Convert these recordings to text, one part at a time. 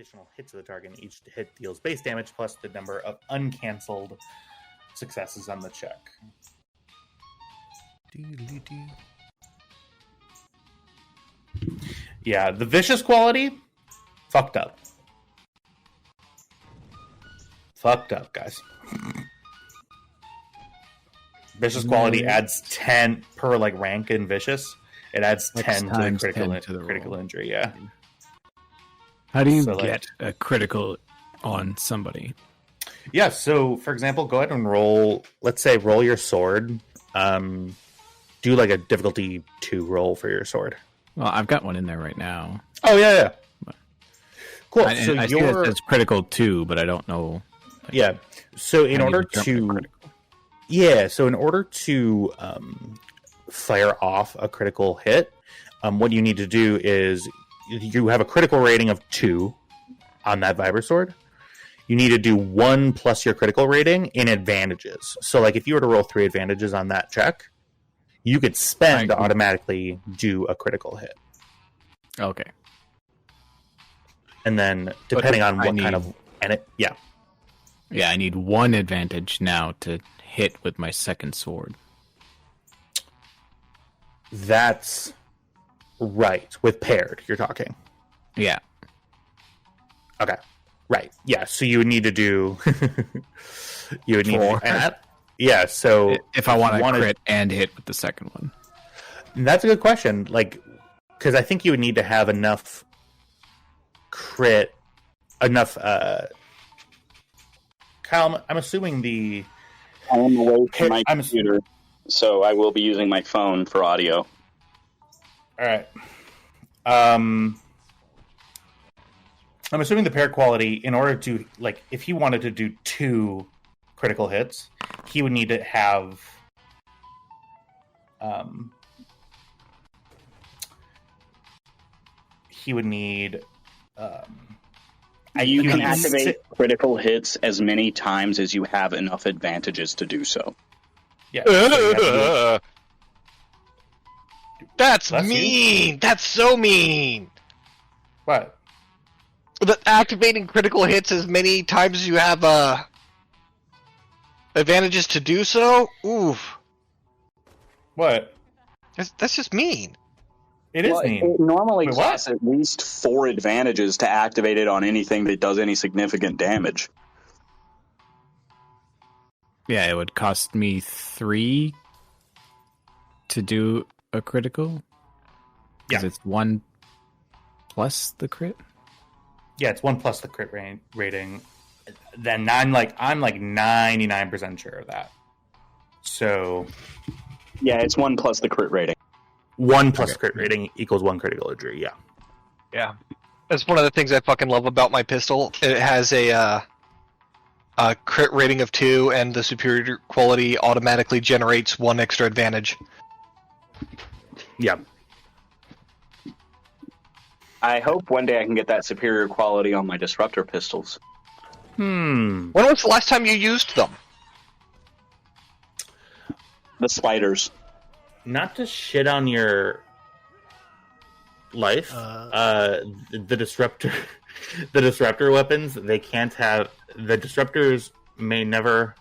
additional hits of the target. And each hit deals base damage plus the number of uncancelled successes on the check. Yeah, the vicious quality, fucked up. Fucked up, guys. Vicious quality adds 10 per like rank in vicious. It adds 10 to the critical injury. Yeah. How do you get a critical on somebody? Yeah. So, for example, go ahead and roll. Let's say roll your sword. Do like a difficulty 2 roll for your sword. Well, I've got one in there right now. Oh yeah. Cool. I see it says critical 2, but I don't know. Yeah. So in order to fire off a critical hit, what you need to do is you have a critical rating of 2 on that Vibra Sword. You need to do 1 plus your critical rating in advantages. So like if you were to roll 3 advantages on that check, you could spend to automatically do a critical hit. Okay. And then depending on what kind of... Yeah, I need 1 advantage now to hit with my second sword. That's right. With paired, you're talking. Yeah. Okay. Right. Yeah. So you would need to do. You would need 4. Yeah. So if I want to crit and hit with the second one, that's a good question. Like, because I think you would need to have enough crit, enough. Kyle, I'm assuming the. I am away from my computer, so I will be using my phone for audio. All right. I'm assuming the pair quality, in order to, like, if he wanted to do 2 critical hits, he would need to have he would need you can activate critical hits as many times as you have enough advantages to do so. Yeah. So that's mean. That's so mean. What? But activating critical hits as many times as you have advantages to do so? Oof. What? That's just mean. It is mean. It normally costs at least 4 advantages to activate it on anything that does any significant damage. Yeah, it would cost me 3 to do a critical. Because it's 1 plus the crit. Yeah, it's 1 plus the crit rating. Then I'm like 99% sure of that. So yeah, it's 1 plus the crit rating. 1 plus crit rating equals 1 critical injury. Yeah. Yeah. That's one of the things I fucking love about my pistol. It has a crit rating of 2, and the superior quality automatically generates 1 extra advantage. Yeah. I hope one day I can get that superior quality on my disruptor pistols. When was the last time you used them? The spiders. Not to shit on your life, the disruptor weapons, they can't have, the disruptors may never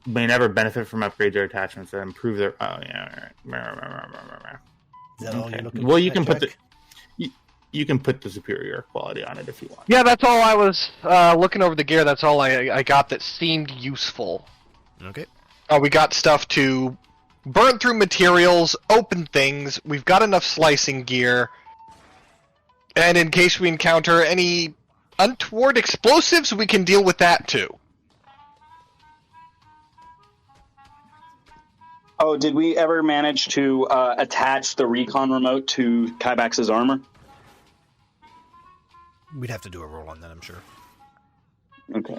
benefit from upgrades or attachments that improve their. Oh yeah. Is that all you're looking well, for? you can put you can put the superior quality on it if you want. Yeah, that's all I was looking over the gear. That's all I got that seemed useful. Okay. We got stuff to burn through materials, open things. We've got enough slicing gear. And in case we encounter any untoward explosives, we can deal with that too. Oh, did we ever manage to attach the recon remote to Kybax's armor? We'd have to do a roll on that, I'm sure. Okay.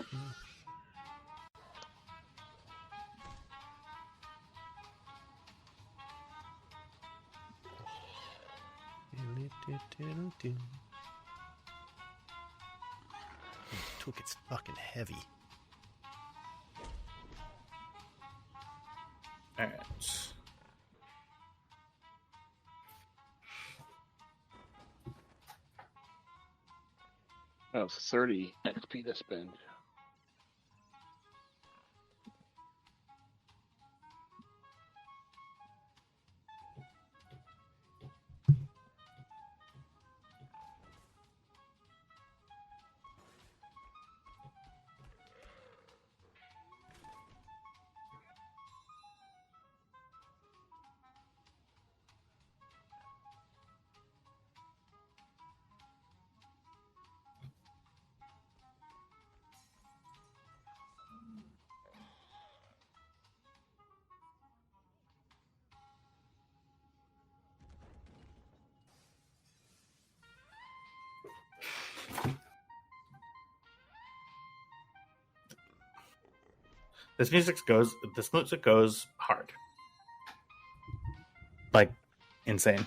Toolkit's fucking heavy. Alright. Oh, it's 30 XP to spend. This music goes hard. Like, insane.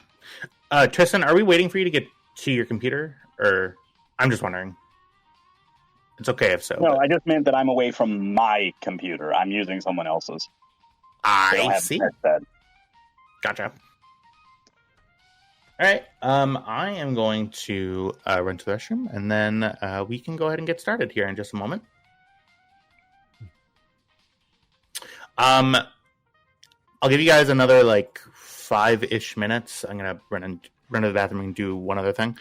Tristan, are we waiting for you to get to your computer? Or, I'm just wondering. It's okay if so. No, but- I just meant that I'm away from my computer. I'm using someone else's. They don't I have see. a headset. Gotcha. All right. I am going to run to the restroom, and then we can go ahead and get started here in just a moment. I'll give you guys another like 5-ish minutes. I'm gonna run to the bathroom and do one other thing.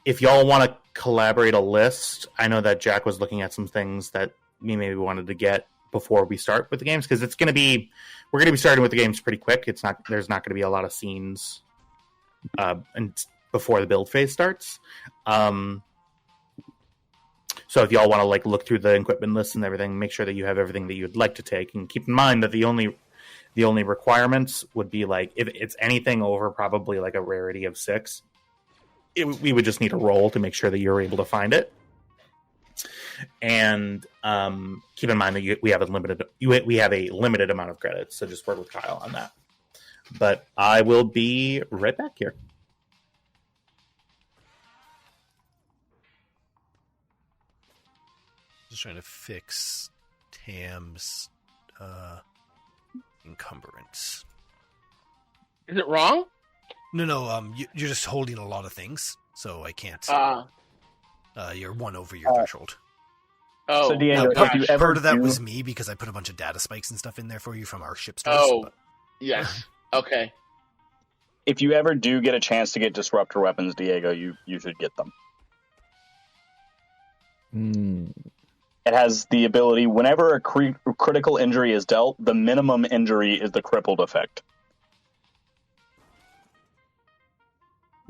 If y'all want to collaborate a list, I know that Jack was looking at some things that we maybe wanted to get before we start with the games, because we're going to be starting with the games pretty quick. There's not going to be a lot of scenes and before the build phase starts. So if y'all want to like look through the equipment list and everything, make sure that you have everything that you'd like to take, and keep in mind that the only requirements would be like if it's anything over probably like a rarity of 6, we would just need a roll to make sure that you're able to find it. And keep in mind that we have a limited amount of credits, so just work with Kyle on that. But I will be right back here. Just trying to fix Tam's encumbrance. Is it wrong? No. You're just holding a lot of things, so I can't. You're one over your threshold. Oh, So, Diego, Now, if you ever part of that do- was me because I put a bunch of data spikes and stuff in there for you from our ship stores. oh, but- yes. Okay. if you ever do get a chance to get disruptor weapons, Diego, you should get them. It has the ability, whenever a critical injury is dealt, the minimum injury is the crippled effect.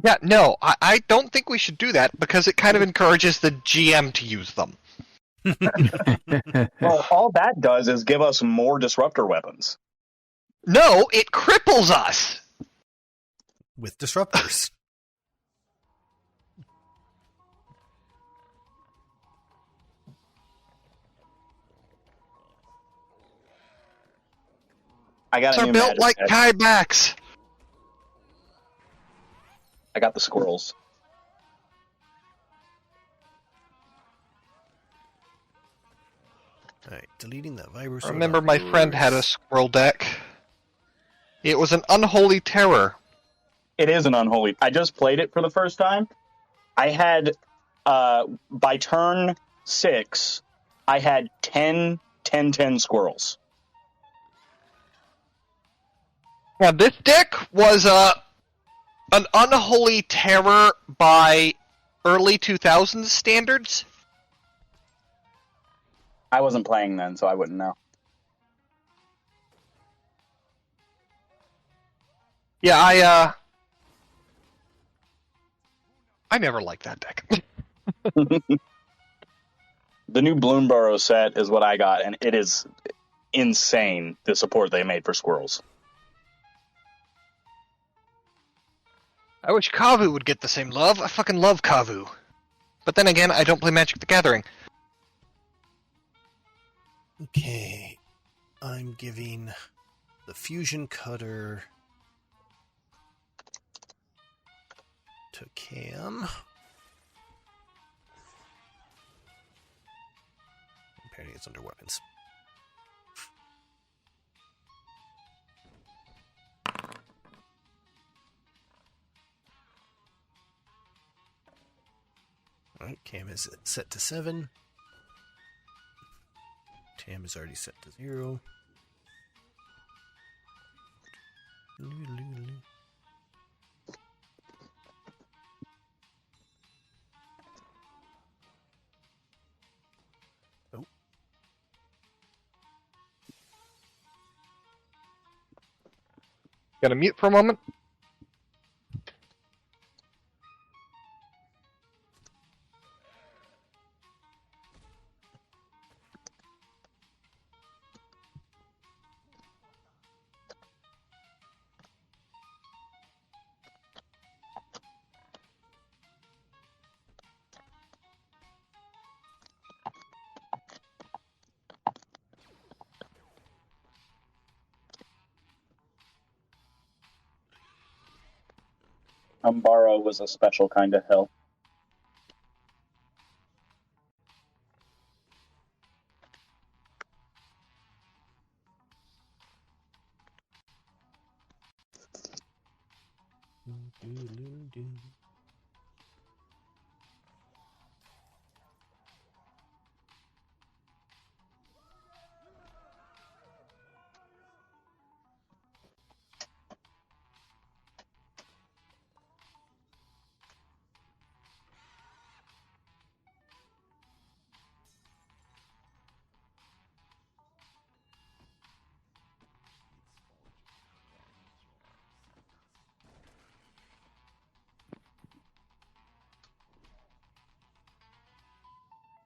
Yeah, no, I don't think we should do that because it kind of encourages the GM to use them. Well, all that does is give us more disruptor weapons. No, it cripples us. With disruptors. I got a They're new built magic like set. tiebacks. I got the squirrels. Alright, deleting that virus. Remember, my friend had a squirrel deck. It was an unholy terror. It is an unholy. I just played it for the first time. I had, by turn 6, I had 10 squirrels. Now, this deck was an unholy terror by early 2000s standards. I wasn't playing then, so I wouldn't know. Yeah, I never liked that deck. The new Bloomborough set is what I got, and it is insane, the support they made for squirrels. I wish Kavu would get the same love. I fucking love Kavu. But then again, I don't play Magic the Gathering. Okay. I'm giving the fusion cutter to Cam. Apparently it's under weapons. Alright, Cam is set to 7. Tam is already set to 0. Oh. Gotta mute for a moment. Umbaro was a special kind of hill.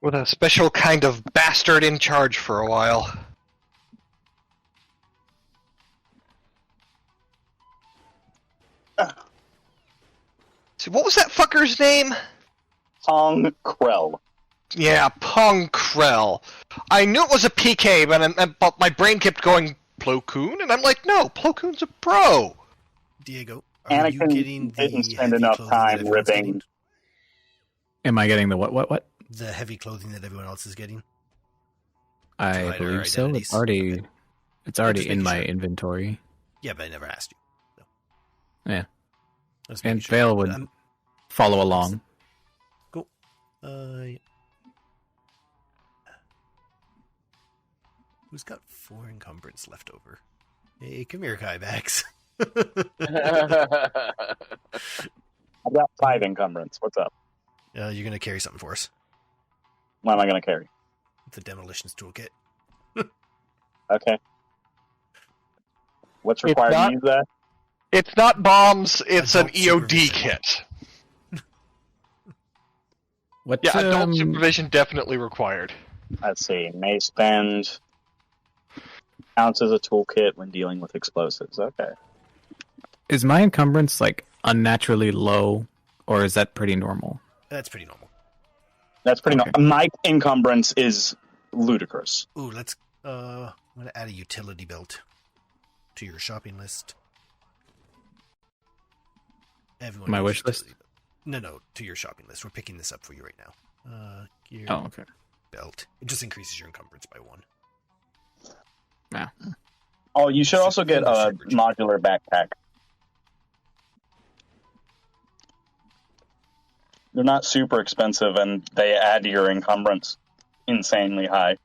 With a special kind of bastard in charge for a while. So what was that fucker's name? Pong Krell. Yeah, Pong Krell. I knew it was a PK, but my brain kept going, Plo Koon? And I'm like, no, Plo Koon's a pro. Diego, are you getting Anakin the didn't spend heavy enough clothing that time everyone's ripping. getting? Am I getting the what? The heavy clothing that everyone else is getting? I hide our believe so. identities. It's already just in making my sure. inventory. Yeah, but I never asked you. So. Yeah. Just making And sure. Vale would follow along. Cool. Yeah. Who's got 4 encumbrance left over? Hey, come here, Kybax. I've got 5 encumbrance. What's up? You're gonna carry something for us. What am I going to carry? The demolitions toolkit. Okay. What's required not- to use that? It's not bombs, it's an Adult EOD supervision. kit. What? Yeah, adult supervision definitely required. Let's see. May spend counts as a toolkit when dealing with explosives. Okay. Is my encumbrance like unnaturally low, or is that pretty normal? That's pretty normal. That's pretty Okay. My encumbrance is ludicrous. Ooh, let's. I'm gonna add a utility belt to your shopping list. Everyone. My needs wish list? utility belt. No, to your shopping list. We're picking this up for you right now. Gear Oh, okay. belt. It just increases your encumbrance by 1. Yeah. Oh, you should also get a modular backpack. They're not super expensive, and they add to your encumbrance insanely high.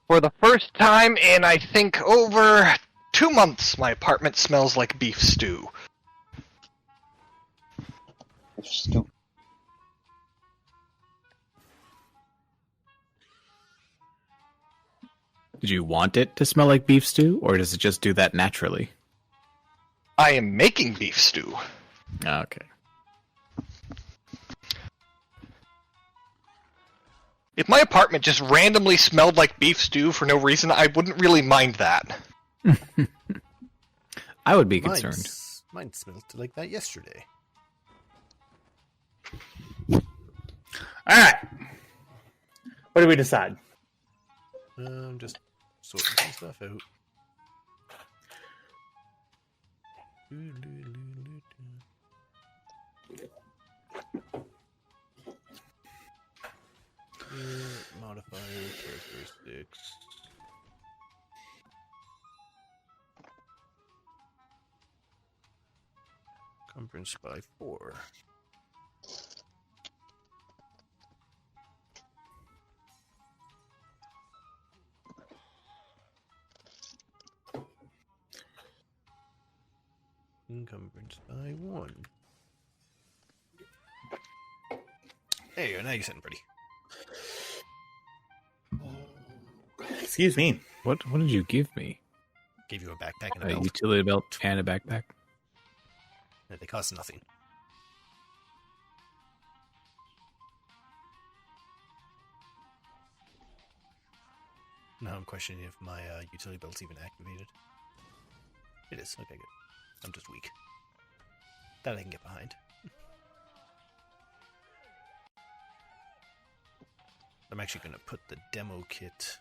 For the first time in, I think, over 2 months, my apartment smells like beef stew. Did you want it to smell like beef stew, or does it just do that naturally? I am making beef stew. Okay. If my apartment just randomly smelled like beef stew for no reason, I wouldn't really mind that. I would be concerned. Mine smelled like that yesterday. All right. What do we decide? Just sorting some stuff out. Modifier characteristics. Encumbrance by 4. Encumbrance by 1. There you go. Now you're sitting pretty. Excuse me. What did you give me? Gave you a backpack and a A belt. utility belt and a backpack. Yeah, they cost nothing. Now I'm questioning if my utility belt's even activated. It is. Okay, good. I'm just weak. That I can get behind. I'm actually going to put the demo kit...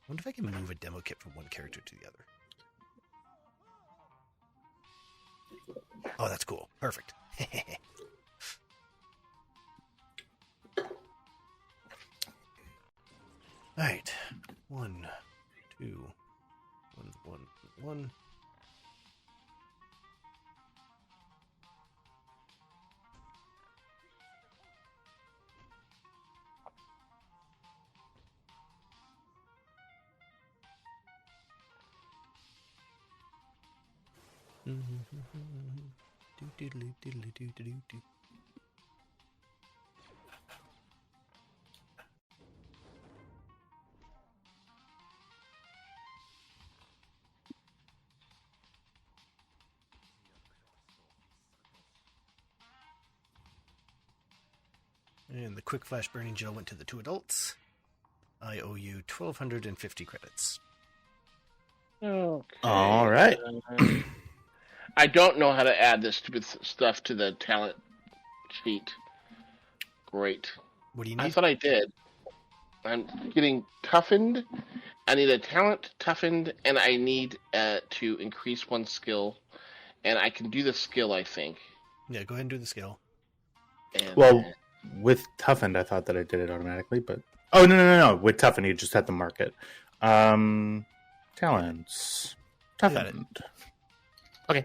I wonder if I can move a demo kit from one character to the other. Oh, that's cool. Perfect. Alright. 1, 2, 1, 1, 1. And the quick flash burning gel went to the 2 adults. I owe you 1,250 credits. Okay. All right. I don't know how to add this stupid stuff to the talent sheet. Great. What do you need? I thought I did. I'm getting toughened. I need a talent toughened, and I need to increase one skill. And I can do the skill, I think. Yeah, go ahead and do the skill. And, Well, with toughened, I thought that I did it automatically, but no. With toughened, you just have to mark it. Talents toughened. Okay.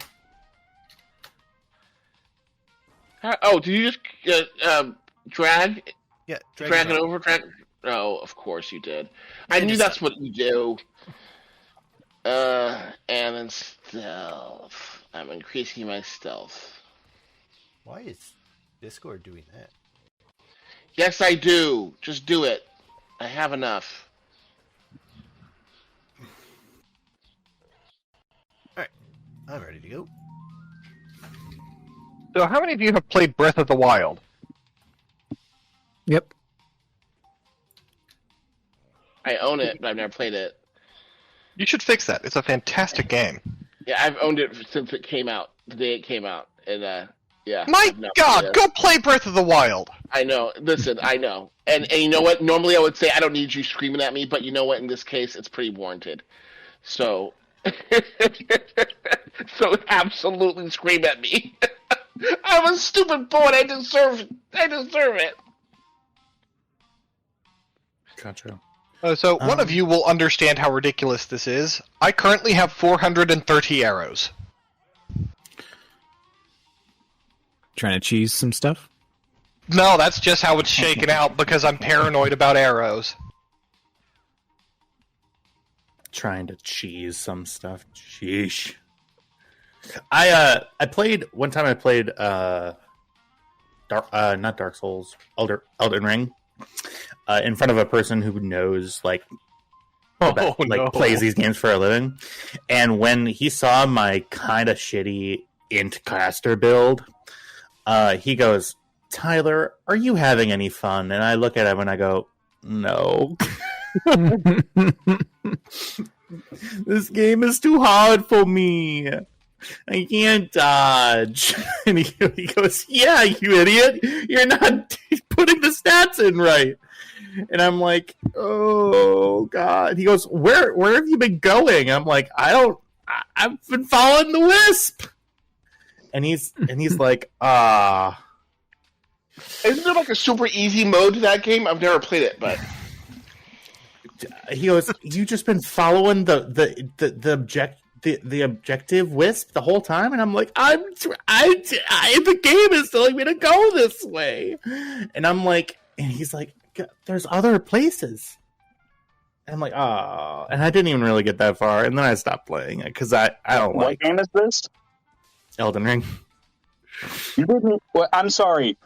did you just drag? Yeah, Drag it over? Oh, of course you did. I knew that's what you do. And then stealth. I'm increasing my stealth. Why is Discord doing that? Yes, I do. Just do it. I have enough. Alright, I'm ready to go. So how many of you have played Breath of the Wild? Yep. I own it, but I've never played it. You should fix that. It's a fantastic game. Yeah, I've owned it since it came out. The day it came out. And, yeah. My I've not God, played it. go play Breath of the Wild. I know. Listen, I know. And you know what? Normally I would say I don't need you screaming at me, but you know what? In this case, it's pretty warranted. So... so absolutely scream at me. I'm a stupid boy and I deserve it. Gotcha. So one of you will understand how ridiculous this is. I currently have 430 arrows. Trying to cheese some stuff? No, that's just how it's shaken out because I'm paranoid about arrows. Trying to cheese some stuff. Sheesh. I played one time. I played not Dark Souls, Elden Ring, in front of a person who knows plays these games for a living. And when he saw my kind of shitty int caster build, he goes, "Tyler, are you having any fun?" And I look at him and I go, "No." This game is too hard for me. I can't dodge. And he goes, "Yeah, you idiot. You're not putting the stats in right." And I'm like, "Oh, God." He goes, Where have you been going? I'm like, I've been following the wisp. And he's like, Isn't there like a super easy mode to that game? I've never played it, but he goes, "You just been following the the objective wisp the whole time, and I'm like, the game is telling me to go this way, and I'm like, and he's like, there's other places. And I'm like, oh, and I didn't even really get that far, and then I stopped playing it because I don't like. What game is this? Elden Ring. You didn't. Well, I'm sorry.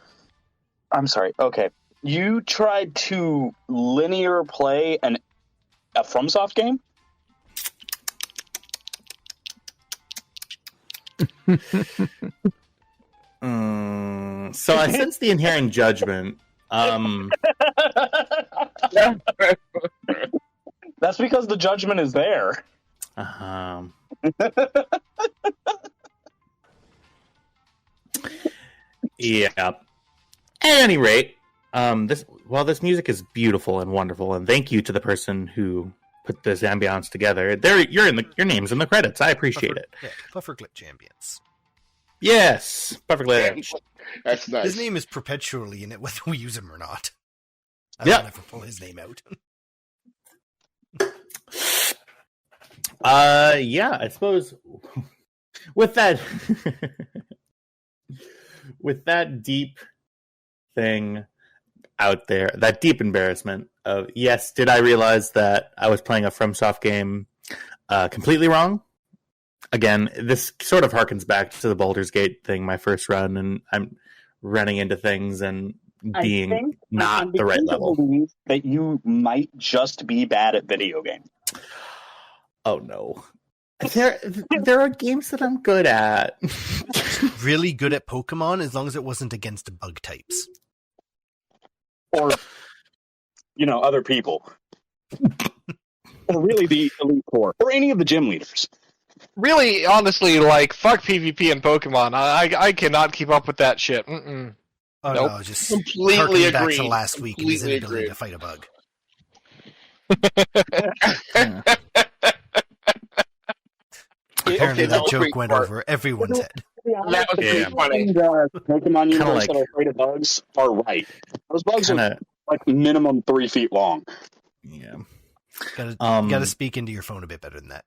Okay, you tried to linear play a FromSoft game. So I sense the inherent judgment. That's because the judgment is there. Yeah. At any rate, this music is beautiful and wonderful, and thank you to the person who put this ambiance together. Your name's in the credits. I appreciate it. Yeah, PufferGlitch Ambience. Yes, PufferGlitch. That's nice. His name is perpetually in it, whether we use him or not. I Yeah. don't ever pull his name out. Yeah, I suppose with that with that deep thing out there, that deep embarrassment of, yes, did I realize that I was playing a FromSoft game completely wrong? Again, this sort of harkens back to the Baldur's Gate thing, my first run, and I'm running into things and being not the right level. That you might just be bad at video games. Oh no. There are games that I'm good at. Really good at Pokemon as long as it wasn't against bug types. Or, other people. Or really the Elite Four. Or any of the gym leaders. Really, honestly, fuck PvP and Pokemon. I cannot keep up with that shit. Mm-mm. Oh Nope. no, just Completely harkening back agree. to last week and his Completely inability agree. to fight a bug. Apparently that that was joke pretty went smart. over everyone's head. That was pretty funny. Pokemon universe like- that are afraid of bugs are right. Those bugs are Kinda, minimum 3 feet long. yeah. Gotta speak into your phone a bit better than that.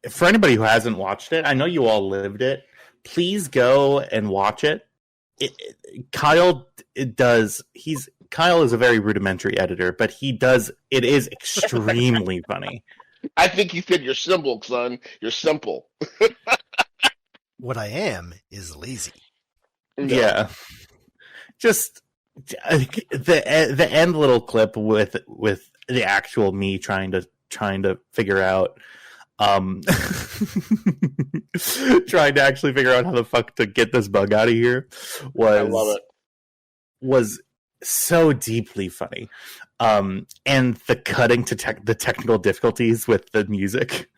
For anybody who hasn't watched it, I know you all lived it. Please go and watch it. Kyle is a very rudimentary editor, but it is extremely funny. I think you said you're simple, son. You're simple. What I am is lazy. Yeah. Just the end little clip with the actual me trying to figure out trying to actually figure out how the fuck to get this bug out of here I love it. was so deeply funny. And the cutting to the technical difficulties with the music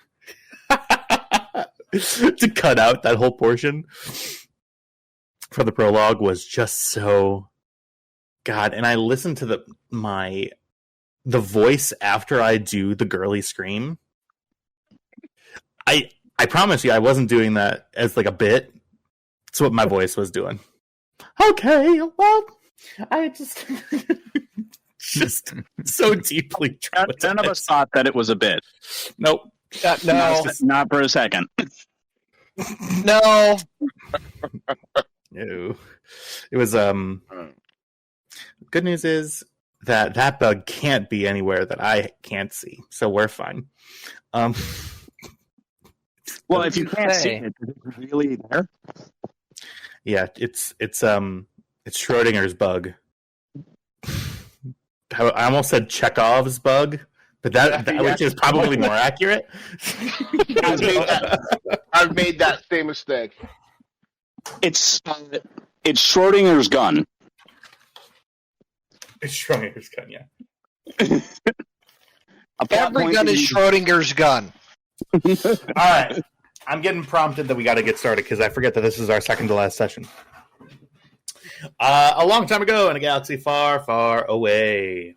to cut out that whole portion for the prologue was just so God. And I listened to the voice after I do the girly scream. I promise you, I wasn't doing that as a bit. It's what my voice was doing. Okay, well, I just so deeply traumatized. None of us thought that it was a bit. Nope. No, Not for a second. no. No. It was good news is that bug can't be anywhere that I can't see, so we're fine. Well, if you can't see it, is it really there? Yeah, it's Schrodinger's bug. I almost said Chekhov's bug, but that which is probably more accurate. I've made that same mistake. It's Schrodinger's gun. It's Schrodinger's gun, yeah. Every gun is Schrodinger's gun. All right. I'm getting prompted that we got to get started because I forget that this is our second to last session. A long time ago in a galaxy far, far away.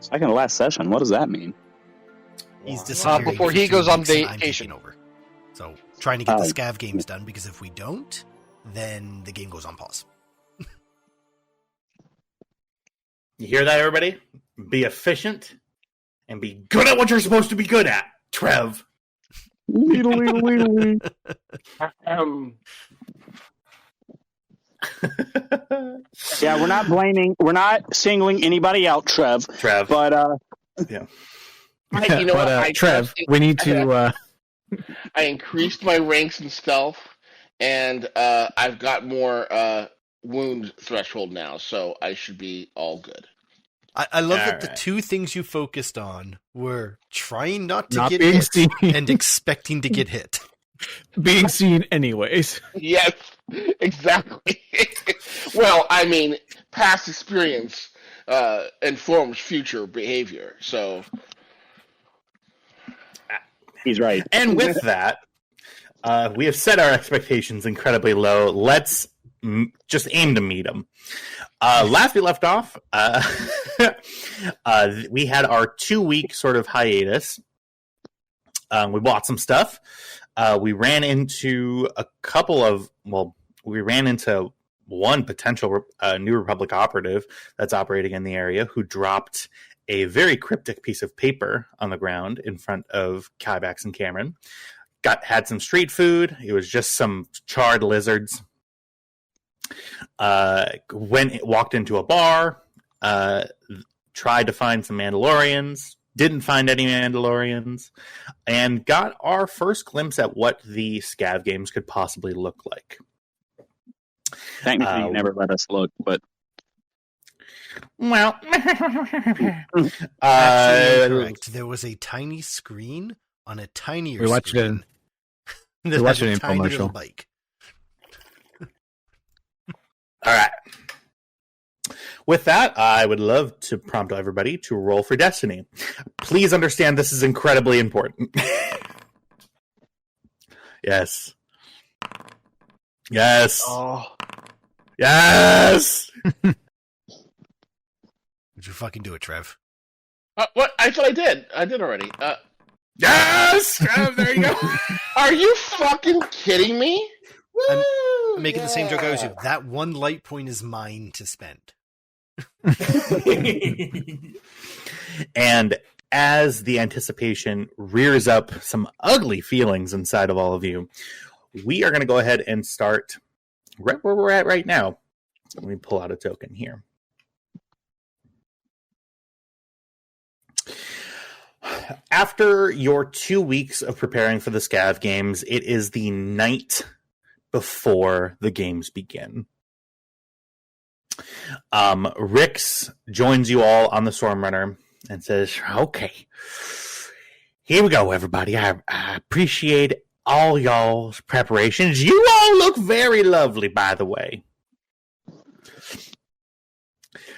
Second to last session. What does that mean? He's disappearing before for he 2 goes on weeks and I'm vacation. taking over. So trying to get the scav games done, because if we don't, then the game goes on pause. You hear that, everybody? Be efficient and be good at what you're supposed to be good at, Trev. Yeah, we're not singling anybody out, Trev. But yeah. You know what? Trev, we need to. I increased my ranks in stealth, and I've got more wound threshold now, so I should be all good. I love that the two things you focused on were trying not to get hit seen. and expecting to get hit. Being seen anyways. Yes, exactly. Well, I mean, past experience informs future behavior, so... He's right. And with that, we have set our expectations incredibly low. Let's just aim to meet them. Last we left off, we had our 2-week sort of hiatus. We bought some stuff. We ran into one potential New Republic operative that's operating in the area who dropped a very cryptic piece of paper on the ground in front of Kybax and Cameron. Had some street food. It was just some charred lizards. Walked into a bar, tried to find some Mandalorians, didn't find any Mandalorians, and got our first glimpse at what the scav games could possibly look like. Technically, you never let us look, but... Well... Correct. There was a tiny screen on a tinier screen. We watched an tiny little infomercial. bike. All right. With that, I would love to prompt everybody to roll for destiny. Please understand this is incredibly important. Yes. Yes. Oh. Yes. Would you fucking do it, Trev? What? I thought I did. I did already. Yes. There you go. Are you fucking kidding me? I'm making the same joke I was doing. That one light point is mine to spend. And as the anticipation rears up some ugly feelings inside of all of you, we are going to go ahead and start right where we're at right now. Let me pull out a token here. After your 2 weeks of preparing for the scav games, it is the night before the games begin. Rix joins you all on the Stormrunner and says, okay, here we go, everybody. I appreciate all y'all's preparations. You all look very lovely, by the way.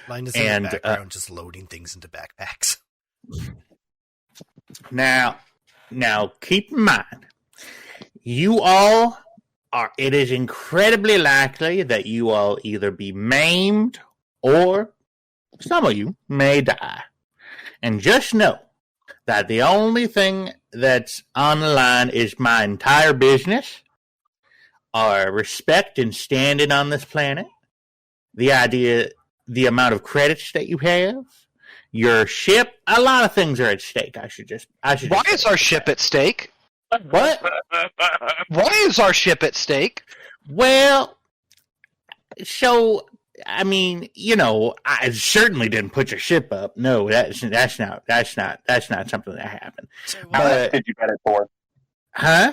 Mine is in the background, just loading things into backpacks. Now, keep in mind, you all are. It is incredibly likely that you all either be maimed or some of you may die. And just know that the only thing that's on the line is my entire business, our respect and standing on this planet, the amount of credits that you have, your ship. A lot of things are at stake. Why is our ship at stake? What? Why is our ship at stake? Well, so I mean, I certainly didn't put your ship up. No, that's not something that happened. How much did you bet it for? Huh?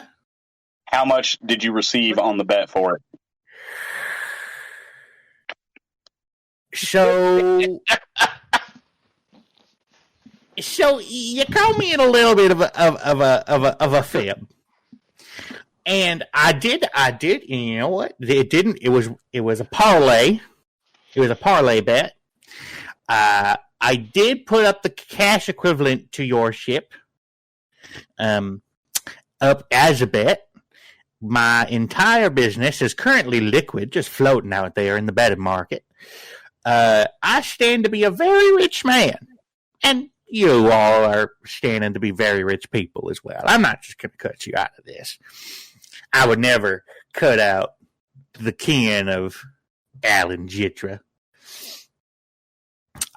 How much did you receive on the bet for it? So you call me in a little bit of a fib, and I did. And you know what? It was a parlay. It was a parlay bet. I did put up the cash equivalent to your ship, up as a bet. My entire business is currently liquid, just floating out there in the betting market. I stand to be a very rich man. And you all are standing to be very rich people as well. I'm not just going to cut you out of this. I would never cut out the kin of Alan Jitra.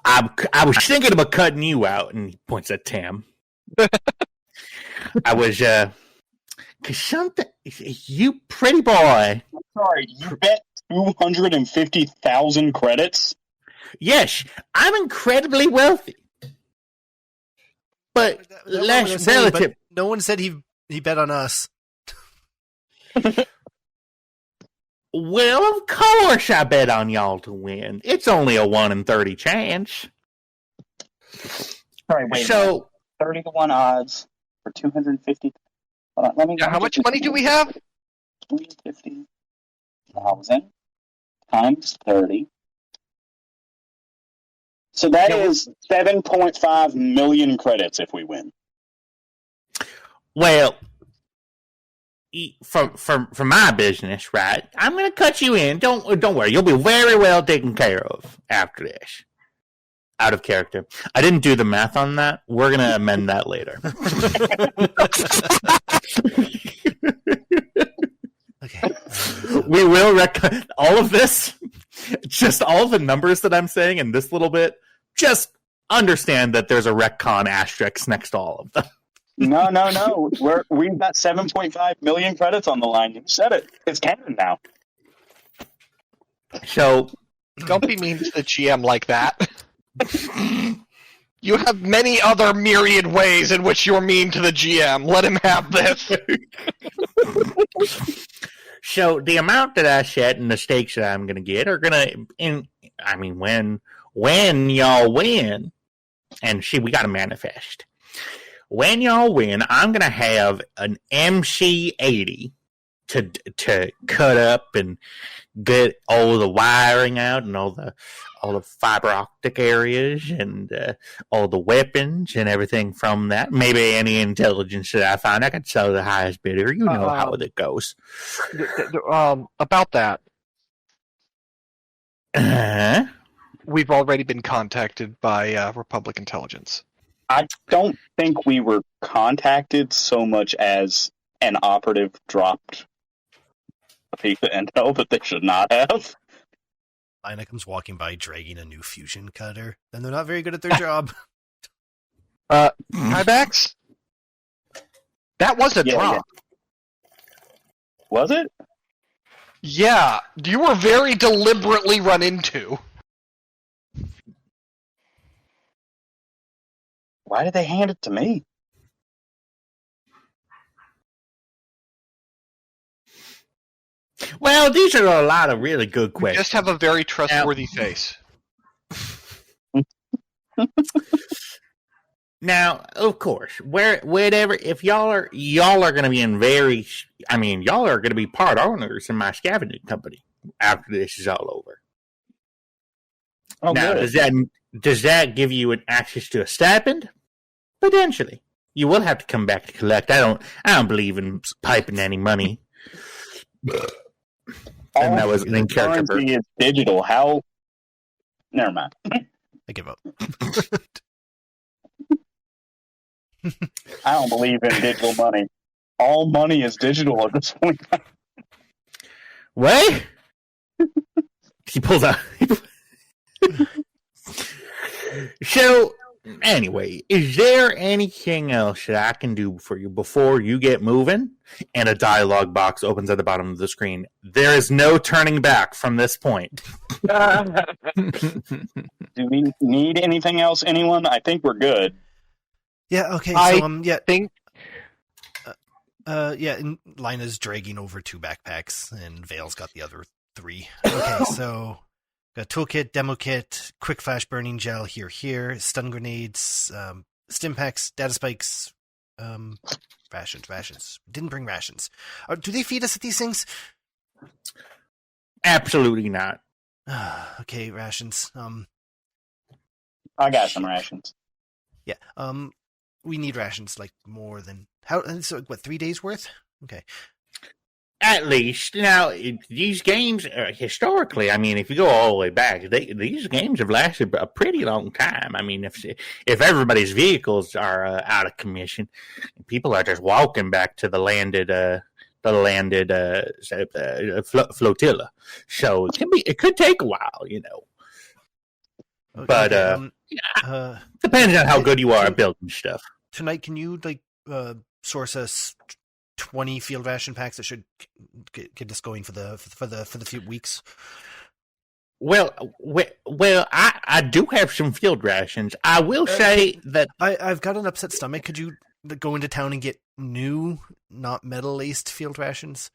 I was thinking about cutting you out, and he points at Tam. I was, cause something, you pretty boy. Sorry, you bet 250,000 credits? Yes, I'm incredibly wealthy. But less relative. But no one said he bet on us. Well, of course I bet on y'all to win. It's only a 1 in 30 chance. Sorry, wait. So 30 to 1 odds for 250. Hold on, let me. How much money do we have? 250,000 times 30. So that is 7.5 million credits if we win. Well, for my business, right? I'm going to cut you in. Don't worry. You'll be very well taken care of after this. Out of character. I didn't do the math on that. We're going to amend that later. Okay. We will all of this. Just all the numbers that I'm saying in this little bit. Just understand that there's a retcon asterisk next to all of them. No. We've got 7.5 million credits on the line. You said it. It's canon now. So, don't be mean to the GM like that. You have many other myriad ways in which you're mean to the GM. Let him have this. So, the amount that I set and the stakes that I'm going to get are going to, when y'all win, and we got to manifest. When y'all win, I'm going to have an MC-80 to cut up and get all the wiring out and all the fiber optic areas and all the weapons and everything from that. Maybe any intelligence that I find, I could sell to the highest bidder. You know how it goes. About that. Uh-huh. We've already been contacted by Republic Intelligence. I don't think we were contacted so much as an operative dropped a piece of intel that they should not have. Lina comes walking by dragging a new fusion cutter. Then they're not very good at their job. Tiebacks? That was a drop. Yeah. Was it? Yeah, you were very deliberately run into. Why did they hand it to me? Well, these are a lot of really good You questions. just have a very trustworthy face. Now, of course, whatever, if y'all are going to be y'all are going to be part owners in my scavenging company after this is all over. Oh, now, good. does that give you an access to a stipend? Potentially. You will have to come back to collect. I don't believe in piping any money. And that was an in-character. Currency is digital. How? Never mind. I give up. I don't believe in digital money. All money is digital at this point. What? He pulls out. So, anyway, is there anything else that I can do for you before you get moving? And a dialogue box opens at the bottom of the screen. There is no turning back from this point. Do we need anything else, anyone? I think we're good. Yeah, okay, and Lina's dragging over 2 backpacks, and Vale's got the other 3. Okay, so got toolkit, demo kit, quick flash burning gel, here, stun grenades, stim packs, data spikes, rations. Didn't bring rations. Do they feed us at these things? Absolutely not. Okay, rations. I got some rations. Yeah, we need rations, like, more than... So, 3 days worth? Okay. At least now these games historically, I mean, if you go all the way back, these games have lasted a pretty long time. I mean, if everybody's vehicles are out of commission, people are just walking back to the landed flotilla. So it could take a while, you know. Okay, But depends on how good you are at building stuff. Tonight, can you source us 20 field ration packs that should get us going for the few weeks? Well, I do have some field rations. I will say that I've got an upset stomach. Could you go into town and get new, not metal-laced field rations?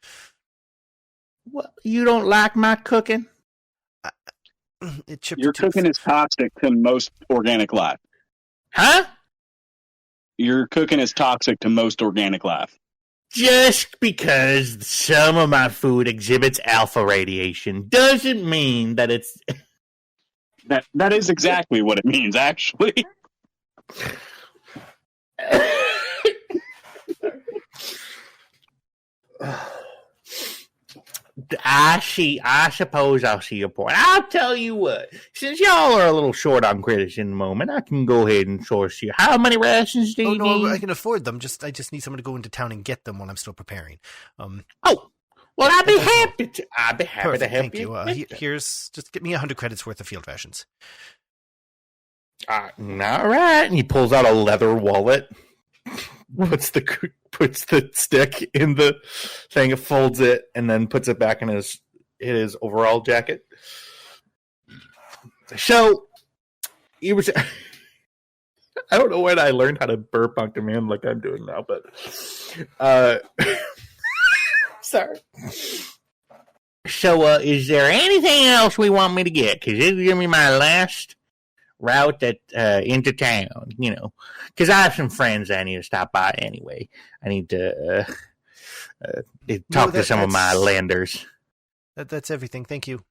well, you don't like my cooking. Your cooking is toxic to most organic life. Huh? Your cooking is toxic to most organic life. Just because some of my food exhibits alpha radiation doesn't mean that it's... That is exactly what it means, actually. I suppose I'll see your point. I'll tell you what, since y'all are a little short on credits in the moment, I can go ahead and source you. How many rations do you need? I can afford them. I just need someone to go into town and get them while I'm still preparing. Well, I'd be happy to. I'd be happy to help thank you. Here's just get me 100 credits worth of field rations. All right. And he pulls out a leather wallet, puts the stick in the thing, folds it, and then puts it back in his overall jacket. So he was. I don't know when I learned how to burp on command like I'm doing now, but sorry. So, is there anything else we want me to get? Because this is going to be my last route into town, you know. Because I have some friends I need to stop by anyway. I need to talk to some of my lenders. That's everything. Thank you.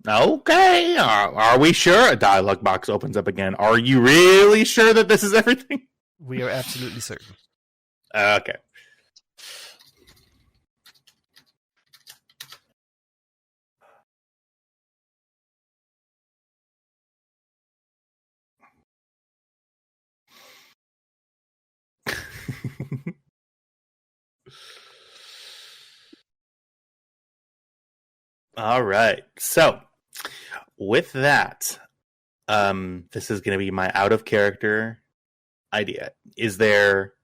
Okay. Are we sure? A dialogue box opens up again. Are you really sure that this is everything? We are absolutely certain. Okay. All right. So, with that, this is going to be my out of character idea. Is there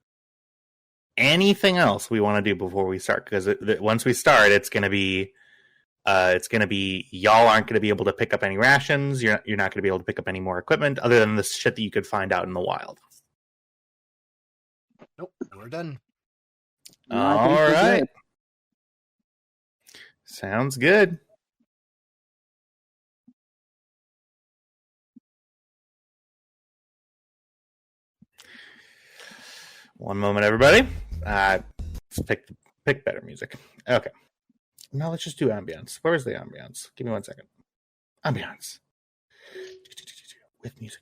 anything else we want to do before we start? Because once we start, it's going to be y'all aren't going to be able to pick up any rations. You're not going to be able to pick up any more equipment other than the shit that you could find out in the wild. Nope, we're done. All right. Sounds good. One moment, everybody. Let's pick better music. Okay. Now let's just do ambience. Where's the ambience? Give me 1 second. Ambience. With music.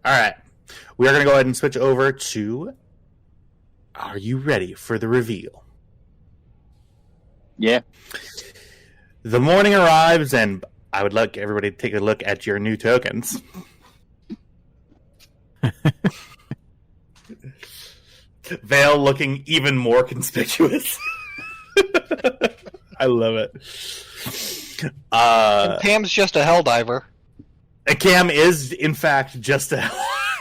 All right. We are going to go ahead and switch over to... Are you ready for the reveal? Yeah. The morning arrives, and I would like everybody to take a look at your new tokens. Vale looking even more conspicuous. I love it. And Cam's just a helldiver. Cam is, in fact, just a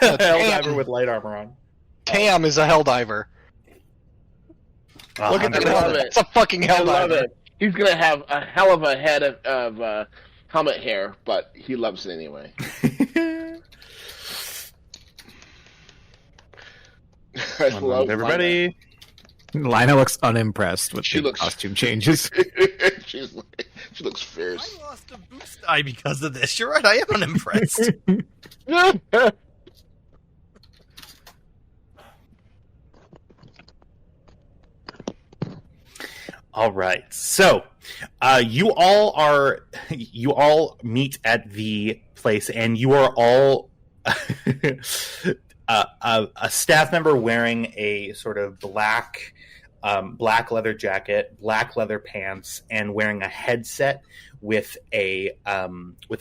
helldiver with light armor on. Tam is a helldiver. Look at that. It's a fucking helldiver. I love it. He's going to have a hell of a head of helmet hair, but he loves it anyway. I love everybody. Lina looks unimpressed with the costume changes. She looks fierce. I lost a boost die because of this. You're right, I am unimpressed. All right. So, you all meet at the place, and you are all a staff member wearing a sort of black leather jacket, black leather pants, and wearing a headset with a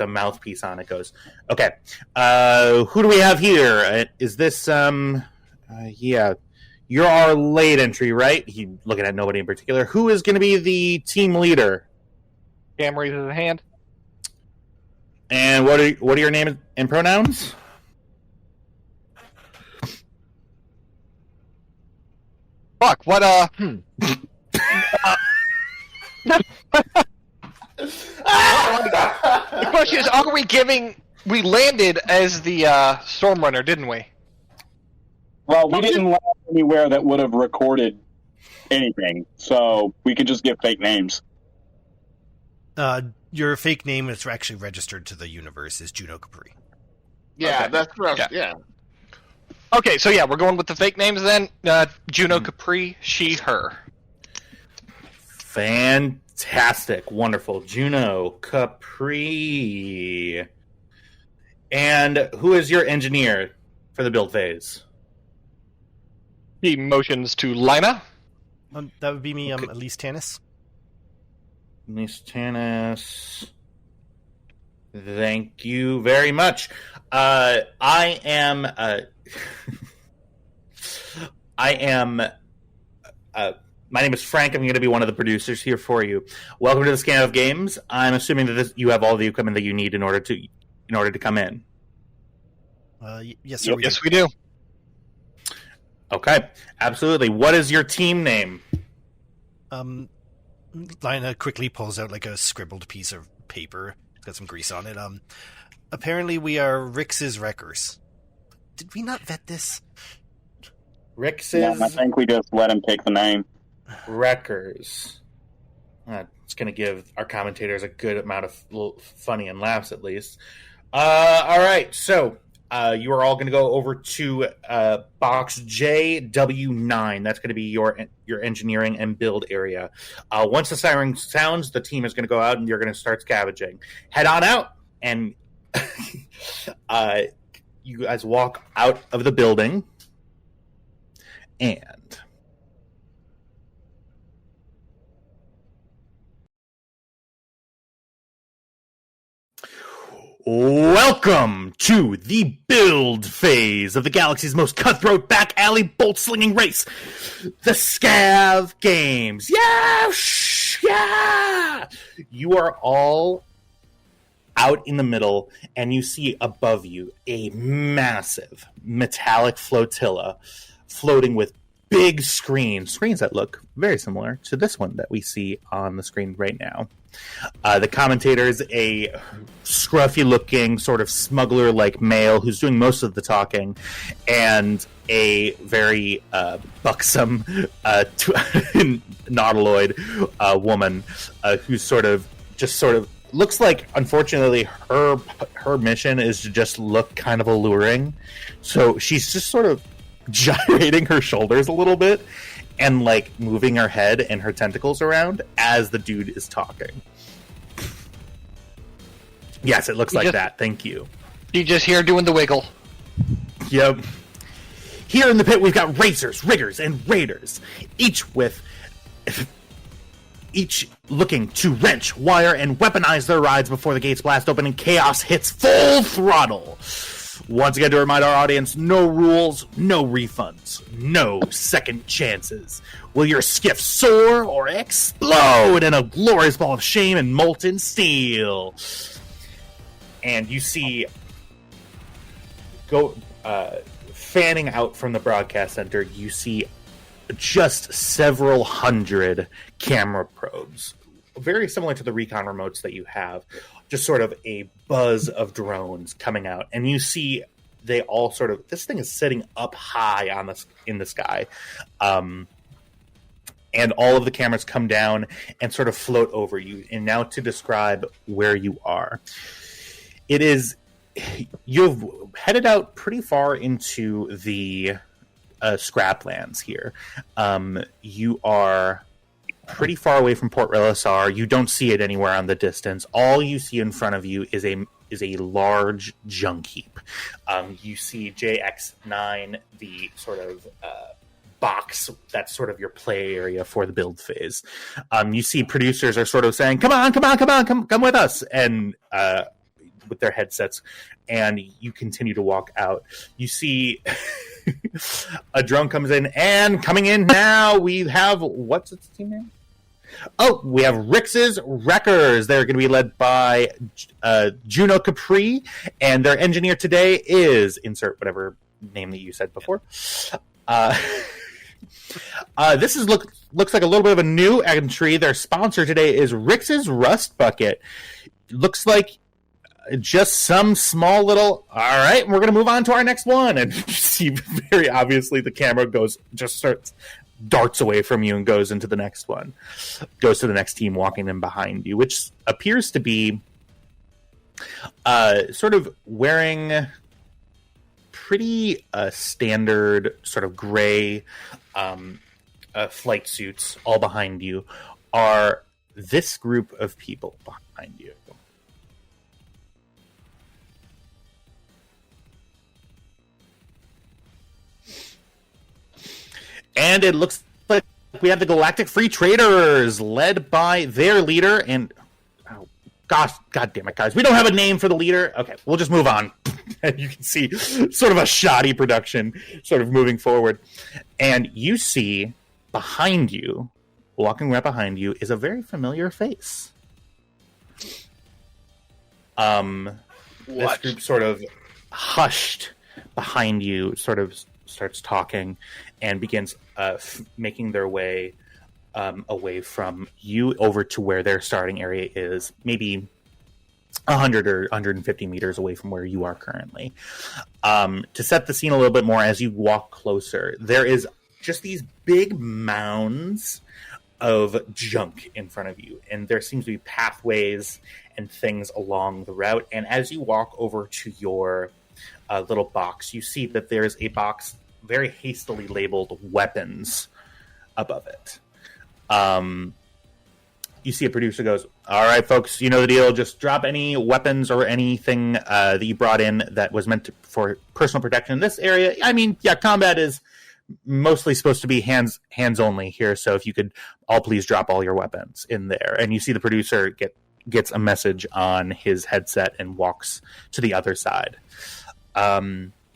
mouthpiece on it. Goes, okay. Who do we have here? Is this yeah? You're our late entry, right? He looking at nobody in particular. Who is going to be the team leader? Cam raises a hand. And what are your name and pronouns? Fuck, what, The question is, are we giving... We landed as the, Stormrunner, didn't we? Well, we didn't land anywhere that would have recorded anything, so we could just give fake names. Your fake name is actually registered to the universe is Juno Capri. Yeah, Okay. that's correct. Yeah. Okay, so yeah, we're going with the fake names then. Juno Capri, she, her. Fantastic. Wonderful. Juno Capri. And who is your engineer for the build phase? He motions to Lina. That would be me, Okay. Elise Tanis. Miss Tanis. Thank you very much. I am my name is Frank. I'm going to be one of the producers here for you. Welcome to the Scan of Games. I'm assuming that you have all the equipment that you need in order to come in. Yes, sir. Yes, we do. Okay, absolutely. What is your team name? Lina quickly pulls out like a scribbled piece of paper. It's got some grease on it. Apparently we are Rix's Wreckers. Did we not vet this? Rix's Yeah, I think we just let him pick the name. Wreckers. It's going to give our commentators a good amount of funny and laughs, at least. All right, so you are all going to go over to box JW9. That's going to be your engineering and build area. Once the siren sounds, the team is going to go out and you're going to start scavenging. Head on out, and you guys walk out of the building, and welcome to the build phase of the galaxy's most cutthroat back alley bolt slinging race, the Scav Games. Yeah, yeah. You are all out in the middle, and you see above you a massive metallic flotilla floating with big screens that look very similar to this one that we see on the screen right now. The commentator is a scruffy-looking, sort of smuggler-like male who's doing most of the talking, and a very buxom, nautiloid woman who sort of looks like, unfortunately, her mission is to just look kind of alluring. So she's just sort of gyrating her shoulders a little bit and like moving her head and her tentacles around as the dude is talking. Yes, it looks like that. Thank you. You just here doing the wiggle. Yep. Here in the pit, we've got racers, riggers, and raiders, each looking to wrench, wire, and weaponize their rides before the gates blast open and chaos hits full throttle. Once again, to remind our audience, no rules, no refunds, no second chances. Will your skiff soar or explode in a glorious ball of shame and molten steel? And you see, fanning out from the broadcast center, you see just several hundred camera probes, very similar to the recon remotes that you have. Just sort of a buzz of drones coming out, and you see they all sort of, this thing is sitting up high in the sky, and all of the cameras come down and sort of float over you. And now to describe where you are, you've headed out pretty far into the scraplands here. You are pretty far away from Port Relisar. You don't see it anywhere on the distance. All you see in front of you is a large junk heap. You see JX9, the sort of box that's sort of your play area for the build phase. You see producers are sort of saying, come with us, and with their headsets, and you continue to walk out. You see a drone comes in, and coming in now, we have, what's its team name? Oh, we have Rix's Wreckers. They're going to be led by Juno Capri, and their engineer today is, insert whatever name that you said before. This looks like a little bit of a new entry. Their sponsor today is Rix's Rust Bucket. Looks like just some small little, all right, we're going to move on to our next one. And you see very obviously the camera darts away from you and goes into the next one. Goes to the next team walking in behind you, which appears to be sort of wearing pretty standard sort of gray flight suits. All behind you are this group of people behind you. And it looks like we have the Galactic Free Traders, led by their leader. And oh gosh, god damn it, guys, we don't have a name for the leader. Okay, we'll just move on. And you can see sort of a shoddy production, sort of moving forward. And you see behind you, walking right behind you, is a very familiar face. This group sort of hushed behind you, sort of starts talking and begins making their way away from you over to where their starting area is, maybe 100 or 150 meters away from where you are currently. To set the scene a little bit more, as you walk closer, there is just these big mounds of junk in front of you, and there seems to be pathways and things along the route. And as you walk over to your little box, you see that there's a box very hastily labeled weapons above it. You see a producer goes, all right, folks, you know the deal. Just drop any weapons or anything that you brought in that was meant for personal protection in this area. I mean, yeah, combat is mostly supposed to be hands only here. So if you could all please drop all your weapons in there. And you see the producer gets a message on his headset and walks to the other side.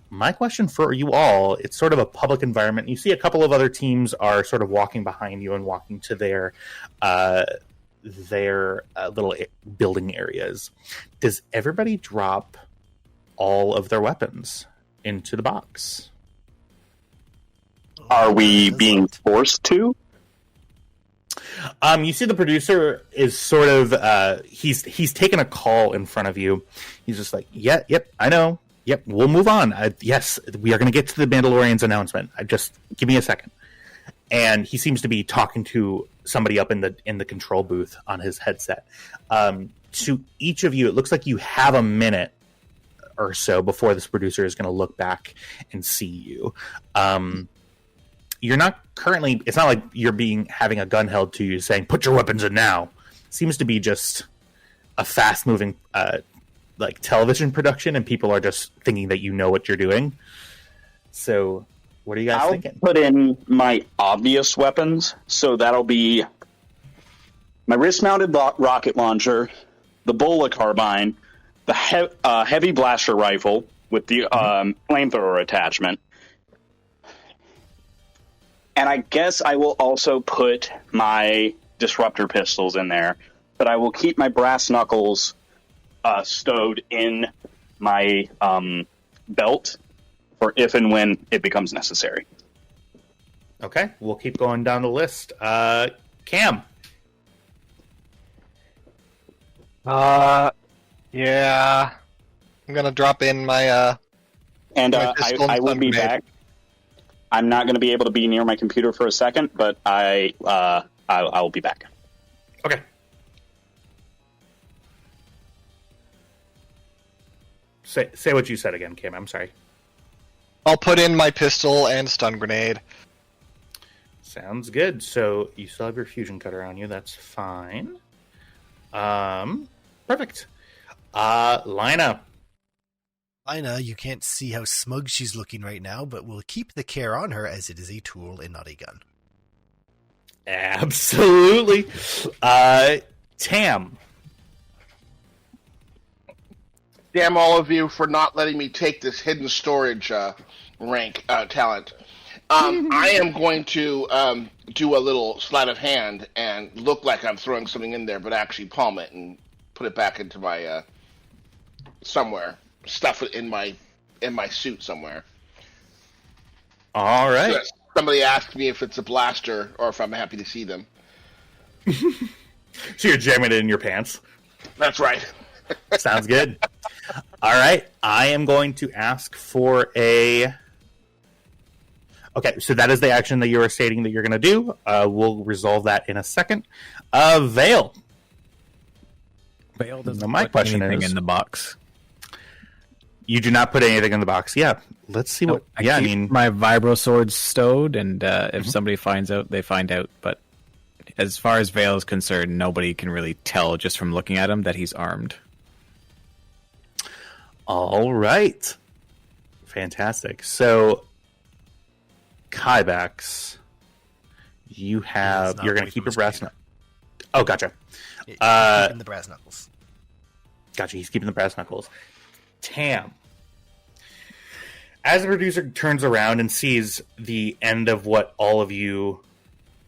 My question for you all, it's sort of a public environment. You see a couple of other teams are sort of walking behind you and walking to their little building areas. Does everybody drop all of their weapons into the box? Are we being forced to? You see the producer is sort of, he's taken a call in front of you. He's just like, yep, I know. Yep, we'll move on. Yes, we are going to get to the Mandalorian's announcement. Just give me a second. And he seems to be talking to somebody up in the control booth on his headset. To each of you, it looks like you have a minute or so before this producer is going to look back and see you. You're not currently. It's not like you're having a gun held to you saying, "Put your weapons in now." Seems to be just a fast-moving like television production, and people are just thinking that you know what you're doing. So, what are you guys thinking? I'll put in my obvious weapons, so that'll be my wrist-mounted rocket launcher, the Bola carbine, the heavy blaster rifle with the flamethrower attachment, and I guess I will also put my disruptor pistols in there, but I will keep my brass knuckles stowed in my belt for if and when it becomes necessary. Okay, we'll keep going down the list. Cam. Yeah. I'm gonna drop in my and my pistol I and will stun be grenade. back. I'm not going to be able to be near my computer for a second, but I will be back. Okay. Say what you said again, Cam. I'm sorry. I'll put in my pistol and stun grenade. Sounds good. So you still have your fusion cutter on you. That's fine. Perfect. Lina. Lina, you can't see how smug she's looking right now, but we'll keep the care on her as it is a tool and not a gun. Absolutely. Tam. Damn all of you for not letting me take this hidden storage rank talent. I am going to do a little sleight of hand and look like I'm throwing something in there, but actually palm it and put it back into my somewhere. Stuff it in my suit somewhere. All right. So somebody asked me if it's a blaster or if I'm happy to see them. So you're jamming it in your pants. That's right. Sounds good. All right. I am going to ask for a... Okay, so that is the action that you are stating that you're going to do. We'll resolve that in a second. Vale. Vale doesn't My put question anything is... in the box. You do not put anything in the box. Yeah. Let's see what... I keep my vibro sword stowed, and if somebody finds out, they find out. But as far as Vale is concerned, nobody can really tell just from looking at him that he's armed. All right. Fantastic. So, Kybax, you're going to keep your brass knuckles. Oh, gotcha. He's keeping the brass knuckles. Gotcha. He's keeping the brass knuckles. Tam. As the producer turns around and sees the end of what all of you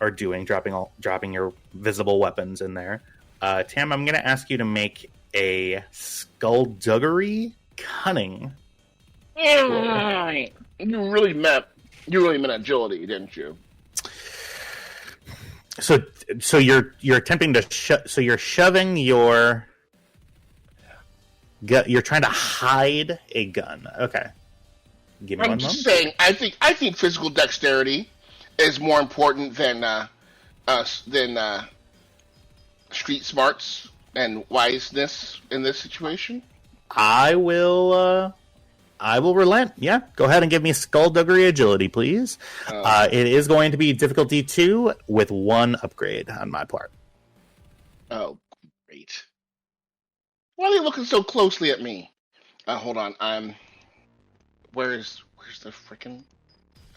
are doing, dropping your visible weapons in there, Tam, I'm going to ask you to make a skullduggery cunning. You really meant agility, didn't you? So you're attempting to you're shoving your you're trying to hide a gun. Okay. Give me I'm one just moment. saying. I think physical dexterity is more important than street smarts and wiseness in this situation. I will relent. Yeah, go ahead and give me skullduggery agility, please. It is going to be difficulty 2 with 1 upgrade on my part. Oh, great! Why are they looking so closely at me? Hold on. Where's the frickin'?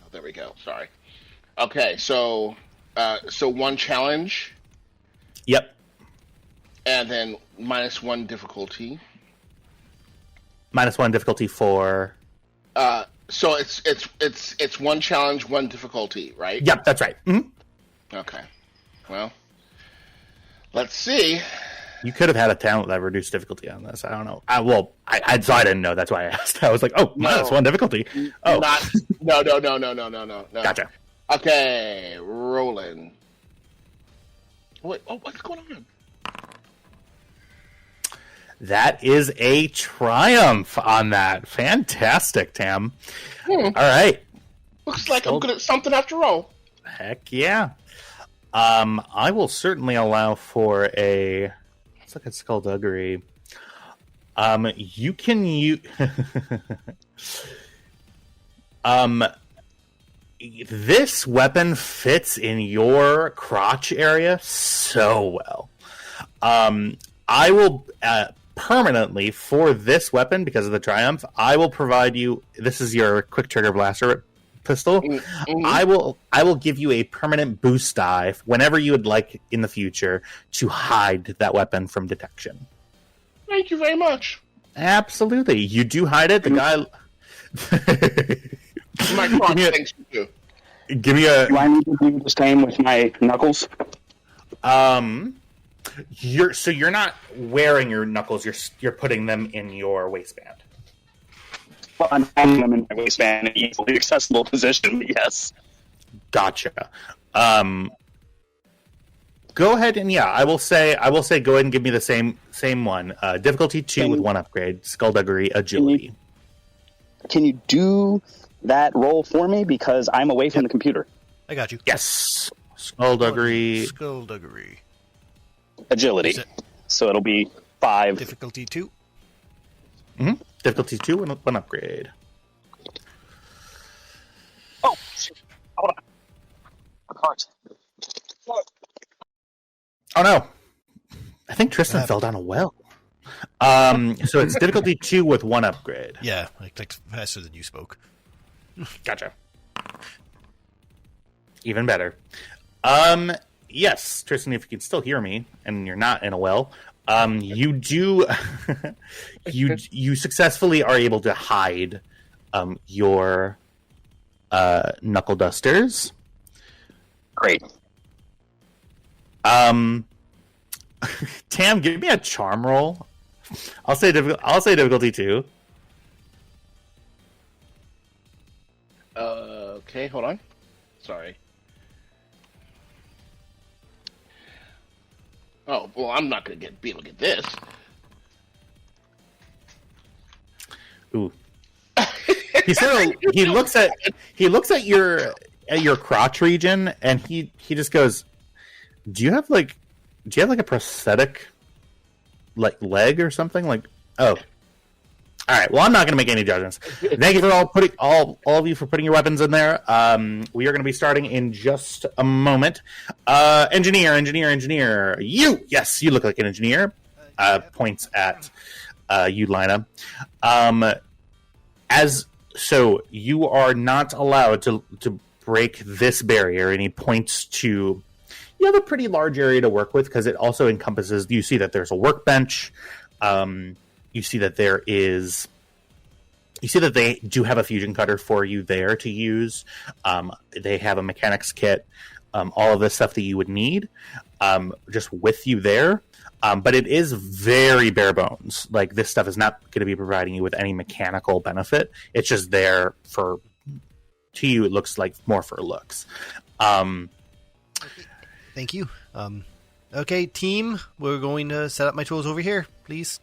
Oh, there we go. Sorry. Okay, so 1 challenge. Yep. And then -1 difficulty. -1 difficulty for. So it's 1 challenge, 1 difficulty, right? Yep, that's right. Mm-hmm. Okay. Well, let's see. You could have had a talent that reduced difficulty on this. I don't know. I didn't know. That's why I asked. I was like, oh, -1 difficulty. Oh, No. Gotcha. Okay, rolling. Wait, what's going on? That is a triumph on that. Fantastic, Tam. All right. Looks like I'm good at something after all. Heck yeah. I will certainly allow for a... Let's look at skullduggery. You can use... This weapon fits in your crotch area so well. I will... permanently, for this weapon, because of the triumph, I will provide you... This is your quick trigger blaster pistol. Mm-hmm. I will give you a permanent boost die whenever you would like in the future to hide that weapon from detection. Thank you very much. Absolutely. You do hide it. The guy... My crotch thanks you too. Give me a... Do I need to do the same with my knuckles? You're not wearing your knuckles. You're putting them in your waistband. Well, I'm having them in my waistband in an easily accessible position. Yes. Gotcha. Go ahead and I will say go ahead and give me the same one. Difficulty 2 with 1 upgrade. Skullduggery agility. Can you do that roll for me because I'm away from the computer? I got you. Yes. Skullduggery. Skullduggery. Agility. So it'll be 5. Difficulty 2. Mm-hmm. Difficulty 2 and 1 upgrade. Oh, hold on. Oh no! I think Tristan fell down a well. So it's difficulty 2 with 1 upgrade. Yeah, I clicked faster than you spoke. Gotcha. Even better. Yes, Tristan, if you can still hear me and you're not in a well, you do you successfully are able to hide your knuckle dusters. Great. Tam, give me a charm roll. I'll say difficulty 2. Okay, hold on. Sorry. Oh, well, I'm not going to be able to get this. Ooh. He looks at your crotch region and he just goes, Do you have like a prosthetic like leg or something? Like, oh. All right. Well, I'm not going to make any judgments. Thank you for all of you for putting your weapons in there. We are going to be starting in just a moment. Engineer. Yes, you look like an engineer. Points at you, Lina. So you are not allowed to break this barrier, and he points to. You have a pretty large area to work with because it also encompasses. You see that there's a workbench. You see that they do have a fusion cutter for you there to use. They have a mechanics kit, all of this stuff that you would need, just with you there. But it is very bare bones. Like, this stuff is not going to be providing you with any mechanical benefit. It's just there to you, it looks like more for looks. Thank you. Okay, team, we're going to set up my tools over here, please.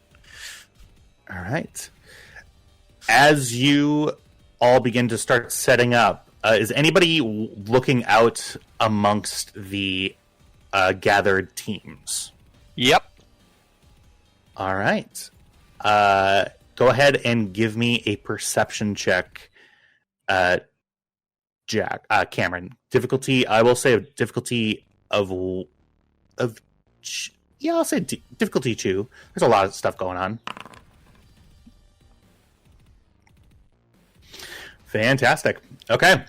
All right. As you all begin to start setting up, is anybody looking out amongst the gathered teams? Yep. All right. Go ahead and give me a perception check, Cameron. Difficulty, I will say difficulty of I'll say difficulty 2. There's a lot of stuff going on. Fantastic. Okay.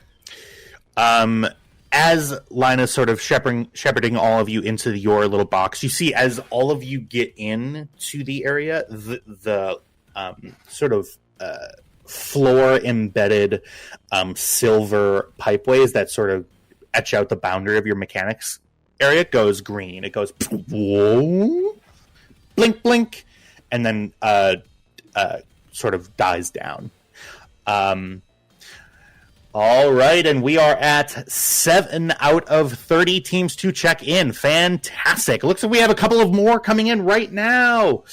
As Lina's sort of shepherding all of you into your little box, you see as all of you get into the area, the sort of floor embedded silver pipeways that sort of etch out the boundary of your mechanics area goes green. It goes whoa, blink, blink, and then sort of dies down. All right, and we are at 7 out of 30 teams to check in. Fantastic. Looks like we have a couple of more coming in right now.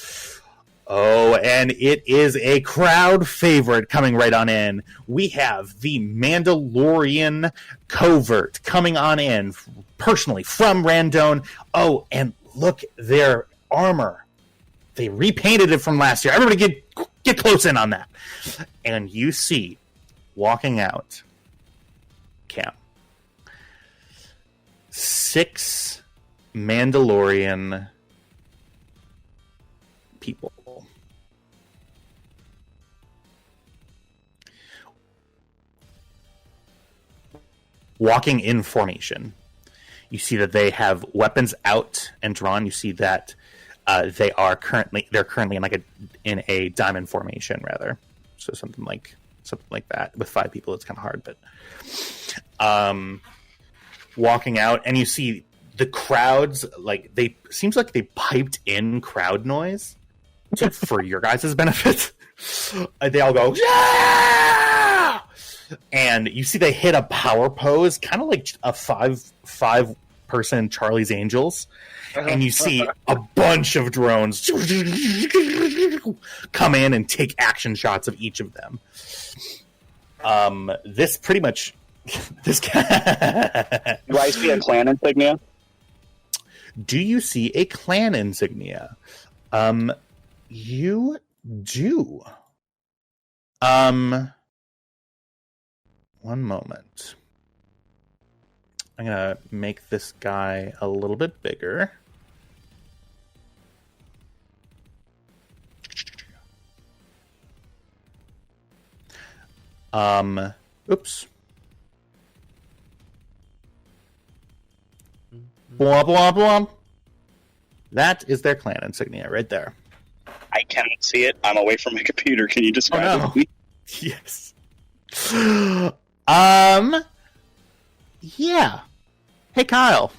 Oh, and it is a crowd favorite coming right on in. We have the Mandalorian Covert coming on in personally from Randone. Oh, and look, their armor. They repainted it from last year. Everybody get close in on that. And you see, walking out, Cam, 6 Mandalorian people. Walking in formation. You see that they have weapons out and drawn. You see that they're currently in a diamond formation, rather. So something like that. With 5 people, it's kind of hard, but walking out, and you see the crowds, like, seems like they piped in crowd noise for your guys' benefit. They all go, yeah! And you see they hit a power pose, kind of like a five person Charlie's Angels. And you see a bunch of drones come in and take action shots of each of them. This pretty much... this guy... Do I see a clan insignia? Do you see a clan insignia? You do. One moment. I'm gonna make this guy a little bit bigger. Oops. Blah, blah, blah. That is their clan insignia right there. I cannot see it. I'm away from my computer. Can you describe Oh, it no. to me? Yes. Yeah. Hey, Kyle.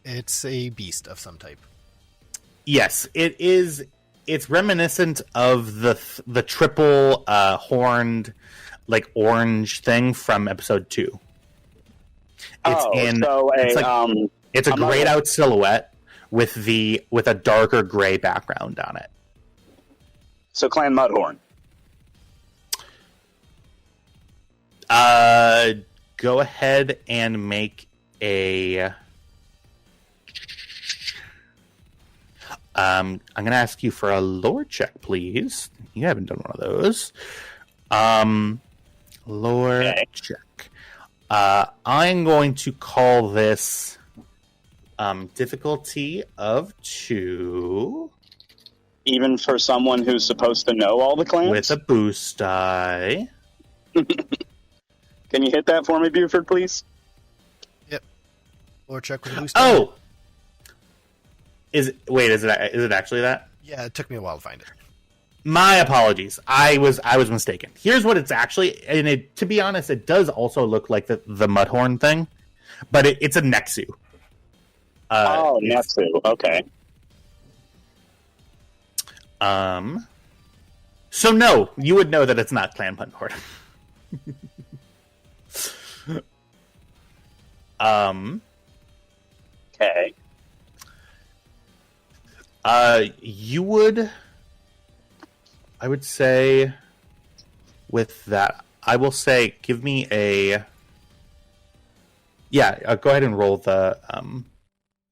It's a beast of some type. Yes, it is. It's reminiscent of the triple horned, like orange thing from episode 2. It's a grayed out silhouette with a darker gray background on it. So Clan Mudhorn. Go ahead and make a. I'm going to ask you for a lore check, please. You haven't done one of those. Lore check. I'm going to call this difficulty of 2. Even for someone who's supposed to know all the clans? With a boost die. Can you hit that for me, Buford, please? Yep. Or check with a boost. Oh! Is it actually that? Yeah, it took me a while to find it. My apologies. I was mistaken. Here's what it's actually, and to be honest, it does also look like the Mudhorn thing, but it's a Nexu. Nexu. Okay. So no, you would know that it's not Clan Mudhorn. Okay. You would, I would say, with that, I will say, give me a, go ahead and roll the,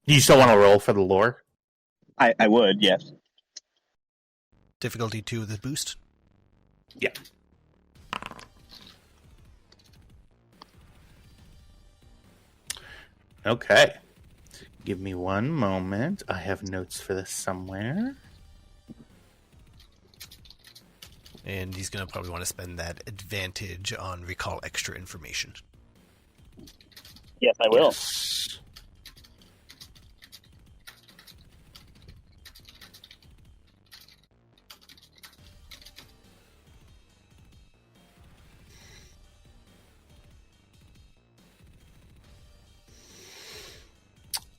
do you still want to roll for the lore? I would, yes. Difficulty 2 with the boost. Yeah. Okay. Give me one moment. I have notes for this somewhere. And he's going to probably want to spend that advantage on recall extra information. Yes, I will. Yes.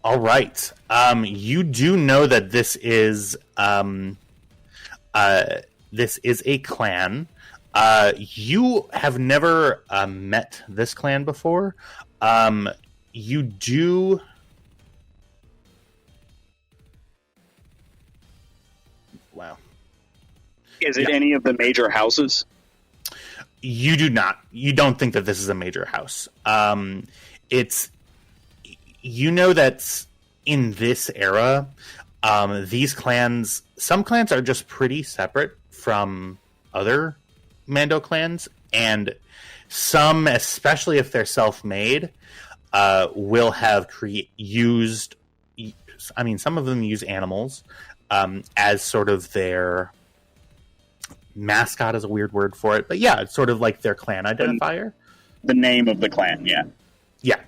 All right. You do know that this is a clan. You have never met this clan before. You do. Wow. Is it any of the major houses? You do not. You don't think that this is a major house. It's. You know that in this era, these clans, some clans are just pretty separate from other Mando clans, and some, especially if they're self-made, will have used. I mean, some of them use animals as sort of their mascot is a weird word for it, but yeah, it's sort of like their clan identifier. The name of the clan, yeah. Yeah.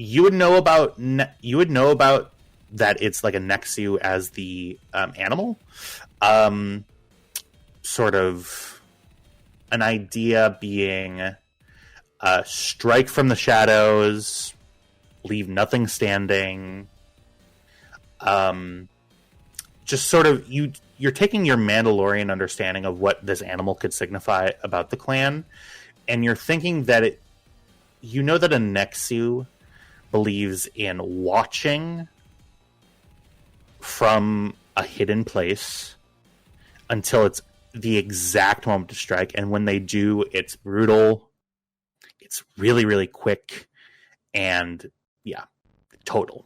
You would know about that it's like a Nexu as the animal. Sort of an idea being strike from the shadows, leave nothing standing. Just sort of you're taking your Mandalorian understanding of what this animal could signify about the clan, and you're thinking that you know that a Nexu believes in watching from a hidden place until it's the exact moment to strike, and when they do, it's brutal, it's really, really quick, and yeah, total.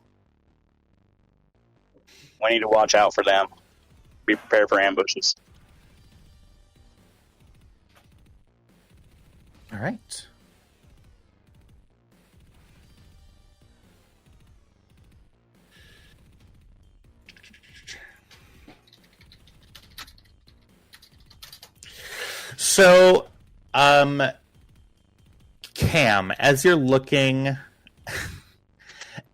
We need to watch out for them. Be prepared for ambushes. All right. So, Cam, as you're looking,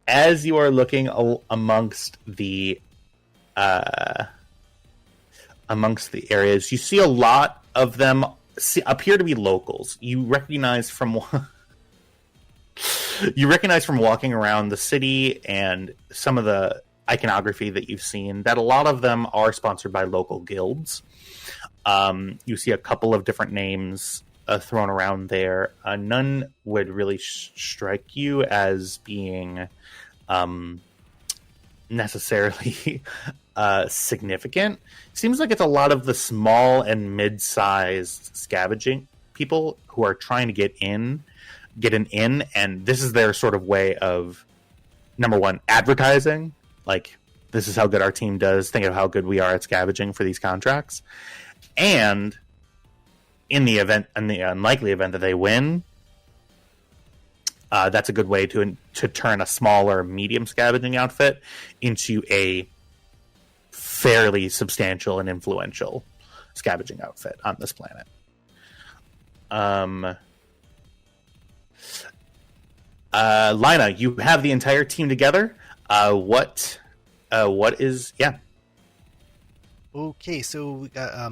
amongst the areas, you see a lot of them appear to be locals. You recognize from walking around the city and some of the iconography that you've seen that a lot of them are sponsored by local guilds. You see a couple of different names thrown around there. None would really strike you as being necessarily significant. Seems like it's a lot of the small and mid-sized scavenging people who are trying to get an in, and this is their sort of way of, number one, advertising. Like, this is how good our team does. Think of how good we are at scavenging for these contracts. And in the unlikely event that they win, that's a good way to turn a smaller, medium scavenging outfit into a fairly substantial and influential scavenging outfit on this planet. Lina, you have the entire team together. What is? Yeah. Okay, so we got,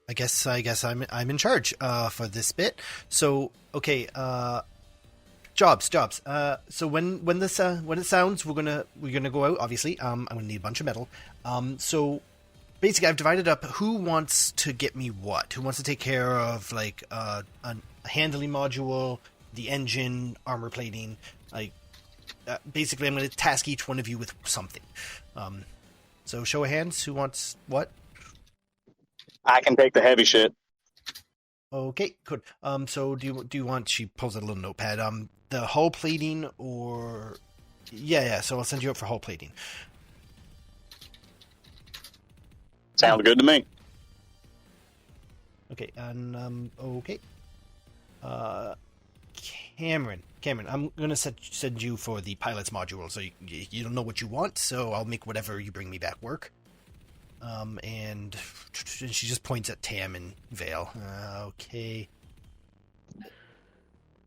I guess I'm in charge for this bit. So okay, jobs. So when it sounds, we're gonna go out. Obviously, I'm gonna need a bunch of metal. So basically, I've divided up who wants to get me what. Who wants to take care of like a handling module, the engine, armor plating. Like basically, I'm gonna task each one of you with something. So show of hands, who wants what? I can take the heavy shit. Okay, good. So do you want? She pulls out a little notepad. The hull plating or yeah. So I'll send you up for hull plating. Sounds good to me. Okay, and okay. Cameron, I'm gonna send you for the pilot's module. So you don't know what you want, so I'll make whatever you bring me back work. And she just points at Tam and Vale. Okay.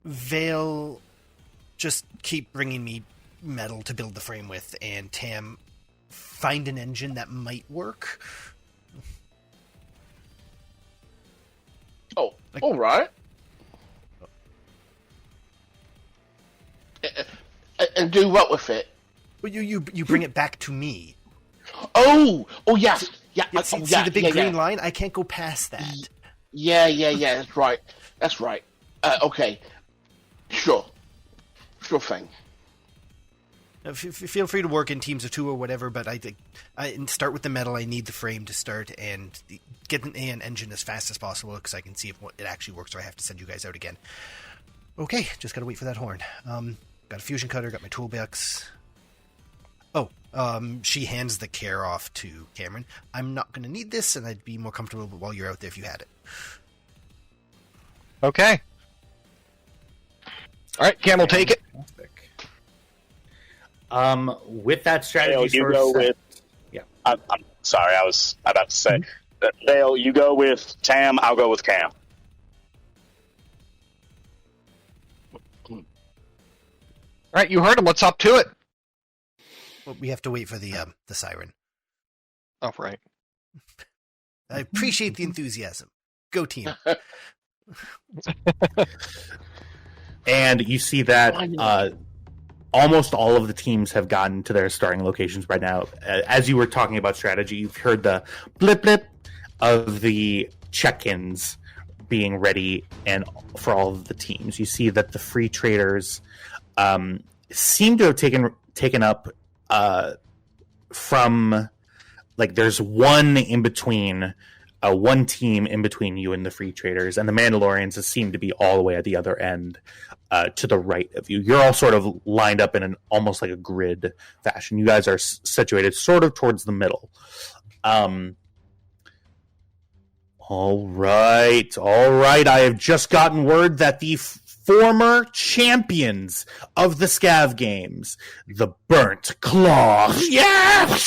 Vale, just keep bringing me metal to build the frame with, and Tam, find an engine that might work. Oh, all right. And do what with it? Well, you bring it back to me. Oh, yes. Yeah. See the big green line? I can't go past that. Yeah. That's right. Okay. Sure thing. Feel free to work in teams of 2 or whatever, but I start with the metal. I need the frame to start and get an engine as fast as possible because I can see if it actually works, or I have to send you guys out again. Okay, just gotta wait for that horn. Got a fusion cutter, got my toolbox. Oh, she hands the care off to Cameron. I'm not going to need this, and I'd be more comfortable while you're out there if you had it. Okay. All right, Cam will take it. With that strategy, Dale, you go with. Yeah. I'm sorry, I was about to say. Dale, you go with Tam. I'll go with Cam. All right, you heard him. Let's up to it. Well, we have to wait for the siren. Oh, right. I appreciate the enthusiasm. Go team. And you see that almost all of the teams have gotten to their starting locations by now. As you were talking about strategy, you've heard the blip blip of the check-ins being ready and for all of the teams. You see that the free traders seem to have taken up from, like, there's one in between, one team in between you and the free traders, and the Mandalorians seem to be all the way at the other end, to the right of you. You're all sort of lined up in an almost like a grid fashion. You guys are situated sort of towards the middle. All right. I have just gotten word that the former champions of the Scav games, the Burnt Claw. Yeah!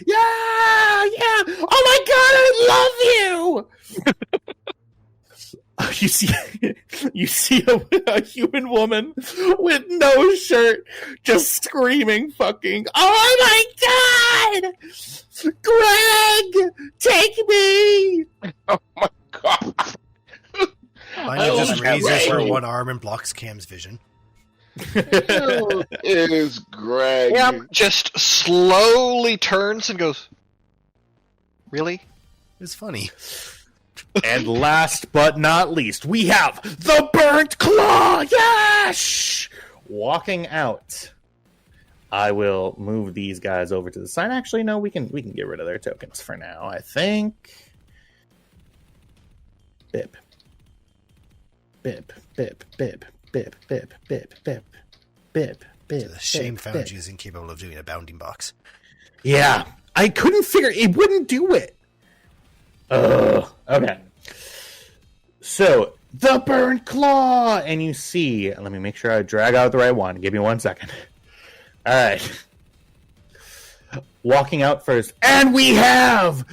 Yeah! Oh my god, I love you! You see a human woman with no shirt just screaming fucking, "Oh my god! Greg! Take me!" Oh my god. Lina just raises her Greg. one arm and blocks Cam's vision. It is Greg. Cam just slowly turns and goes, "Really?" It's funny. And last but not least, we have the Burnt Claw! Yes! Walking out. I will move these guys over to the side. Actually, no, we can get rid of their tokens for now, I think. Bip. Bip, bip, bip, bip, bip, bip, bip, bip, bip. The shame bip, found bip. you is incapable of doing a bounding box. Yeah, I couldn't figure it wouldn't do it. Okay. So the Burnt Claw, and you see. Let me make sure I drag out the right one. Give me 1 second. All right. Walking out first, and we have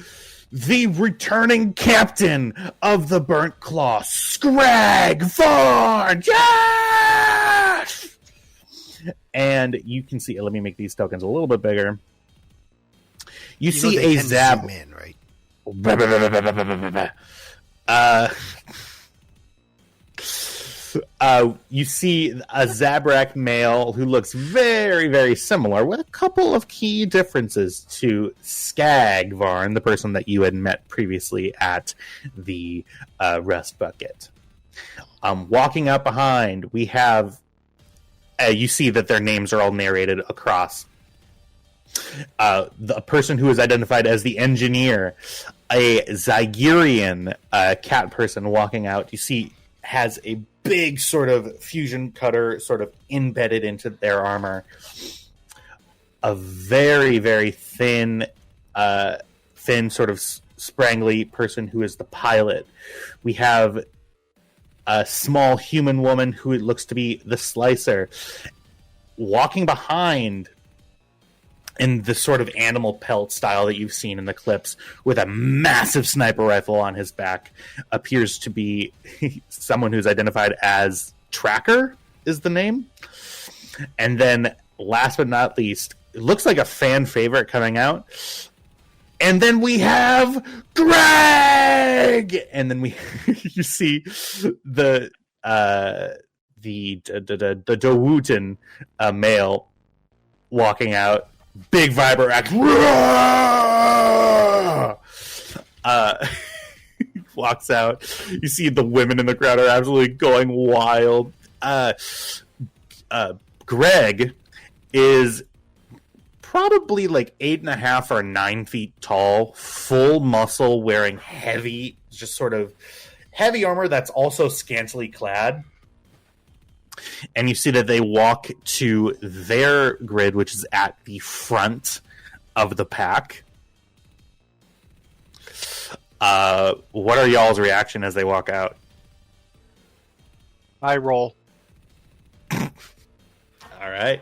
the returning captain of the Burnt Claw, Scrag Varn. Yes! And you can see. Let me make these tokens a little bit bigger. You see they a can Zab. zoom in, right? You see a Zabrak male who looks very, very similar, with a couple of key differences to Skagvarn, the person that you had met previously at the rest bucket. Walking up behind, we have. You see that their names are all narrated across. The person who is identified as the engineer, a Zygerian cat person walking out, you see has a big sort of fusion cutter sort of embedded into their armor. A very, very thin sort of sprangly person who is the pilot. We have a small human woman who looks to be the slicer. Walking behind in the sort of animal pelt style that you've seen in the clips, with a massive sniper rifle on his back, appears to be someone who's identified as Tracker, is the name. And then, last but not least, it looks like a fan favorite coming out. And then we have Greg! And then you see the Dowootin male walking out. Big Viberax. Walks out. You see the women in the crowd are absolutely going wild. Greg is probably like 8.5 or 9 feet tall, full muscle, wearing heavy, just sort of heavy armor that's also scantily clad. And you see that they walk to their grid, which is at the front of the pack. What are y'all's reaction as they walk out? I roll. All right.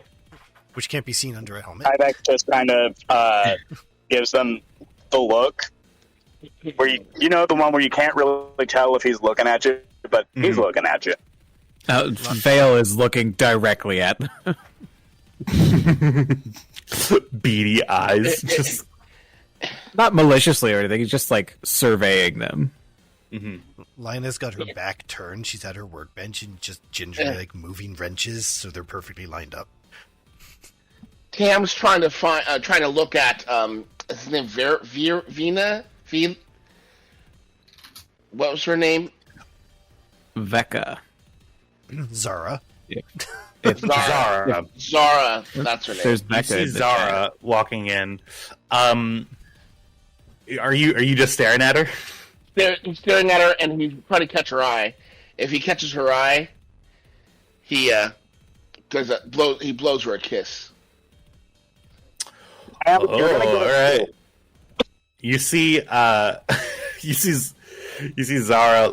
Which can't be seen under a helmet. Ibex just kind of gives them the look, where you know the one where you can't really tell if he's looking at you, but he's looking at you. Vale is looking directly at them. Beady eyes. Just Not maliciously or anything, he's just like surveying them. Lina's got her back turned. She's at her workbench and just gingerly like moving wrenches so they're perfectly lined up. Tam's trying to look at his name Vina. What was her name? Vecca. Zara. It's Zara. Zara. That's her name. There's You Becca. see in the Zara walking in. Are you just staring at her? He's staring at her, and he's trying to catch her eye. If he catches her eye, he blows her a kiss. You're gonna All get right. You see, you see Zara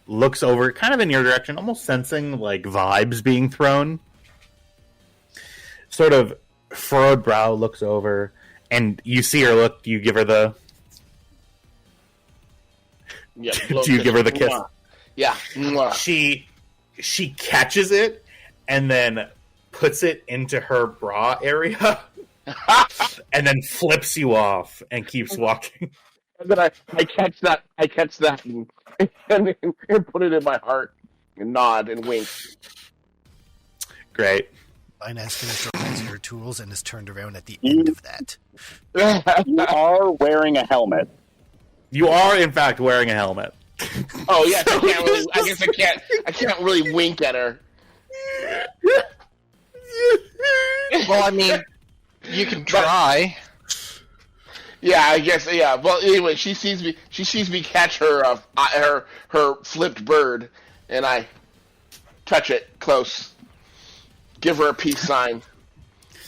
looks over, kind of in your direction, almost sensing like vibes being thrown. Sort of furrowed brow, looks over, and you see her look. You give her the. Yeah, Do you give her the kiss? Yeah. Mwah. She catches it and then puts it into her bra area and then flips you off and keeps walking. And then I catch that and put it in my heart and nod and wink. Great. Lina's going to throw back your tools and is turned around at the end of that. You are wearing a helmet. You are, in fact, wearing a helmet. Oh yes, I can't really wink at her. Well, I mean, you can try. Yeah, I guess. Yeah. Well, anyway, she sees me catch her flipped bird, and I touch it close, give her a peace sign,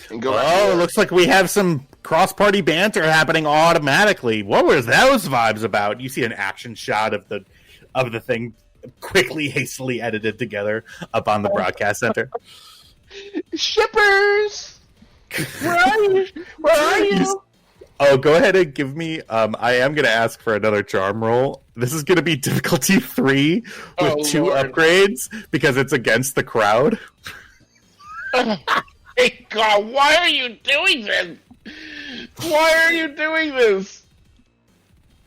and go. Oh, it looks like we have some cross-party banter happening automatically. What were those vibes about? You see an action shot of the thing quickly, hastily edited together up on the broadcast center. Shippers, where are you? Where are you? Oh, go ahead and give me. I am going to ask for another charm roll. This is going to be difficulty 3 with 2 Lord. upgrades because it's against the crowd. Hey God, why are you doing this? Why are you doing this?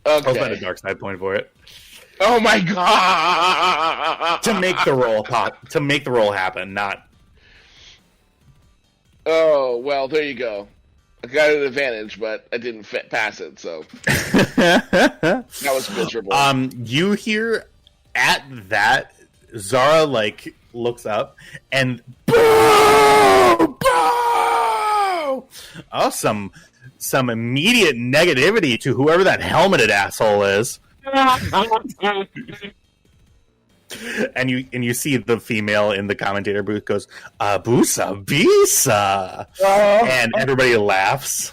I'll spend a Okay. dark side point for it Oh my God! to make the roll happen. Not. Oh well, there you go. I got an advantage, but I didn't pass it, so that was miserable. You hear at that Zara looks up and boo, boo! Oh, some immediate negativity to whoever that helmeted asshole is. And you see the female in the commentator booth goes, Busa Bisa, and everybody laughs.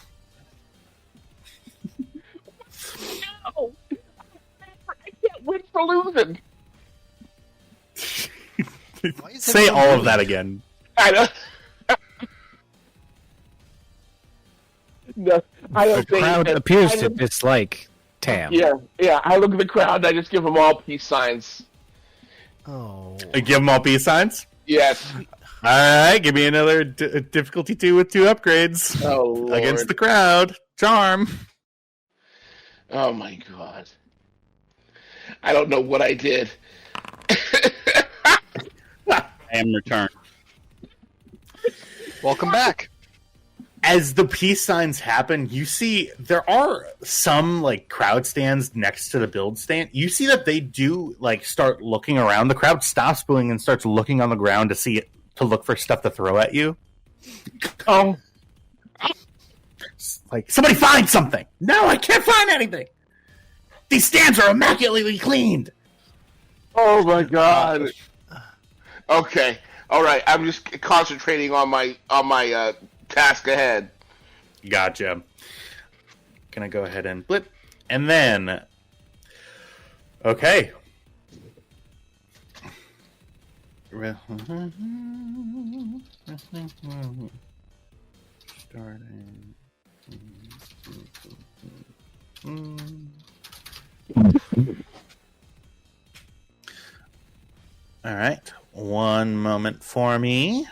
No! I can't win for losing. Why is Say everyone all of moving? that again. I don't. No, I The don't think crowd that- appears I to don't- dislike Tam. Yeah. I look at the crowd and I just give them all peace signs. Oh. Give them all peace signs. Yes. All right, give me another difficulty 2 with 2 upgrades Oh Lord. against the crowd. Charm. Oh my God. I don't know what I did. I am returned. Welcome back. As the peace signs happen, you see there are some crowd stands next to the build stand. You see that they do start looking around. The crowd stops booing and starts looking on the ground to look for stuff to throw at you. Oh. Somebody find something. No, I can't find anything. These stands are immaculately cleaned. Oh my God. Okay. All right. I'm just concentrating on my task ahead. Gotcha. Gonna go ahead and blip. And then... Okay. Starting... All right. One moment for me.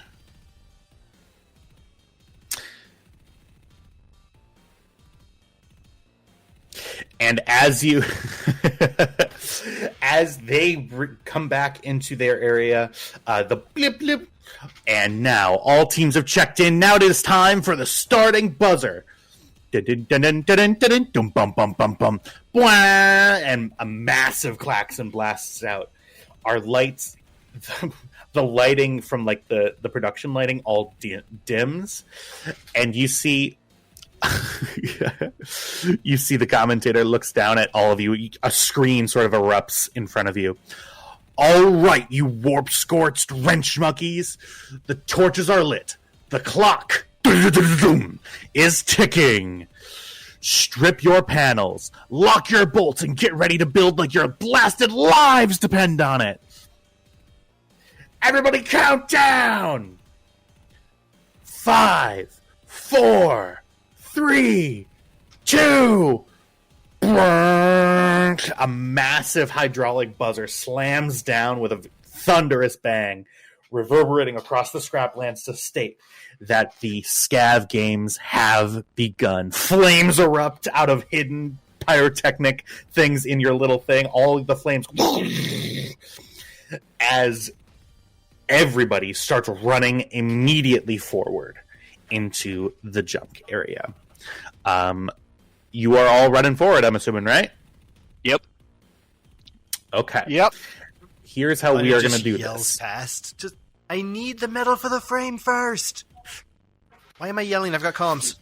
And as you, as they come back into their area, the blip blip, and now all teams have checked in. Now it is time for the starting buzzer. And a massive klaxon blasts out. Our lights, the lighting from the production lighting all dims, and you see. You see the commentator looks down at all of you. A screen sort of erupts in front of you. All right, you warp-scorched wrench monkeys. The torches are lit. The clock is ticking. Strip your panels. Lock your bolts and get ready to build like your blasted lives depend on it. Everybody count down. 5, 4... 3, 2, A massive hydraulic buzzer slams down with a thunderous bang, reverberating across the scraplands to state that the Scav games have begun. Flames erupt out of hidden pyrotechnic things in your little thing. All of the flames as everybody starts running immediately forward into the junk area. You are all running forward, I'm assuming, right? Yep. Okay. Yep. Here's how we are going to do yells this. Past. Just, I need the medal for the frame first. Why am I yelling? I've got comms.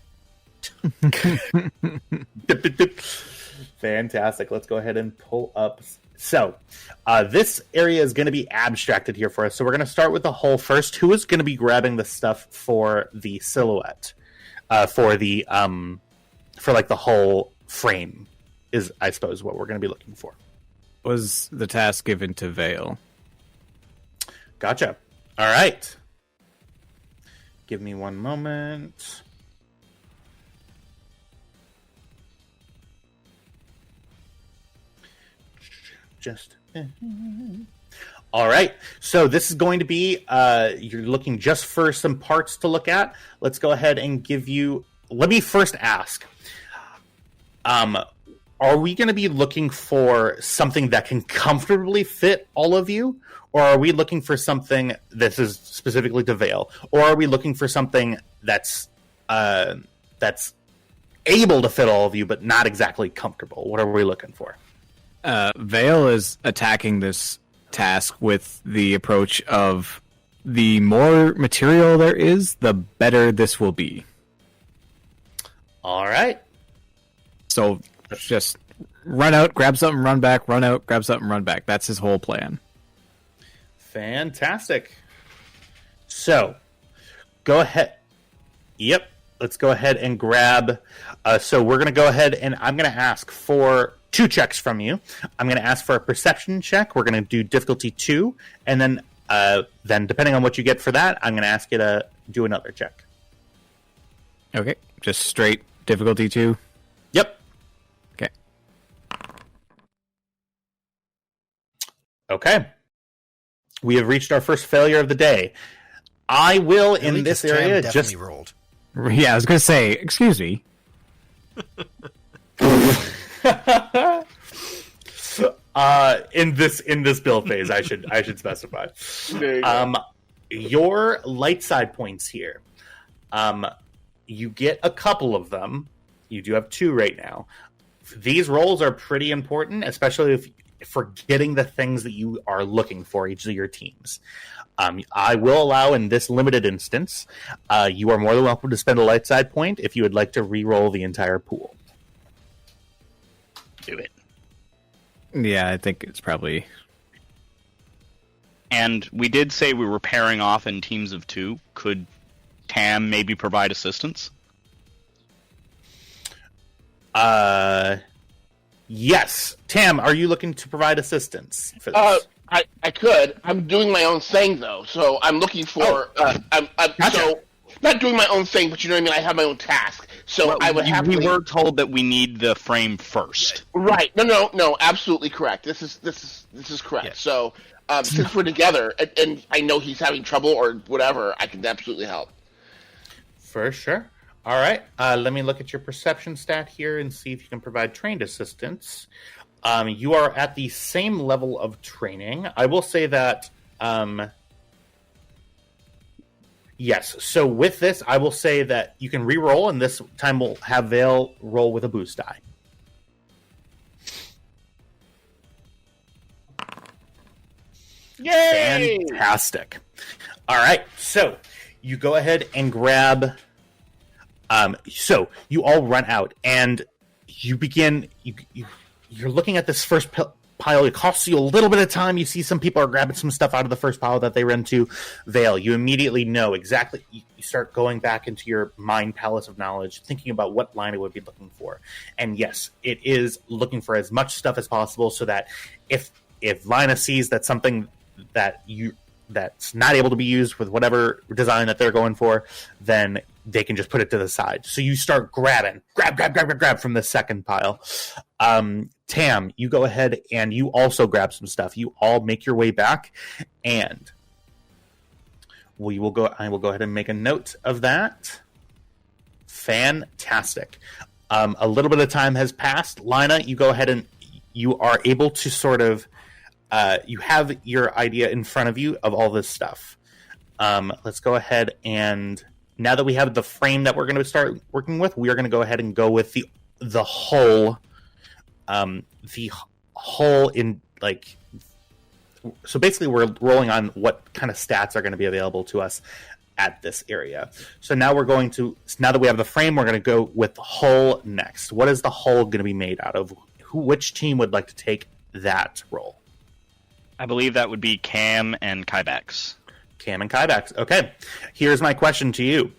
Fantastic. Let's go ahead and pull up. So, this area is going to be abstracted here for us. So we're going to start with the hull first. Who is going to be grabbing the stuff for the silhouette? For the the whole frame is, I suppose, what we're going to be looking for. Was the task given to Vale? Gotcha. All right. Give me one moment. Just. All right. So this is going to be, you're looking just for some parts to look at. Let's go ahead and give you, let me first ask, are we going to be looking for something that can comfortably fit all of you? Or are we looking for something that is specifically to Vale? Or are we looking for something that's able to fit all of you, but not exactly comfortable? What are we looking for? Vale is attacking this task with the approach of the more material there is, the better this will be. All right. So just run out, grab something, run back, run out, grab something, run back. That's his whole plan. Fantastic. So, go ahead. Yep. Let's go ahead and grab. So we're going to go ahead and I'm going to ask for 2 checks from you. I'm going to ask for a perception check. We're going to do difficulty 2. And then depending on what you get for that, I'm going to ask you to do another check. Okay. Just straight difficulty 2. Yep. Okay. Okay. We have reached our first failure of the day. I will, Really? in this 'Cause Tram area, definitely just... rolled. Yeah, I was going to say, excuse me. In this build phase, I should specify. There you go. Your light side points here. You get a couple of them. You do have 2 right now. These rolls are pretty important, especially for getting the things that you are looking for each of your teams. I will allow in this limited instance, you are more than welcome to spend a light side point if you would like to re-roll the entire pool. Do it. Yeah, I think it's probably... And we did say we were pairing off in teams of 2. Could Tam maybe provide assistance? Yes. Tam, are you looking to provide assistance for this? I could. I'm doing my own thing though, so I'm looking for. I'm Gotcha. so not doing my own thing, but you know what I mean. I have my own task, so Well, I would have. We were told that we need the frame first. Right. No. Absolutely correct. This is correct. Yeah. So since we're together, and I know he's having trouble or whatever, I can absolutely help. For sure. All right. Let me look at your perception stat here and see if you can provide trained assistance. You are at the same level of training. I will say that, yes. So with this, I will say that you can re-roll, and this time we'll have Vale roll with a boost die. Yay! Fantastic. All right. So you go ahead and grab... so you all run out, and you begin... You're looking at this first pile. It costs you a little bit of time. You see some people are grabbing some stuff out of the first pile that they run to. Vale, you immediately know exactly. You start going back into your mind palace of knowledge, thinking about what line it would be looking for. And yes, it is looking for as much stuff as possible so that if Linus sees that something that's not able to be used with whatever design that they're going for, then they can just put it to the side. So you start grab from the second pile. Tam, you go ahead and you also grab some stuff. You all make your way back, and I will go ahead and make a note of that. Fantastic. A little bit of time has passed. Lina, you go ahead and you are able to sort of you have your idea in front of you of all this stuff. Let's go ahead and now that we have the frame that we're going to start working with, we are going to go ahead and go with the whole in like. So basically, we're rolling on what kind of stats are going to be available to us at this area. So now now that we have the frame, we're going to go with the hull next. What is the hull going to be made out of? Which team would like to take that role? I believe that would be Cam and Kybax. Cam and Kybax. Okay. Here's my question to you.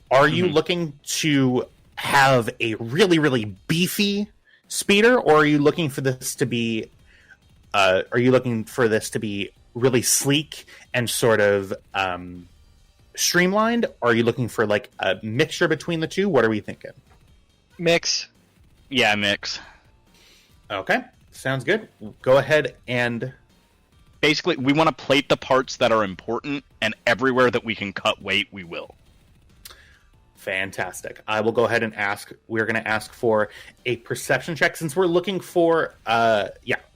Are you looking to have a really, really beefy speeder, or are you looking for this to be really sleek and sort of streamlined? Or are you looking for like a mixture between the two? What are we thinking? Mix. Yeah, mix. Okay. Sounds good. Go ahead and... Basically, we want to plate the parts that are important, and everywhere that we can cut weight, we will. Fantastic. I will go ahead and ask. We're going to ask for a perception check. Since we're looking for,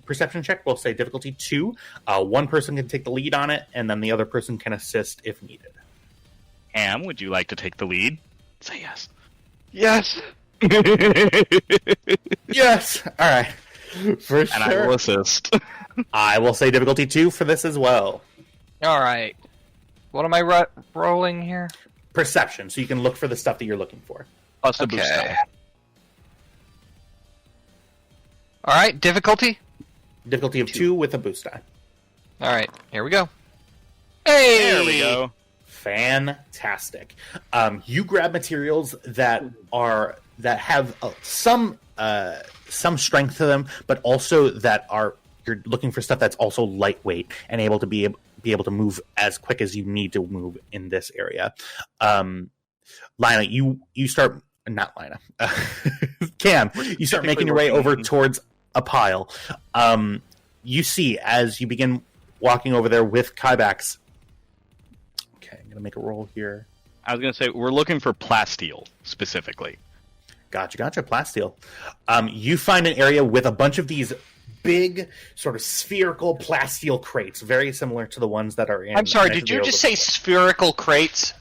perception check, we'll say difficulty 2. One person can take the lead on it, and then the other person can assist if needed. Cam, would you like to take the lead? Say yes. Yes. Yes. All right. For And sure. I will assist. I will say difficulty 2 for this as well. All right. What am I rolling here? Perception, so you can look for the stuff that you're looking for. Plus the boost die. All right. Difficulty? Difficulty of 2 with a boost die. All right. Here we go. Hey! There we go. Fantastic. You grab materials that have some strength to them, but also you're looking for stuff that's also lightweight and able to be able to move as quick as you need to move in this area. Lina, you start not Lina. Cam, you start making your way over towards a pile. You see as you begin walking over there with Kybax. Okay, I'm gonna make a roll here. I was going to say, we're looking for plasteel, specifically. Gotcha. Plasteel. You find an area with a bunch of these big, sort of spherical plasteel crates, very similar to the ones that are in... I'm sorry, did you just say spherical crates?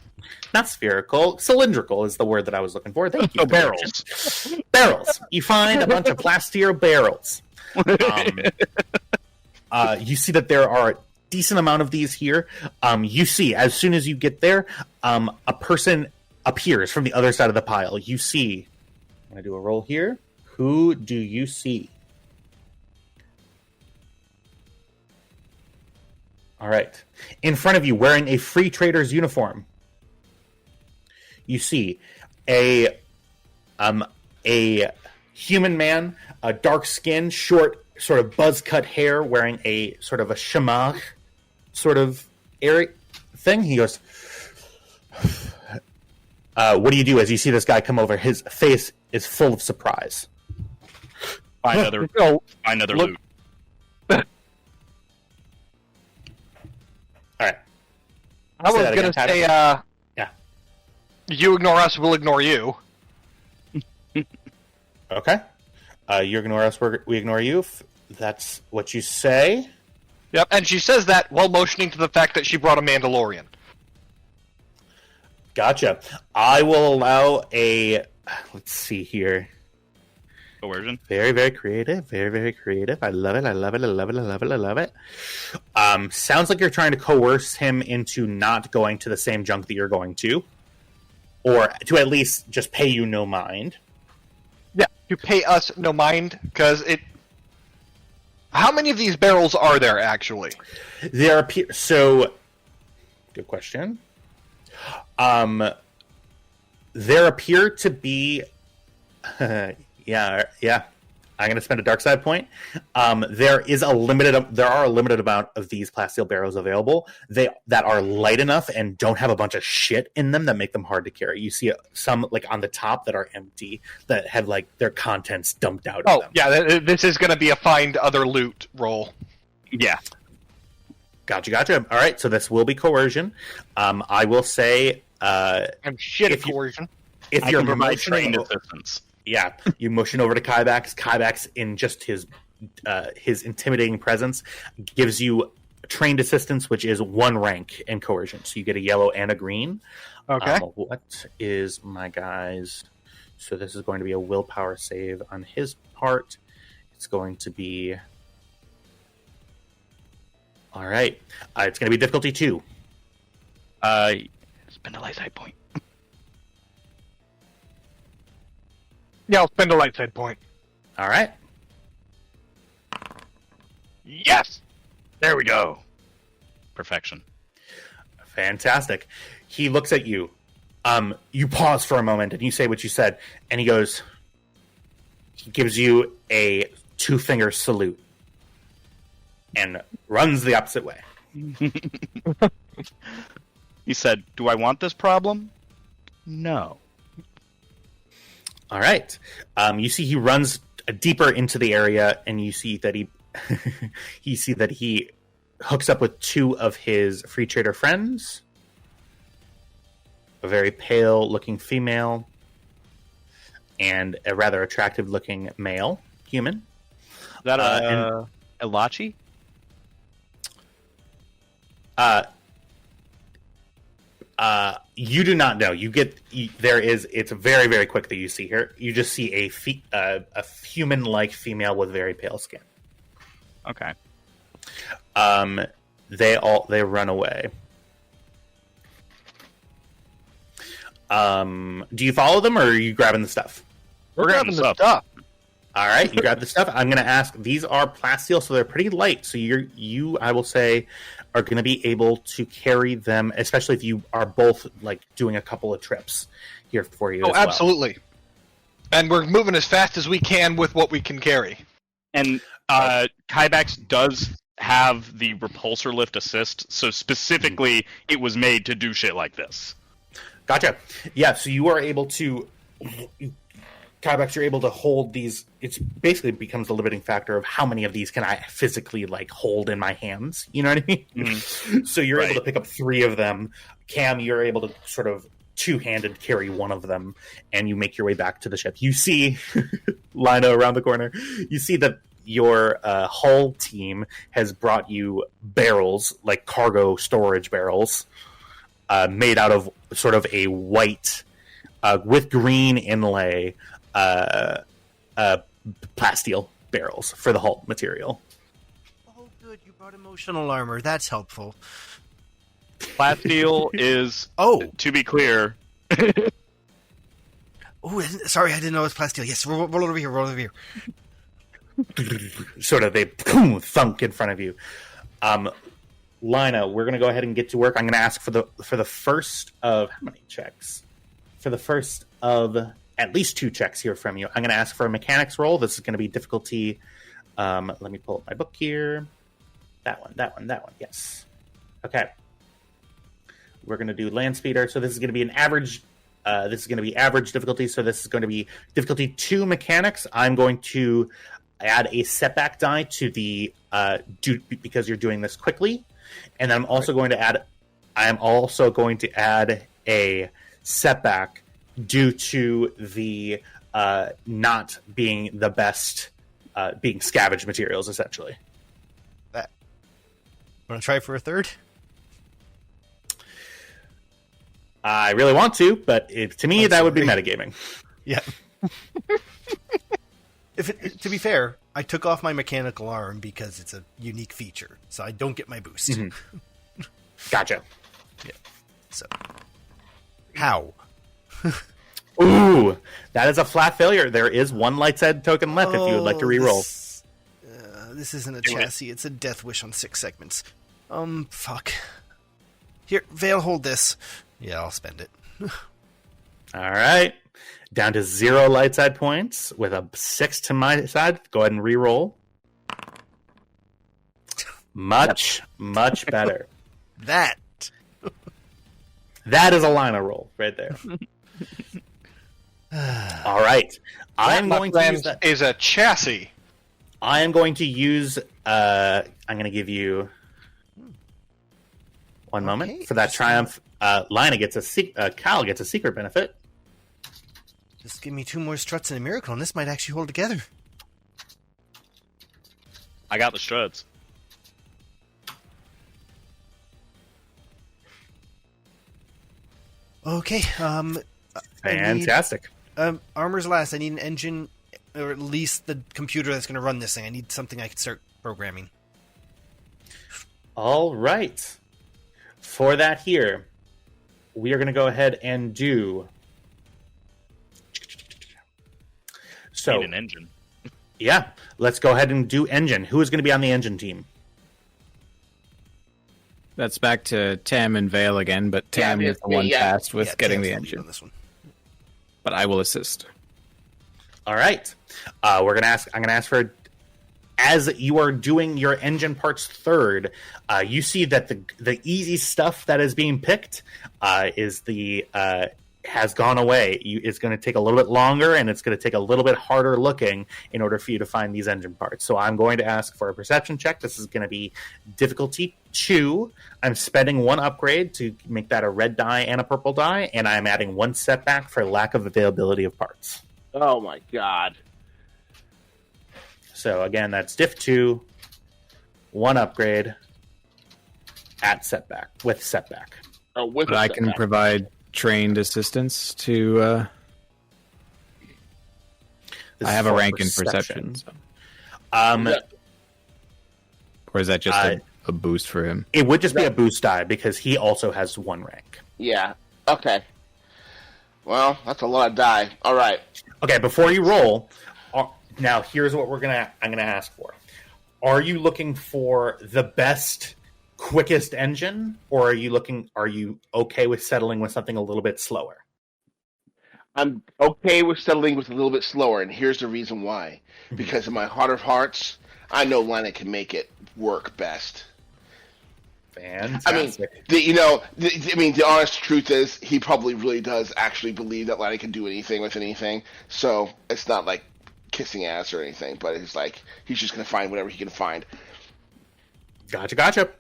Not spherical. Cylindrical is the word that I was looking for. Thank you. Oh, barrels. Barrels. You find a bunch of plasteel barrels. You see that there are a decent amount of these here. You see, as soon as you get there, a person appears from the other side of the pile. You see... I'm going to do a roll here. Who do you see? All right. In front of you, wearing a free trader's uniform, you see a human man, a dark skin, short, sort of buzz cut hair, wearing a sort of a shamar sort of airy thing. He goes, what do you do as you see this guy come over? His face is full of surprise. Find other loot. All right. I was going to say, yeah. You ignore us, we'll ignore you. Okay. You ignore us, we ignore you. That's what you say. Yep, and she says that while motioning to the fact that she brought a Mandalorian. Gotcha. I will allow a... Let's see here. Coercion. Very, very creative. Very, very creative. I love it. Sounds like you're trying to coerce him into not going to the same junk that you're going to. Or to at least just pay you no mind. Yeah, to pay us no mind, because it... How many of these barrels are there, actually? There appear... So, good question. There appear to be... yeah. I'm going to spend a dark side point. There are a limited amount of these plasteel barrels available. That are light enough and don't have a bunch of shit in them that make them hard to carry. You see some like on the top that are empty that have like their contents dumped out of them. Yeah, this is going to be a find other loot roll. Yeah. Gotcha. All right, so this will be coercion. I will say, I'm shit at coercion. If I you're can provide motioning, trained assistance. yeah, you motion over to Kybax. Kybax, in just his intimidating presence, gives you trained assistance, which is 1 rank in coercion. So you get a yellow and a green. Okay. What is my guy's? So this is going to be a willpower save on his part. It's going to be... All right. It's going to be difficulty 2. Spend a light side point. Yeah, I'll spend a light side point. All right. Yes! There we go. Perfection. Fantastic. He looks at you. You pause for a moment and you say what you said, and he goes, he gives you a 2-finger salute and runs the opposite way. He said, "Do I want this problem? No." All right. You see he runs deeper into the area, and you see that he hooks up with 2 of his free trader friends. A very pale-looking female and a rather attractive-looking male human. Is that Elachi? You do not know. It's very, very quick that you see her. You just see a human-like female with very pale skin. Okay. They run away. Do you follow them, or are you grabbing the stuff? We're grabbing the stuff. All right, you grab the stuff. I'm going to ask. These are plasteel, so they're pretty light. So I will say, are going to be able to carry them, especially if you are both like doing a couple of trips here for you. Oh, as well. absolutely. And we're moving as fast as we can with what we can carry. And Kybax does have the repulsor lift assist, so specifically it was made to do shit like this. Gotcha. Yeah, so you are able to... Kybax, you're able to hold these. It's basically becomes the limiting factor of how many of these can I physically like hold in my hands. You know what I mean? Mm-hmm. So you're able to pick up 3 of them. Cam, you're able to sort of 2-handed carry 1 of them, and you make your way back to the ship. You see Lina around the corner. You see that your hull team has brought you barrels, like cargo storage barrels, made out of sort of a white with green inlay. Plasteel barrels for the hull material. Oh, good. You brought emotional armor. That's helpful. Plasteel is, to be clear... Oh, sorry, I didn't know it was plasteel. Yes, roll over here, roll over here. Sort of, they thunk in front of you. Lina, we're going to go ahead and get to work. I'm going to ask for the first of... How many checks? For the first of... at least 2 checks here from you. I'm going to ask for a mechanics roll. This is going to be difficulty. Let me pull up my book here. That one. Yes. Okay. We're going to do land speeder. So this is going to be an average. This is going to be average difficulty. So this is going to be difficulty 2 mechanics. I'm going to add a setback die to the because you're doing this quickly, and I'm also going to add. I am also going to add a setback due to the not being the best, being scavenged materials, essentially. That. Want to try for a 3rd? I really want to, but to me, that would be metagaming. Yeah. To be fair, I took off my mechanical arm because it's a unique feature, so I don't get my boost. Mm-hmm. Gotcha. Yeah. So, how? Ooh, that is a flat failure. There is 1 light side token left if you would like to reroll. This isn't a chassis, it's a death wish on 6 segments. Fuck. Here, Vale, hold this. Yeah, I'll spend it. All right. Down to 0 light side points with a 6 to my side. Go ahead and re-roll. Much better. That is a line of roll right there. All right. I'm going to use that. Is a chassis. I am going to use. I'm going to give you 1 moment for that triumph. Lina gets Cal gets a secret benefit. Just give me 2 more struts and a miracle, and this might actually hold together. I got the struts. Okay. Fantastic. Armor's last. I need an engine, or at least the computer that's going to run this thing. I need something I can start programming. All right. For that here, we are going to go ahead and do... So, Need an engine. Yeah, let's go ahead and do engine. Who is going to be on the engine team? That's back to Tam and Vale again, but Tam is the one tasked with getting the engine. On this one. But I will assist. All right. I'm going to ask for, as you are doing your engine parts third, you see that the easy stuff that is being picked has gone away. It's going to take a little bit longer, and it's going to take a little bit harder looking in order for you to find these engine parts. So I'm going to ask for a perception check. This is going to be difficulty 2. I'm spending 1 upgrade to make that a red die and a purple die, and I'm adding 1 setback for lack of availability of parts. Oh my god. So again, that's diff 2, 1 upgrade at setback with setback. Oh, with But I can provide trained assistance to. I have a rank in perception. So. Or is that just a boost for him? It would just be a boost die because he also has 1 rank. Yeah. Okay. Well, that's a lot of die. All right. Okay, before you roll, now here's what I'm gonna ask for. Are you looking for the best, quickest engine, or are you okay with settling with something a little bit slower? I'm okay with settling with a little bit slower, and here's the reason why. Because in my heart of hearts, I know Lina can make it work best. Fantastic. The honest truth is, he probably really does actually believe that Lina can do anything with anything. So it's not like kissing ass or anything, but it's like he's just going to find whatever he can find. Gotcha.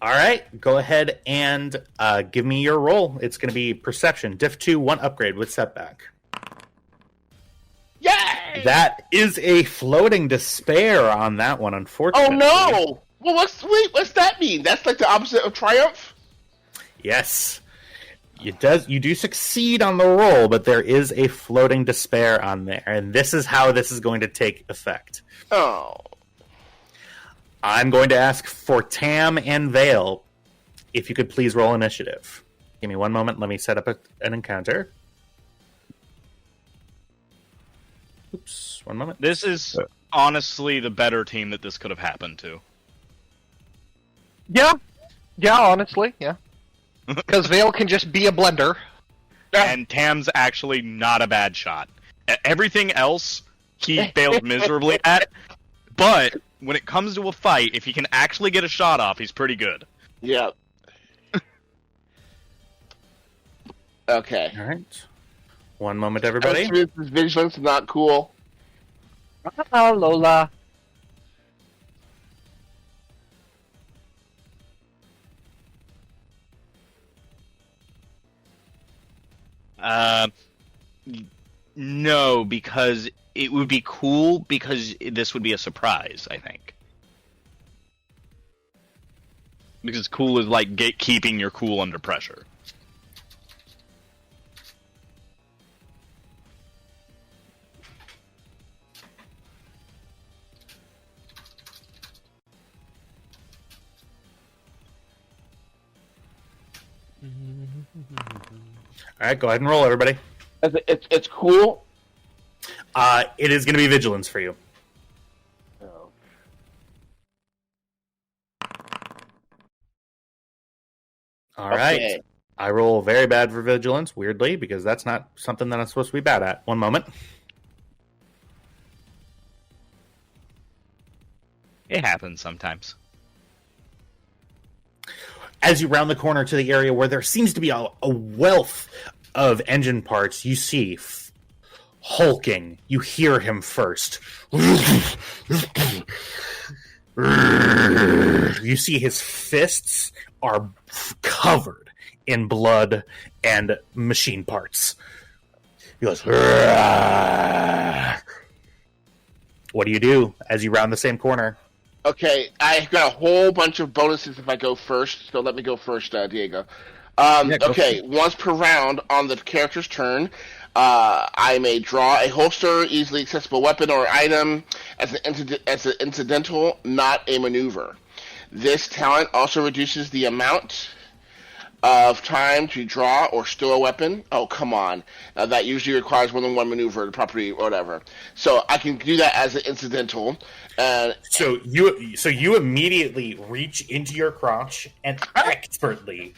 All right, go ahead and give me your roll. It's going to be perception, diff 2, 1 upgrade with setback. Yay! That is a floating despair on that one, unfortunately. Oh no! Well, what's that mean? That's like the opposite of triumph? Yes. You do succeed on the roll, but there is a floating despair on there, and this is how this is going to take effect. Oh. I'm going to ask for Tam and Vale, if you could please roll initiative. Give me 1 moment. Let me set up an encounter. Oops, 1 moment. This is honestly the better team that this could have happened to. Yeah, honestly, yeah. Because Vale can just be a blender. And Tam's actually not a bad shot. Everything else, he failed miserably at. But when it comes to a fight, if he can actually get a shot off, he's pretty good. Yeah. Okay. All right. 1 moment, everybody. This vigilance is not cool. Oh, Lola. No, because it would be cool because this would be a surprise, I think. Because cool is like keeping your cool under pressure. All right, go ahead and roll, everybody. It's cool. It is going to be vigilance for you. Oh. All right. Okay. I roll very bad for vigilance, weirdly, because that's not something that I'm supposed to be bad at. One moment. It happens sometimes. As you round the corner to the area where there seems to be a wealth of engine parts, you see hulking. You hear him first. You see his fists are covered in blood and machine parts. He goes, what do you do as you round the same corner? Okay, I've got a whole bunch of bonuses if I go first, so let me go first, Diego. Okay, once per round on the character's turn, I may draw a holster, easily accessible weapon or item as an incidental, not a maneuver. This talent also reduces the amount of time to draw or stow a weapon. Oh, come on. That usually requires more than one maneuver, the property, or whatever. So I can do that as an incidental. So you immediately reach into your crotch and expertly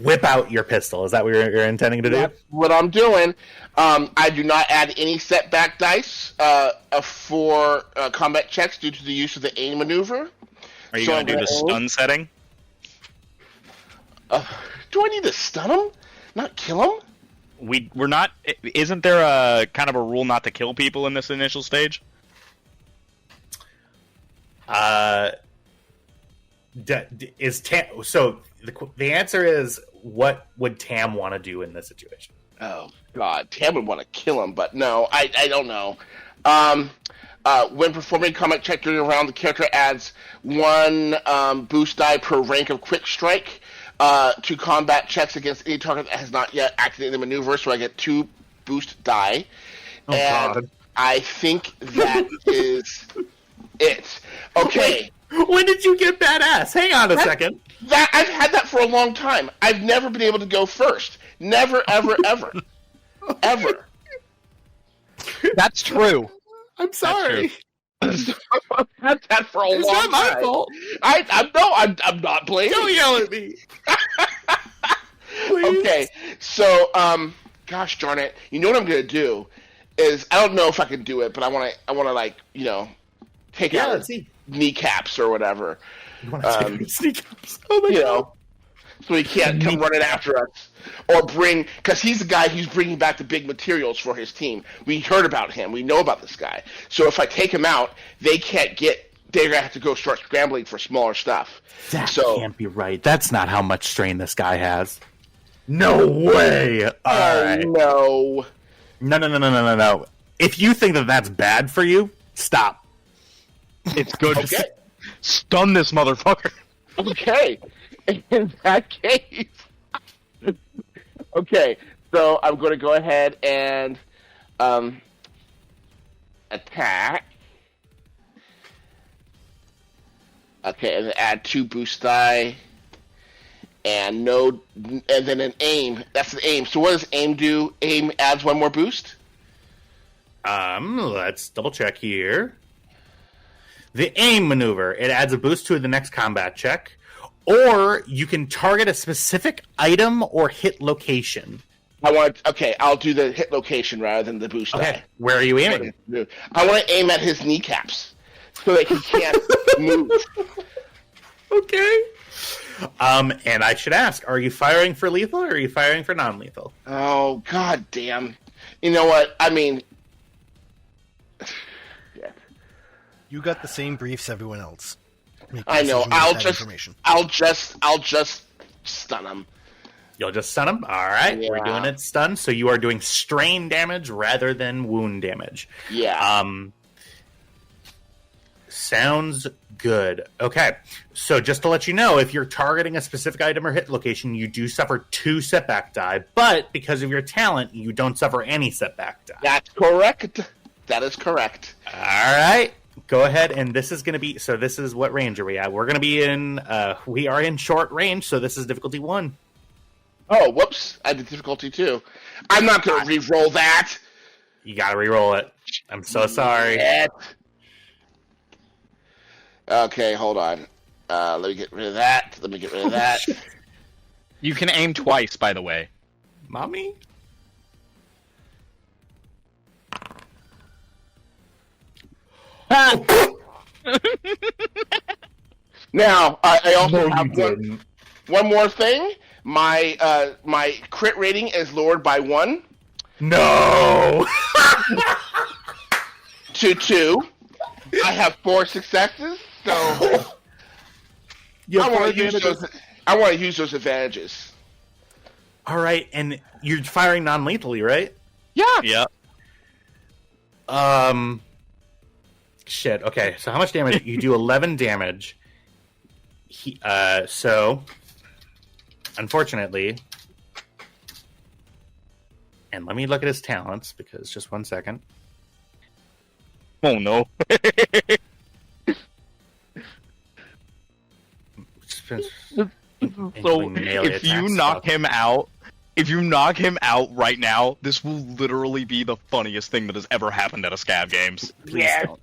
whip out your pistol. Is that what you're intending to do? That's what I'm doing. I do not add any setback dice for combat checks due to the use of the aim maneuver. Are you going to do the stun setting? Do I need to stun him? Not kill him? We're not. Isn't there a kind of a rule not to kill people in this initial stage? Is Tam? So the answer is, what would Tam want to do in this situation? Oh God, Tam would want to kill him, but no, I don't know. When performing combat check during a round, the character adds 1 boost die per rank of quick strike to combat checks against any target that has not yet activated the maneuver, so I get 2 boost die. Oh, and God. I think that is it. Okay. When did you get badass? Hang on a second. I've had that for a long time. I've never been able to go first. Never, ever, ever. Ever. That's true. I'm sorry. I've had that for a It's long not my time. fault. I'm not blaming. Don't yell at me. Please. Okay, so gosh darn it, you know what I'm gonna do is, I don't know if I can do it, but I wanna like, take out let's see. kneecaps or whatever. You want to take sneakers? Oh my God. So he can't come running after us, or because he's the guy who's bringing back the big materials for his team. We heard about him. We know about this guy. So if I take him out, they can't get. They're gonna have to go start scrambling for smaller stuff. That can't be right. That's not how much strain this guy has. No way. All right. No. No. If you think that that's bad for you, stop. It's good. Okay. Stun this motherfucker. Okay. In that case. Okay. So I'm going to go ahead and attack. Okay, and then add 2 boost die. And then an aim. That's the aim. So what does aim do? Aim adds 1 more boost? Let's double check here. The aim maneuver, it adds a boost to the next combat check, or you can target a specific item or hit location. I'll do the hit location rather than the boost die. Where are you aiming? I want to aim at his kneecaps so that he can't move. Okay. And I should ask, are you firing for lethal or are you firing for non-lethal? Oh, god damn. You know what? I mean... yeah. You got the same briefs everyone else. I know. I'll just stun him. You'll just stun him? Alright, Yeah. We're doing it stun. So you are doing strain damage rather than wound damage. Yeah. Sounds good. Okay, so just to let you know, if you're targeting a specific item or hit location, you do suffer 2 setback die, but because of your talent, you don't suffer any setback die. That's correct. That is correct. Alright, go ahead, and this is going to be, so this is, what range are we at? We're going to be in, we are in short range, so this is difficulty 1. Oh, whoops. I did difficulty 2. I'm not going to re-roll that. You got to re-roll it. I'm so sorry. Shit. Okay, hold on. Let me get rid of that. You can aim twice, by the way. Mommy? Now, I also No, have you didn't. one more thing. My crit rating is lowered by 1 No! to 2. I have 4 successes, so You have I four want to use advantages. those. I want to use those advantages. All right, and you're firing non-lethally, right? Yeah. Shit. Okay, so how much damage? You do 11 damage. So, unfortunately, and let me look at his talents because just one second. Oh no. So if you knock him out, right now, this will literally be the funniest thing that has ever happened at a Scav Games. Please don't.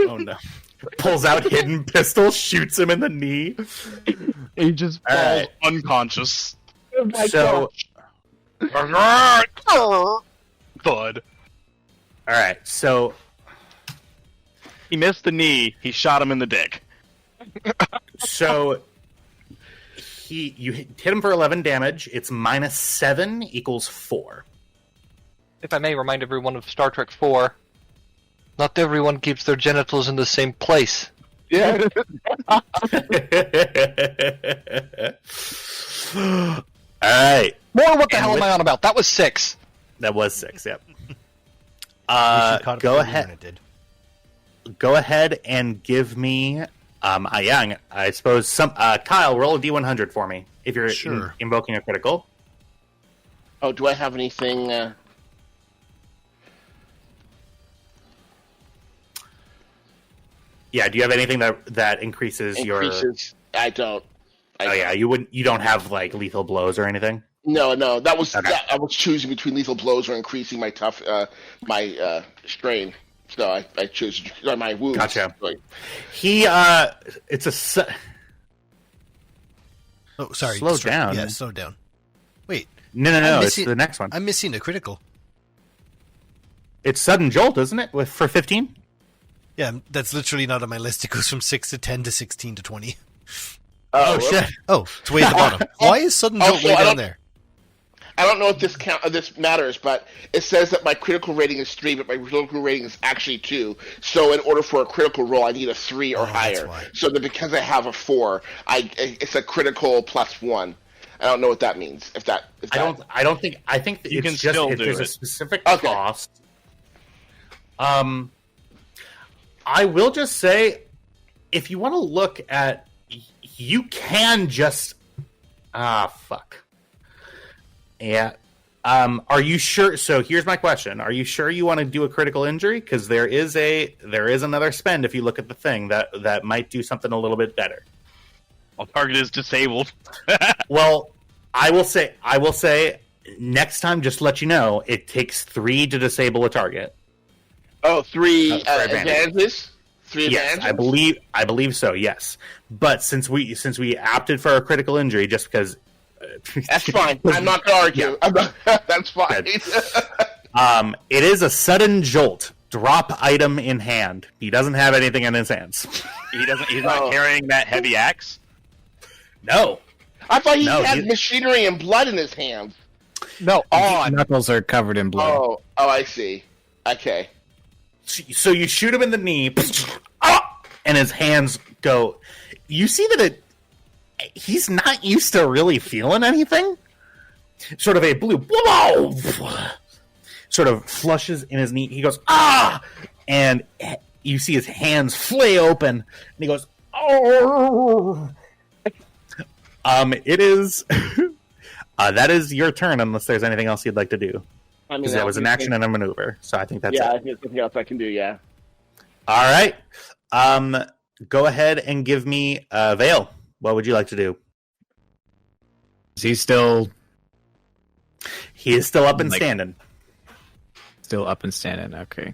Oh no. Pulls out hidden pistol, shoots him in the knee. He just All falls right. unconscious. So, Thud. alright, so He missed the knee. He shot him in the dick. So you hit him for 11 damage. It's -7 equals 4. If I may remind everyone of Star Trek 4, not everyone keeps their genitals in the same place. Yeah. All right, More, what the And hell with- am I on about? That was 6. that was 6. Yep. You should caught up Go before ahead. Unit did. Go ahead and give me. I suppose some. Kyle, roll a d100 for me if you're Sure. invoking a critical. Oh, do I have anything? Yeah. Do you have anything that increases your? Increases? I don't. Oh yeah, you wouldn't. You don't have like lethal blows or anything. No. That was Okay. I was choosing between lethal blows or increasing my my strain. So I chose my wounds. Gotcha. Like, He. It's a. Oh, sorry. Slow down. Yeah, slow down. Wait, No. I'm It's missing- the next one. I'm missing a critical. It's sudden jolt, isn't it? For 15. Yeah, that's literally not on my list. It goes from 6 to 10 to 16 to 20. Oh shit! Oh, it's way at the bottom. Why is sudden jolt Also, way I down don't- there? I don't know if this matters, but it says that my critical rating is 3, but my critical rating is actually 2. So in order for a critical roll, I need a 3 or Oh, that's higher. why. So that because I have a 4, it's a critical +1. I don't know what that means. If that I don't think. I think that You it's can just still if do there's a it. specific Okay. cost. I will just say, if you want to look at, you can just. Fuck. Yeah. Are you sure? So here's my question: are you sure you want to do a critical injury? Because there is another spend if you look at the thing that might do something a little bit better. Well, target is disabled. Well, I will say next time, just to let you know, it takes 3 to disable a target. 3 for advantage. advantages. 3 Yes, advantages. I believe so. Yes, but since we opted for a critical injury, just because That's fine. I'm not going to argue. Yeah. I'm not, that's fine. it is a sudden jolt. Drop item in hand. He doesn't have anything in his hands. He's not Oh. carrying that heavy axe. No, I thought he No, had he- machinery and blood in his hands. No, on. Knuckles are covered in blood. Oh, I see. Okay. so you shoot him in the knee, and his hands go. You see that he's not used to really feeling anything. Sort of a blue, sort of flushes in his knee. He goes, and you see his hands flay open, and he goes, oh. It is. That is your turn, unless there's anything else you'd like to do. I mean, Because that was an action and a maneuver, so I think that's Yeah, I it. think there's nothing else I can do. Yeah. All right. Go ahead and give me Vale. What would you like to do? Is he still He is still up and Like- standing. up and standing? Okay.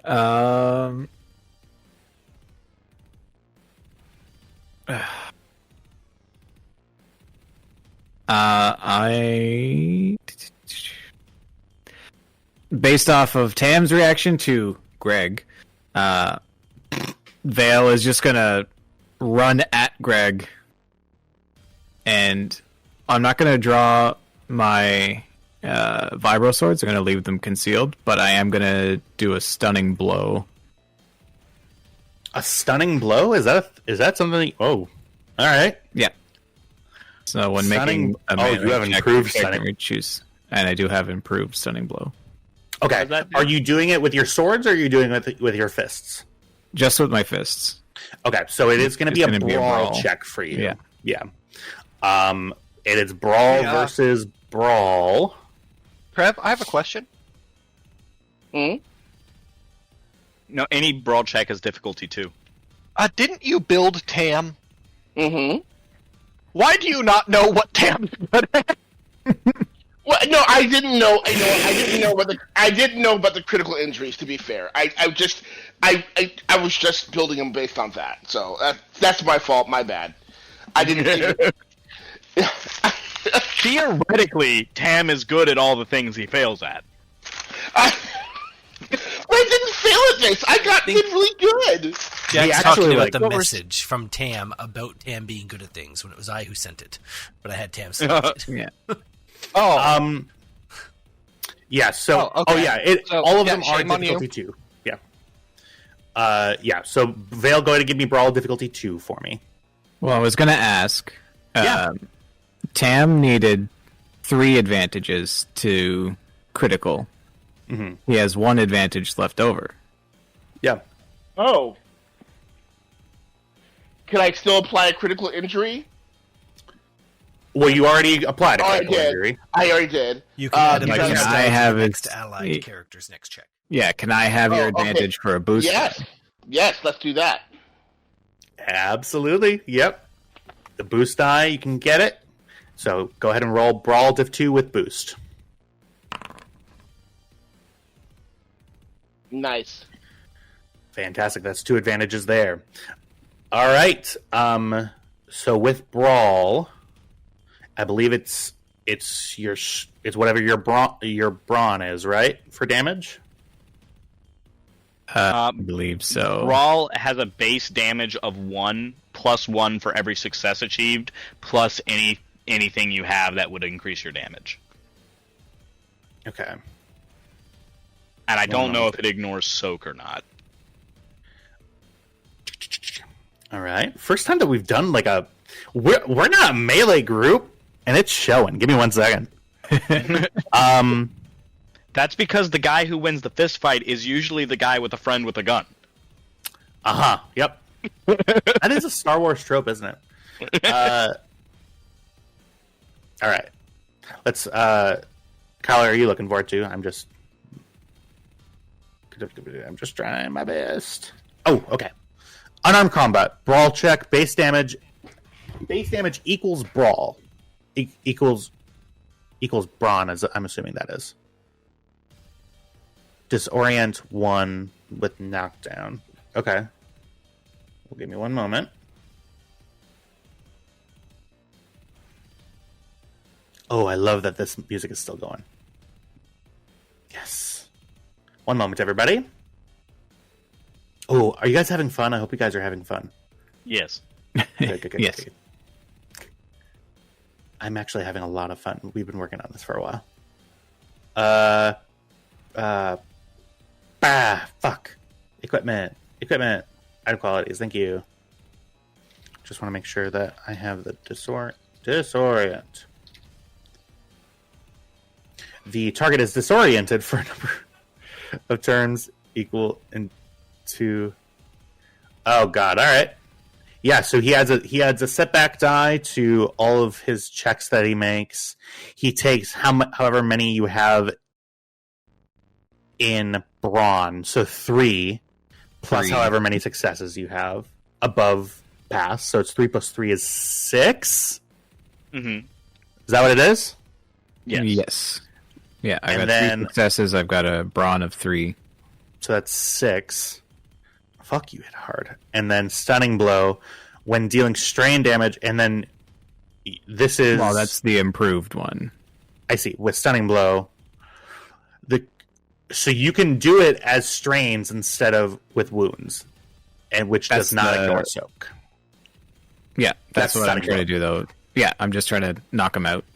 Um. Based off of Tam's reaction to Greg, Vale is just gonna run at Greg, and I'm not gonna draw my vibro swords. I'm gonna leave them concealed, but I am gonna do a stunning blow. A stunning blow? Is that something? Oh, all right. Yeah. So when Stunning- making a you have check, improved I can stunning. choose, and I do have improved stunning blow. Okay. Does that do- Are you doing it with your swords, or are you doing it with your fists? Just with my fists. Okay, so it is going to It's be a gonna be a brawl brawl. check for you. Yeah. Yeah. It is brawl Yeah. versus brawl. Trev, I have a question. Hmm? No, any brawl check is difficulty 2. Didn't you build Tam? Mm-hmm. Why do you not know what Tam's good at? Well, no, I didn't know. I didn't know about the critical injuries. To be fair, I was just building them based on that. So that's my fault. My bad. I didn't. Theoretically, Tam is good at all the things he fails at. I didn't fail at this. I did really good. Jack's actually, talking about like, the what we're- message from Tam about Tam being good at things when it was I who sent it, but I had Tam send it. Yeah. Oh, Yeah. So. Oh, okay. yeah. So, all of yeah, them are shame on you. difficulty 2. Yeah. Yeah. So Vale, go ahead and give me brawl difficulty 2 for me. Well, I was going to ask. Yeah. Tam needed 3 advantages to critical. Mm-hmm. He has 1 advantage left over. Yeah. Oh, can I still apply a critical injury? Well, you already applied a Oh, I critical did. injury. I already did. You can add a Like, bonus can I die to have the it- next allied character's next check. Yeah, can I have your Oh, okay. advantage for a boost? Yes, let's do that. Absolutely. Yep. The boost die, you can get it. So go ahead and roll brawl diff 2 with boost. Nice. Fantastic. That's 2 advantages there. All right. So with brawl, I believe it's whatever your brawn is, right? For damage? I believe so. Brawl has a base damage of 1 plus 1 for every success achieved, plus anything you have that would increase your damage. Okay. And I don't know if it ignores soak or not. All right. First time that we've done like we're not a melee group, and it's showing. Give me 1 second. That's because the guy who wins the fist fight is usually the guy with a friend with a gun. Uh-huh. Yep. That is a Star Wars trope, isn't it? All right. Let's Kyler, are you looking forward to? I'm just trying my best. Oh, okay. Unarmed combat. Brawl check. Base damage equals brawl. Equals brawn, as I'm assuming that is. Disorient 1 with knockdown. Okay. Well, give me 1 moment. Oh, I love that this music is still going. Yes. 1 moment, everybody. Oh, are you guys having fun? I hope you guys are having fun. Yes. Good. Yes. Good. I'm actually having a lot of fun. We've been working on this for a while. Fuck. Equipment. Item qualities. Thank you. Just want to make sure that I have the disorient. The target is disoriented for a number of turns equal to. Oh God! All right. Yeah, so he adds a setback die to all of his checks that he makes. He takes however many you have in brawn, so 3 plus 3. however many successes you have above pass. So it's 3 plus 3 is 6. Mm-hmm. Is that what it is? Yes. Yes. Yeah, I And got then- 3 successes. I've got a brawn of 3. So that's 6. Fuck, you hit hard. And then stunning blow when dealing strain damage, and then this is... Well, that's the improved one. I see. With Stunning Blow. So you can do it as strains instead of with wounds, and which does not ignore soak. Yeah, that's what I'm Stunning trying Blow. to do, though. Yeah, I'm just trying to knock him out.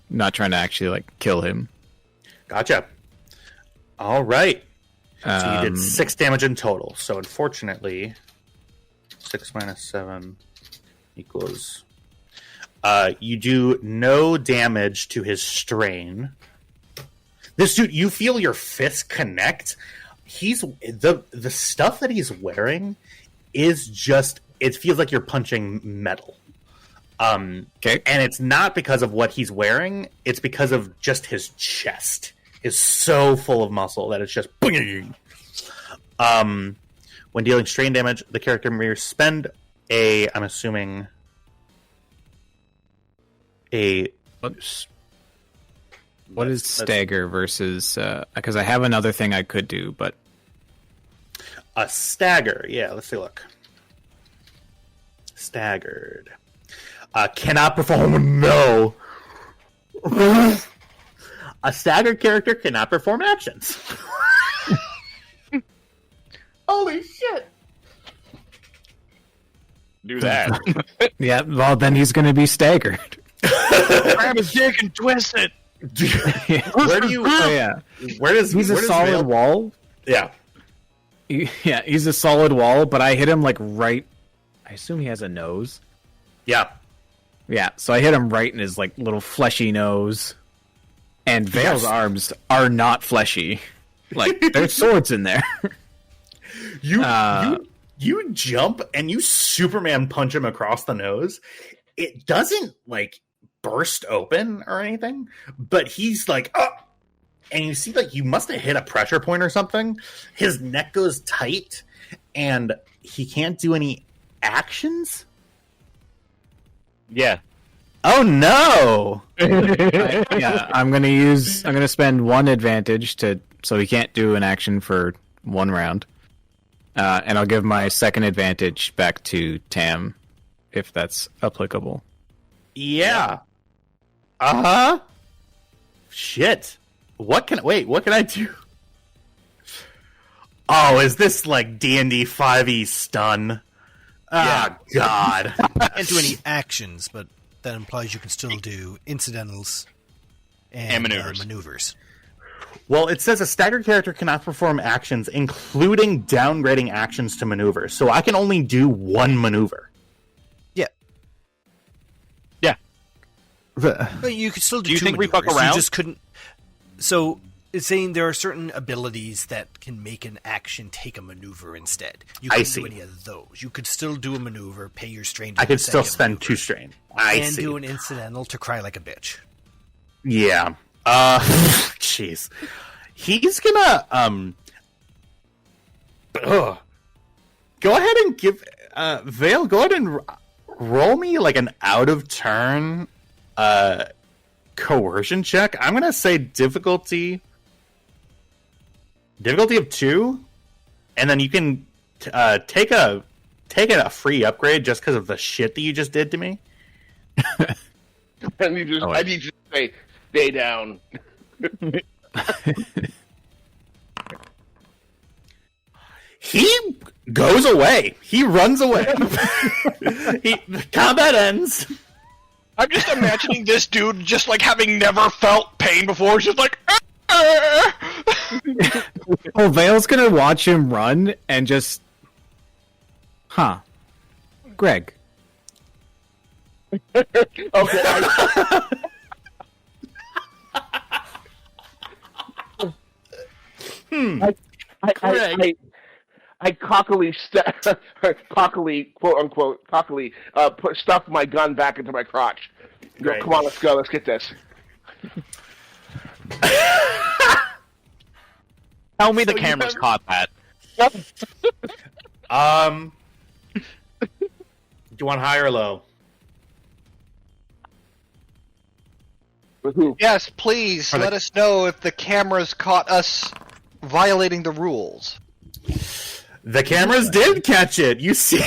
Not trying to actually, like, kill him. Gotcha. All right. So you did 6 damage in total. So unfortunately, 6 minus 7 equals... you do no damage to his strain. This dude, you feel your fists connect. He's the stuff that he's wearing is just, it feels like you're punching metal. Okay. And it's not because of what he's wearing, it's because of just his chest is so full of muscle that it's just when dealing strain damage, the character may spend I'm assuming What is stagger versus... Because I have another thing I could do, but... A stagger. Yeah, let's take a look. Staggered. Cannot perform... No. A staggered character cannot perform actions. Holy shit. Do that. Yeah, well, then he's going to be staggered. Grab his dick and twist it. Where do you... Oh, yeah. Where does... He's where a does solid Vale- wall. Yeah. Yeah, he's a solid wall, but I hit him, like, right... I assume he has a nose. Yeah. Yeah, so I hit him right in his, like, little fleshy nose. And Vale's arms are not fleshy. Like, there's swords in there. You jump and you Superman punch him across the nose. It doesn't, like, burst open or anything, but he's like, oh! And you see, like, you must have hit a pressure point or something. His neck goes tight, and he can't do any actions? Yeah. Oh, no! I'm gonna spend 1 advantage so he can't do an action for 1 round. And I'll give my second advantage back to Tam, if that's applicable. Yeah. Uh-huh. Shit. What can I do? Oh, is this like D&D 5e stun? Ah, God. Can't do any actions, but that implies you can still do incidentals and maneuvers. Well, it says a staggered character cannot perform actions, including downgrading actions to maneuvers. So I can only do 1 maneuver. Yeah. Yeah. But you could still do, Do you 2 think we maneuvers. fuck around? You just couldn't. So it's saying there are certain abilities that can make an action take a maneuver instead. You couldn't do any of those. You could still do a maneuver, pay your strain. I could still spend 2 strain. And do an incidental to cry like a bitch. Yeah. Jeez. He's gonna, go ahead and give, Vale, go ahead and roll me, like, an out-of-turn, coercion check. I'm gonna say difficulty of 2, and then you can, take a free upgrade just because of the shit that you just did to me. I need you to say, stay down. He goes away. He runs away. The combat ends. I'm just imagining this dude just like having never felt pain before. Just like, Well, Vale's gonna watch him run and just... Greg. Okay. I cockily, quote unquote, cockily, stuffed my gun back into my crotch. Great. Come on, let's go. Let's get this. Tell me the cameras caught that. Do you want high or low? yes, please let us know if the cameras caught us violating the rules. The cameras did catch it. You see.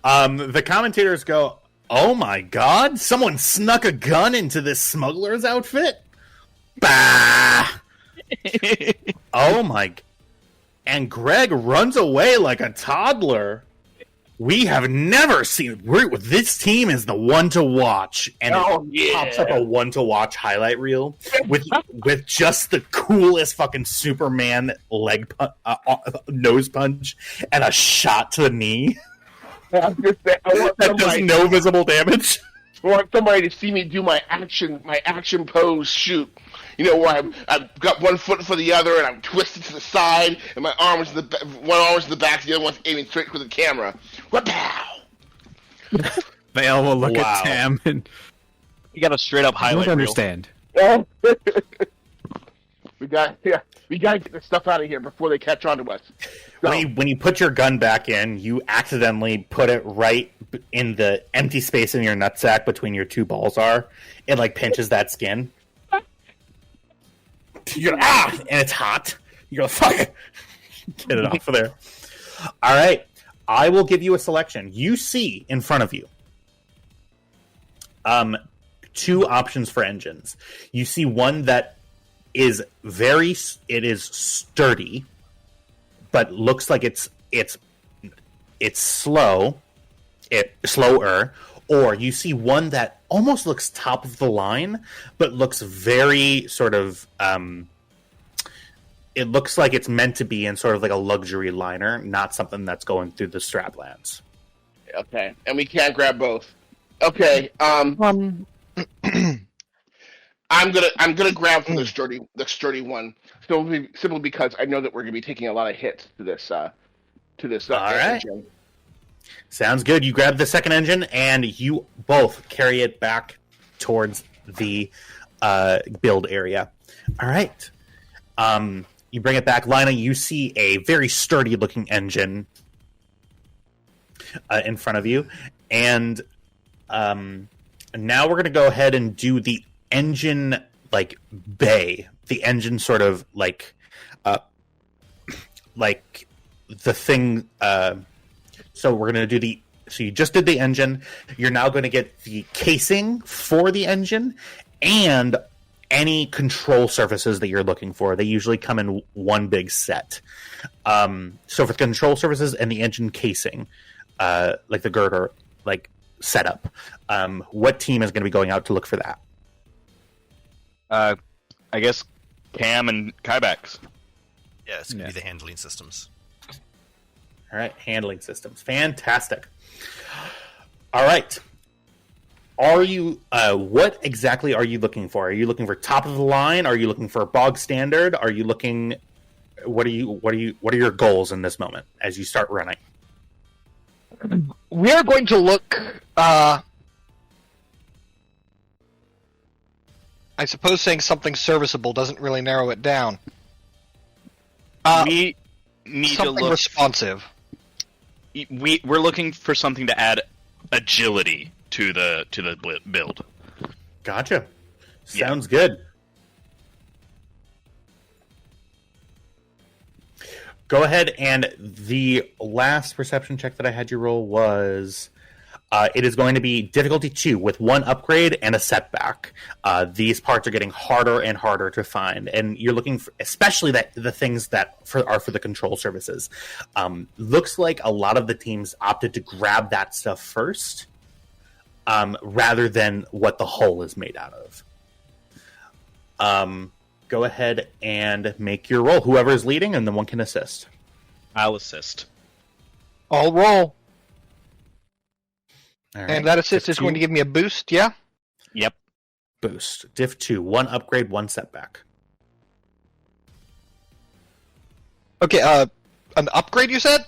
The commentators go, "Oh my god! Someone snuck a gun into this smuggler's outfit." Bah! Oh my! And Greg runs away like a toddler. We have never seen. This team is the one to watch, and it pops up a one to watch highlight reel with just the coolest fucking Superman nose punch and a shot to the knee that does no visible damage. I want somebody to see me do my action pose shoot. You know, where I've got one foot for the other, and I'm twisted to the side, and my arm is one arm is in the back, the other one's aiming straight for the camera. What-pow! Vale will look at Tam and You got a straight up I highlight don't reel. understand. we got to get this stuff out of here before they catch on to us. So, When you put your gun back in, you accidentally put it right in the empty space in your nutsack between your two balls are. It like pinches that skin. You go, and it's hot. You go, fuck it. Get it off of there. All right. I will give you a selection. You see in front of you two options for engines. You see one that is sturdy, but looks like it's slower, or you see one that almost looks top of the line, but looks very sort of it looks like it's meant to be in sort of like a luxury liner, not something that's going through the straplands. okay, and we can't grab both. Okay, I'm gonna grab from the sturdy one, simply because I know that we're gonna be taking a lot of hits to this. All right. Engine. Sounds good. You grab the second engine, and you both carry it back towards the build area. All right. You bring it back. Lina, you see a very sturdy-looking engine in front of you. And now we're going to go ahead and do the engine, like, bay. The engine sort of, like the thing... So we're going to do so you just did the engine. You're now going to get the casing for the engine and any control surfaces that you're looking for. They usually come in one big set. So for the control surfaces and the engine casing, like the girder, like setup, what team is going to be going out to look for that? I guess Cam and Kybax. Yeah, it's going to be the handling systems. All right, handling systems. Fantastic. All right. Are you? What exactly are you looking for? Are you looking for top of the line? Are you looking for bog standard? Are you looking? What are your goals in this moment as you start running? We are going to look. I suppose saying something serviceable doesn't really narrow it down. We need to Something look responsive. We're looking for something to add agility to the build. Gotcha. Sounds good. Go ahead, and the last perception check that I had you roll was it is going to be difficulty 2 with 1 upgrade and a setback. These parts are getting harder and harder to find, and you're looking for, especially the things that are for the control surfaces. Looks like a lot of the teams opted to grab that stuff first, rather than what the hull is made out of. Go ahead and make your roll. Whoever is leading, and then one can assist. I'll assist. I'll roll. All right. And that assist is Diff going to give me a boost, yeah? Yep. boost. Diff 2, 1 upgrade, 1 setback. Okay, an upgrade you said?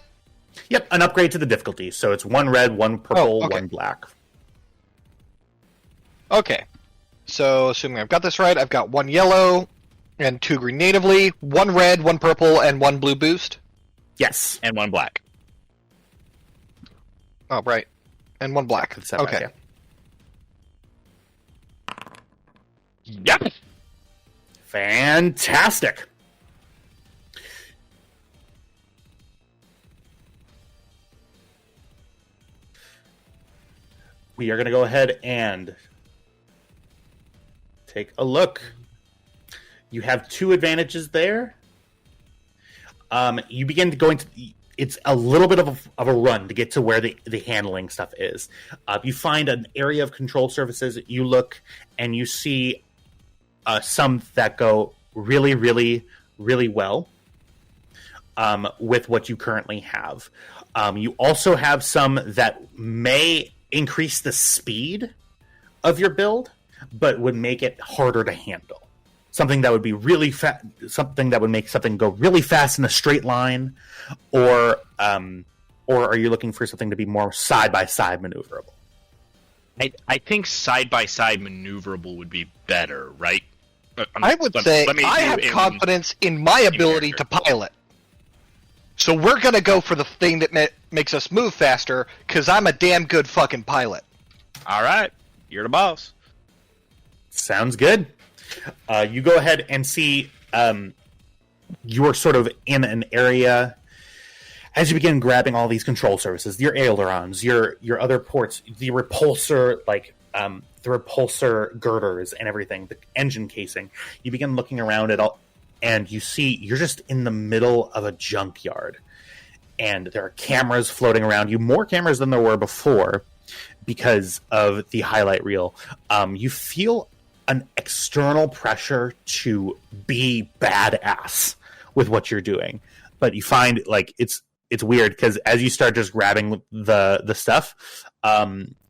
Yep, an upgrade to the difficulty. So it's 1 red, 1 purple, okay. 1 black. Okay. So, assuming I've got this right, I've got 1 yellow and 2 green natively, 1 red, 1 purple, and 1 blue boost. Yes. And 1 black. Oh, right. And 1 black. Setback, Okay. Yeah. Yep. Fantastic. we are going to go ahead and take a look. You have 2 advantages there. You begin to go into... It's a little bit of a run to get to where the handling stuff is. You find an area of control surfaces. You look, and you see some that go really, really, really well with what you currently have. You also have some that may increase the speed of your build, but would make it harder to handle. Something that would be really fast, something that would make something go really fast in a straight line, or are you looking for something to be more side-by-side maneuverable? I think side-by-side maneuverable would be better, right? I would say I have confidence in my ability to pilot. So we're going to go for the thing that makes us move faster, because I'm a damn good fucking pilot. All right. You're the boss. Sounds good. You go ahead and see you're sort of in an area as you begin grabbing all these control surfaces, your ailerons, your other ports, the repulsor, the repulsor girders and everything, the engine casing. You begin looking around at all, and you see you're just in the middle of a junkyard, and there are cameras floating around you, more cameras than there were before because of the highlight reel. You feel an external pressure to be badass with what you're doing, but you find it's weird because as you start just grabbing the stuff,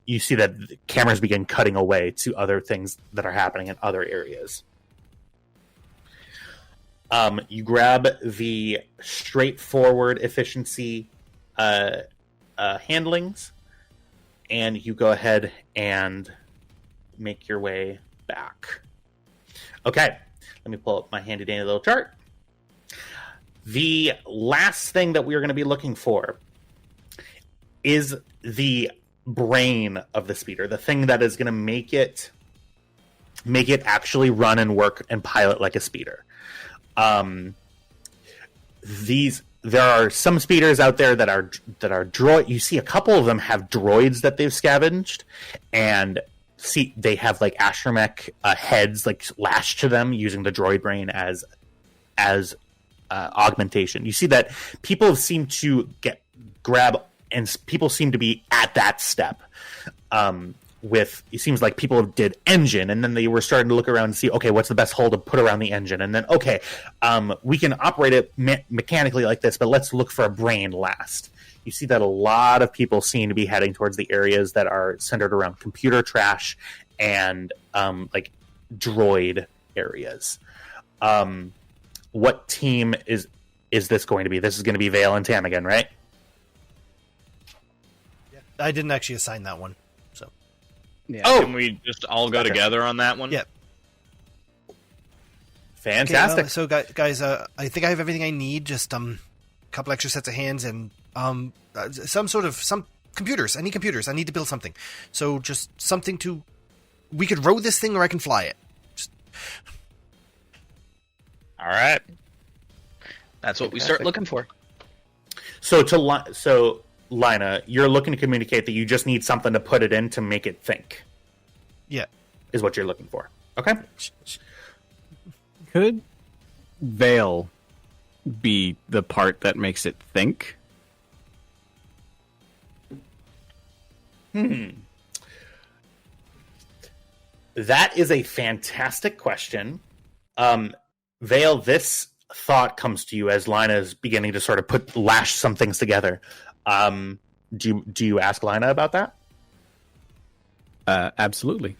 you see that the cameras begin cutting away to other things that are happening in other areas. You grab the straightforward efficiency handlings, and you go ahead and make your way back. Okay, let me pull up my handy dandy little chart. The last thing that we're going to be looking for is the brain of the speeder, the thing that is going to make it actually run and work and pilot like a speeder. There are some speeders out there that are droid. You see a couple of them have droids that they've scavenged, and see they have astromech heads lashed to them using the droid brain as augmentation. You see that people seem to grab, and people seem to be at that step. It seems like people did engine, and then they were starting to look around and see, okay, what's the best hole to put around the engine, and then okay, we can operate it mechanically like this, but let's look for a brain last. You see that a lot of people seem to be heading towards the areas that are centered around computer trash and droid areas. What team is this going to be? This is going to be Vale and Tam again, right? Yeah, I didn't actually assign that one. So, yeah. Oh, can we just all go together on that one? Yeah. Fantastic. Okay, so guys, I think I have everything I need. Just a couple extra sets of hands and some computers. I need computers. I need to build something. So just something to. We could row this thing, or I can fly it. All right. That's what we start looking for. So Lina, you're looking to communicate that you just need something to put it in to make it think. Yeah. Is what you're looking for. Okay. Could Vale be the part that makes it think? That is a fantastic question. Vale, this thought comes to you as Lina is beginning to sort of lash some things together. Do you ask Lina about that? Absolutely.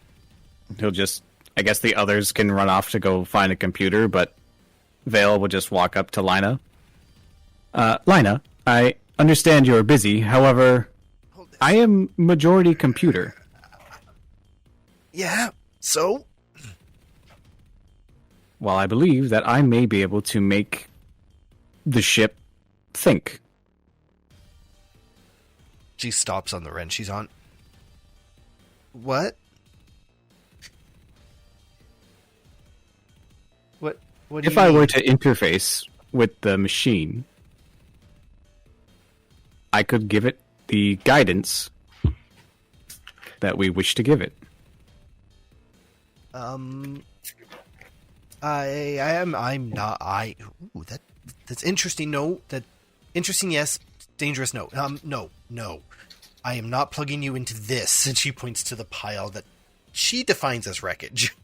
He'll just... I guess the others can run off to go find a computer, but Vale will just walk up to Lina. Lina, I understand you're busy. However, I am majority computer. Yeah, so? Well, I believe that I may be able to make the ship think. She stops on the wrench she's on. What? What do if you I mean? were to interface with the machine, I could give it the guidance that we wish to give it. I'm not. Ooh, that's interesting. No, that interesting. Yes, dangerous. No. No. I am not plugging you into this. And she points to the pile that she defines as wreckage.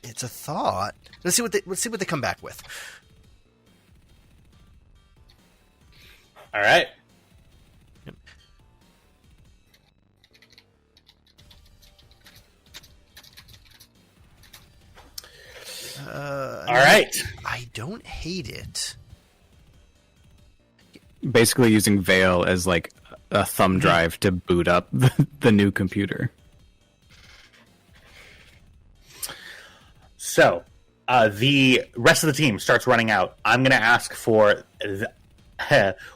It's a thought. Let's see what they come back with. All right. All right. I don't hate it. Basically using Veil as like a thumb drive to boot up the new computer. So, the rest of the team starts running out. I'm going to ask for...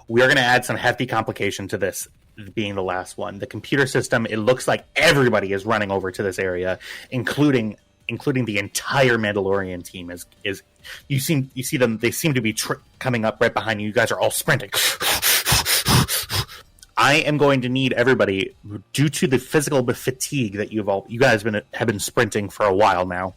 we are going to add some hefty complication to this, being the last one. The computer system, it looks like everybody is running over to this area, including the entire Mandalorian team. You see them, they seem to be coming up right behind you. You guys are all sprinting. I am going to need everybody, due to the physical fatigue that you guys have been sprinting for a while now.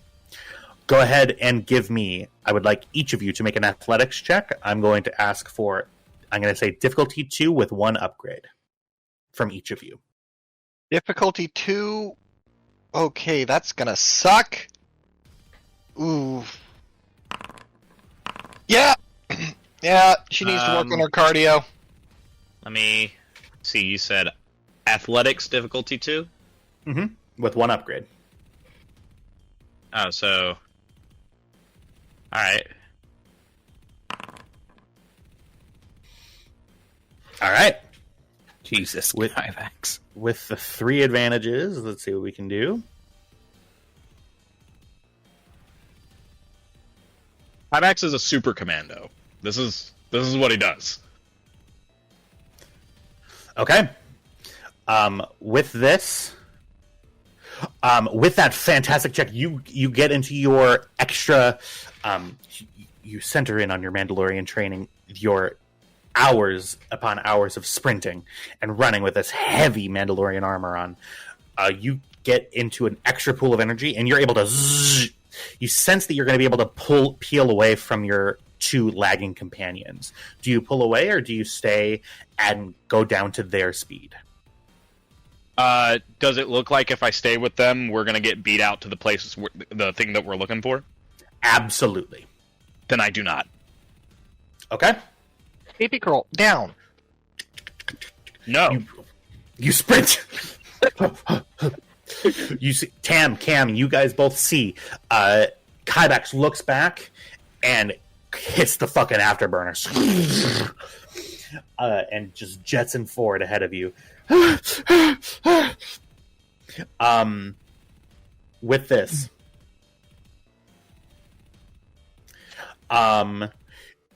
Go ahead and give me, I would like each of you to make an athletics check. I'm going to say difficulty 2 with 1 upgrade from each of you. Difficulty 2. Okay, that's gonna suck. Ooh. Yeah! Yeah, she needs to work on her cardio. Let me see, you said athletics difficulty 2? Mm-hmm. With 1 upgrade. Oh, so... Alright. Alright. Jesus, With 5x. With the 3 advantages, let's see what we can do. Hymax is a super commando. This is what he does. Okay. With this, with that fantastic check, you get into your extra. You center in on your Mandalorian training, your hours upon hours of sprinting and running with this heavy Mandalorian armor on. You get into an extra pool of energy, and you're able to. You sense that you're going to be able to peel away from your 2 lagging companions. Do you pull away, or do you stay and go down to their speed? Does it look like if I stay with them, we're going to get beat out to the places, the thing that we're looking for? Absolutely. Then I do not. Okay. Baby girl, down. No. You sprint. You see, Cam, you guys both see. Kybax looks back and hits the fucking afterburner, and just jetson forward ahead of you. With this,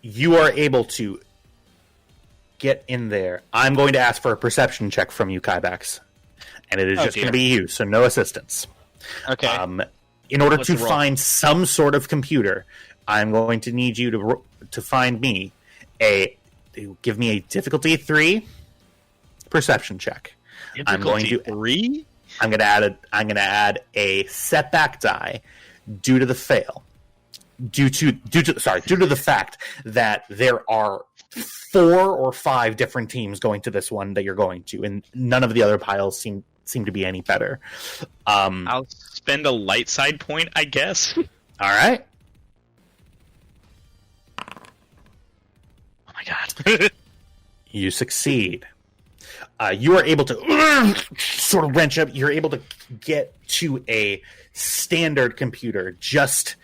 you are able to get in there. I'm going to ask for a perception check from you, Kybax. And it is just going to be you, so no assistance. Okay. In order Let's to roll. find some sort of computer, I'm going to need you to find me give me a difficulty 3 perception check. Difficulty 3? I'm going to add a setback die due to the fail. Due to the fact that there are 4 or 5 different teams going to this one that you're going to, and none of the other piles seem to be any better. I'll spend a light side point, I guess. All right. Oh my god. You succeed. You are able to sort of wrench up. You're able to get to a standard computer just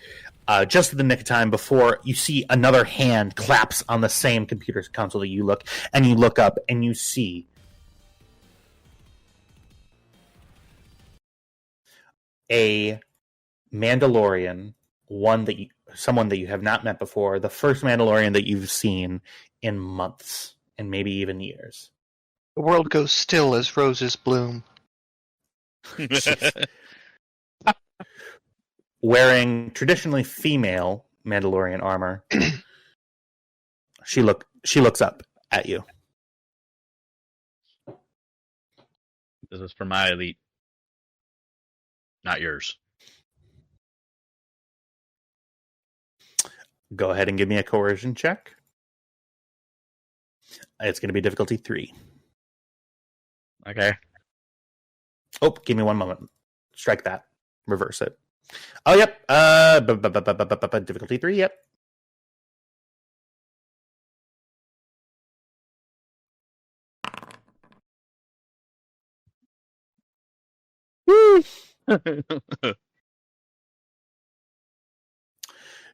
at the nick of time before you see another hand claps on the same computer console that you look up and you see a Mandalorian, someone that you have not met before, the first Mandalorian that you've seen in months and maybe even years. The world goes still as roses bloom. Wearing traditionally female Mandalorian armor, She looks up at you. This is for my elite, not yours. Go ahead and give me a coercion check. It's going to be difficulty 3. Okay. Oh, give me one moment. Strike that. Reverse it. Oh, yep. Difficulty 3, yep.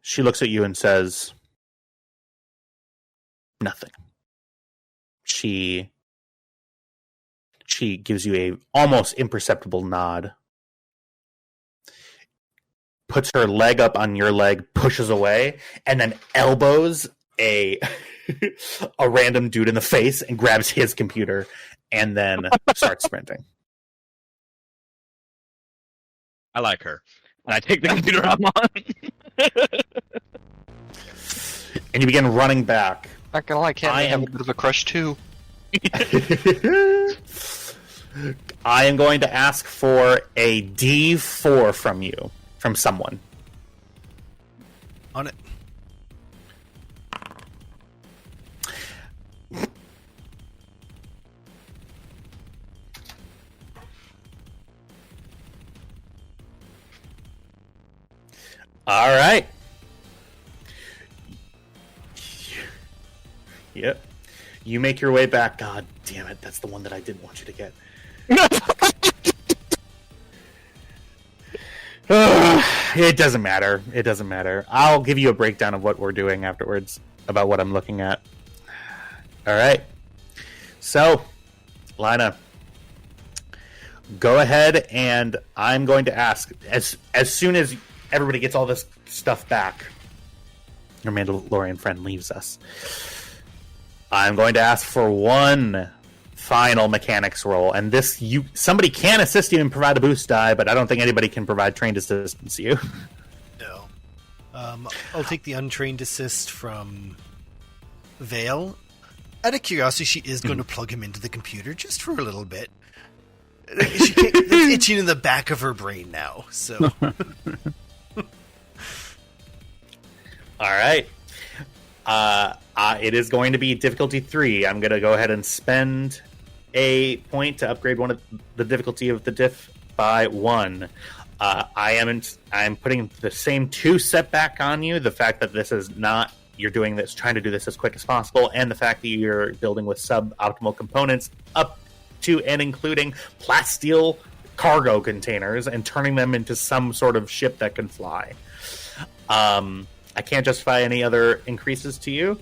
She looks at you and says, nothing. She gives you a almost imperceptible nod, puts her leg up on your leg, pushes away, and then elbows a random dude in the face and grabs his computer and then starts sprinting. I like her. And I take the computer I'm on. And you begin running back. Not gonna lie, Cam, I have a bit of a crush too. I am going to ask for a D4 from you, from someone. On it. All right. Yep. You make your way back. God damn it. That's the one that I didn't want you to get. It doesn't matter. It doesn't matter. I'll give you a breakdown of what we're doing afterwards about what I'm looking at. All right. So, Lina, go ahead and I'm going to ask as soon as everybody gets all this stuff back, your Mandalorian friend leaves us. I'm going to ask for one final mechanics roll, and somebody can assist you and provide a boost die, but I don't think anybody can provide trained assistance to you. No. I'll take the untrained assist from Vale. Out of curiosity, she is going to plug him into the computer just for a little bit. It's itching in the back of her brain now, so... All right. It is going to be difficulty 3. I'm going to go ahead and spend a point to upgrade one of the difficulty of the diff by 1. I'm putting the same 2 setback on you. The fact that this is not, you're doing this, trying to do this as quick as possible, and the fact that you're building with suboptimal components up to and including plasteel cargo containers and turning them into some sort of ship that can fly. I can't justify any other increases to you.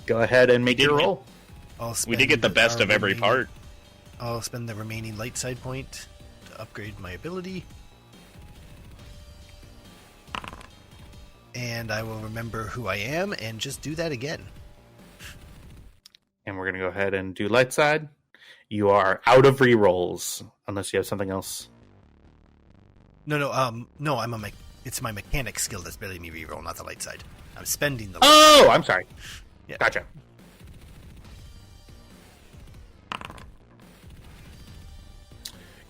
Go ahead and make your roll. We did get the best of every part. I'll spend the remaining light side point to upgrade my ability. And I will remember who I am and just do that again. And we're going to go ahead and do light side. You are out of rerolls, unless you have something else. No, it's my mechanic skill that's letting me reroll, not the light side. I'm spending the light side. I'm sorry. Yeah. Gotcha.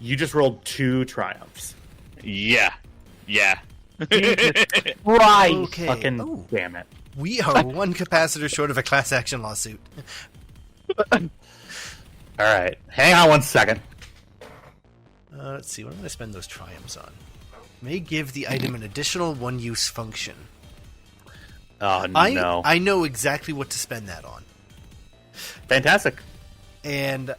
You just rolled 2 triumphs. Yeah. Right. Okay. Fucking damn it. We are one capacitor short of a class action lawsuit. All right. Hang on one second. Let's see. What am I going to spend those triumphs on? May give the item an additional one-use function. Oh, no. I know exactly what to spend that on. Fantastic. And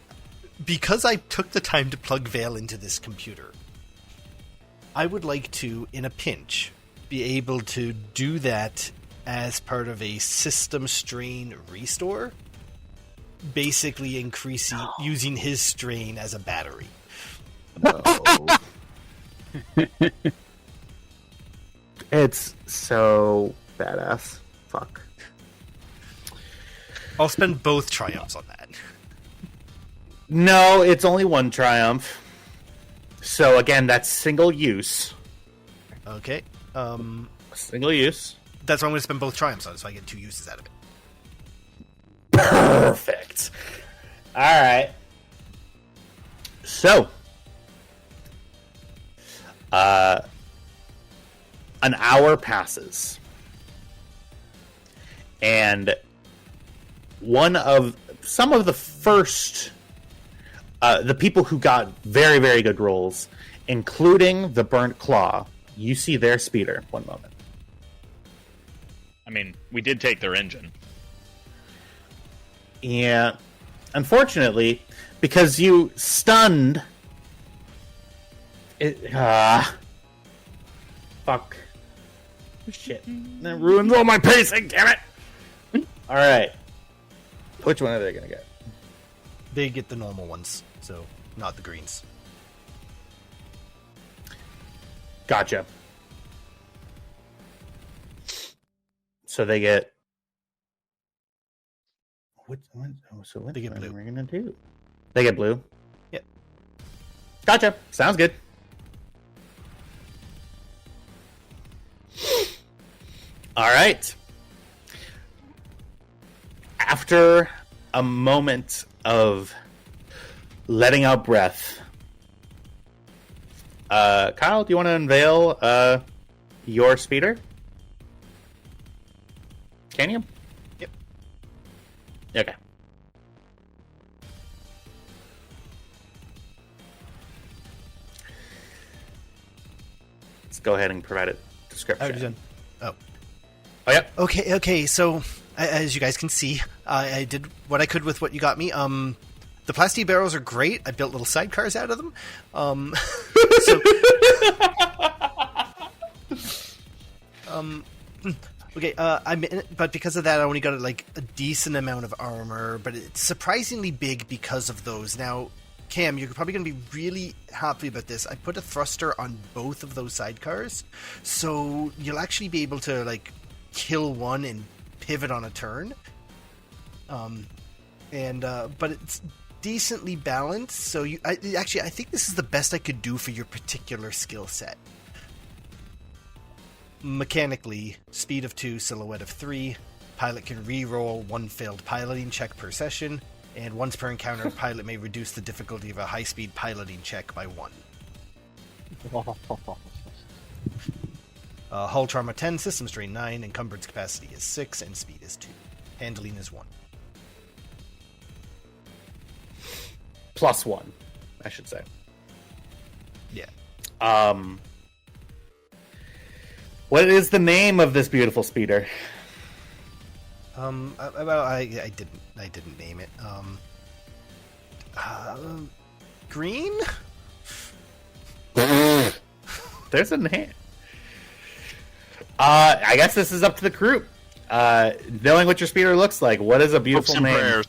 because I took the time to plug Vale into this computer, I would like to, in a pinch, be able to do that as part of a system strain restore. Basically increasing, using his strain as a battery. Oh. It's so badass. Fuck. I'll spend both triumphs on that. No, it's only 1 triumph. So again, that's single use. Okay. Single use. That's why I'm going to spend both triumphs on, so I get 2 uses out of it. Perfect. All right. So, an hour passes, and some of the first, the people who got very, very good rolls, including the Burnt Claw, you see their speeder. One moment. I mean, we did take their engine. Yeah, unfortunately, because you stunned it. Fuck. Shit. That ruins all my pacing, damn it! Alright. Which one are they gonna get? They get the normal ones, so not the greens. Gotcha. So they get. What They get what blue. are we gonna do? They get blue? Yep. Gotcha. Sounds good. All right. After a moment of letting out breath, Kyle, do you want to unveil your speeder? Can you? Yep. Okay. Let's go ahead and provide a description. Already done. Oh. Oh, yeah. Okay. So, as you guys can see, I did what I could with what you got me. The plastic barrels are great. I built little sidecars out of them. Okay. But because of that, I only got like a decent amount of armor, but it's surprisingly big because of those. Now, Cam, you're probably going to be really happy about this. I put a thruster on both of those sidecars, so you'll actually be able to like kill one and pivot on a turn. But it's decently balanced. So I think this is the best I could do for your particular skill set. Mechanically, speed of 2, silhouette of 3. Pilot can re-roll 1 failed piloting check per session, and once per encounter, a pilot may reduce the difficulty of a high-speed piloting check by 1. Hull trauma 10, system strain 9, encumbrance capacity is 6, and speed is 2. Handling is 1. +1, I should say. Yeah. What is the name of this beautiful speeder? I didn't name it. Green? There's a name. I guess this is up to the group. Knowing what your speeder looks like, what is a beautiful Hopes and name? prayers.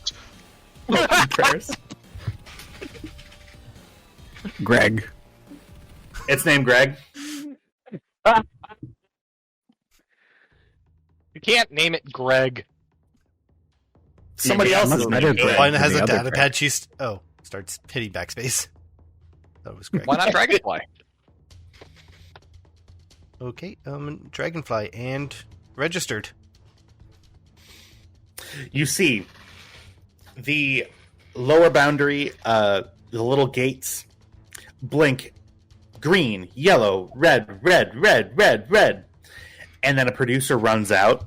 Hopes and prayers. Greg. It's named Greg. You can't name it Greg. Somebody Yeah, else's much name. better Greg. One has the a other data Greg. pad. Starts hitting backspace. That was Greg. Why not Dragonfly? Okay, Dragonfly and registered. You see the lower boundary, the little gates blink green, yellow, red, red, red, red, red. And then a producer runs out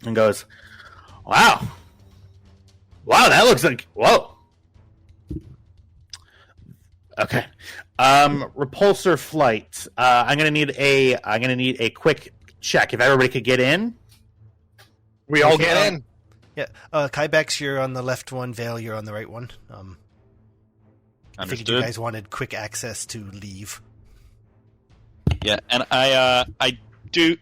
and goes, Wow, that looks like, whoa. Okay. Repulsor flight. I'm gonna need a quick check. If everybody could get in. We all get in. Yeah, Kybex, you're on the left one. Vale, you're on the right one. I figured you Understood. guys wanted quick access to leave. Yeah, and I do.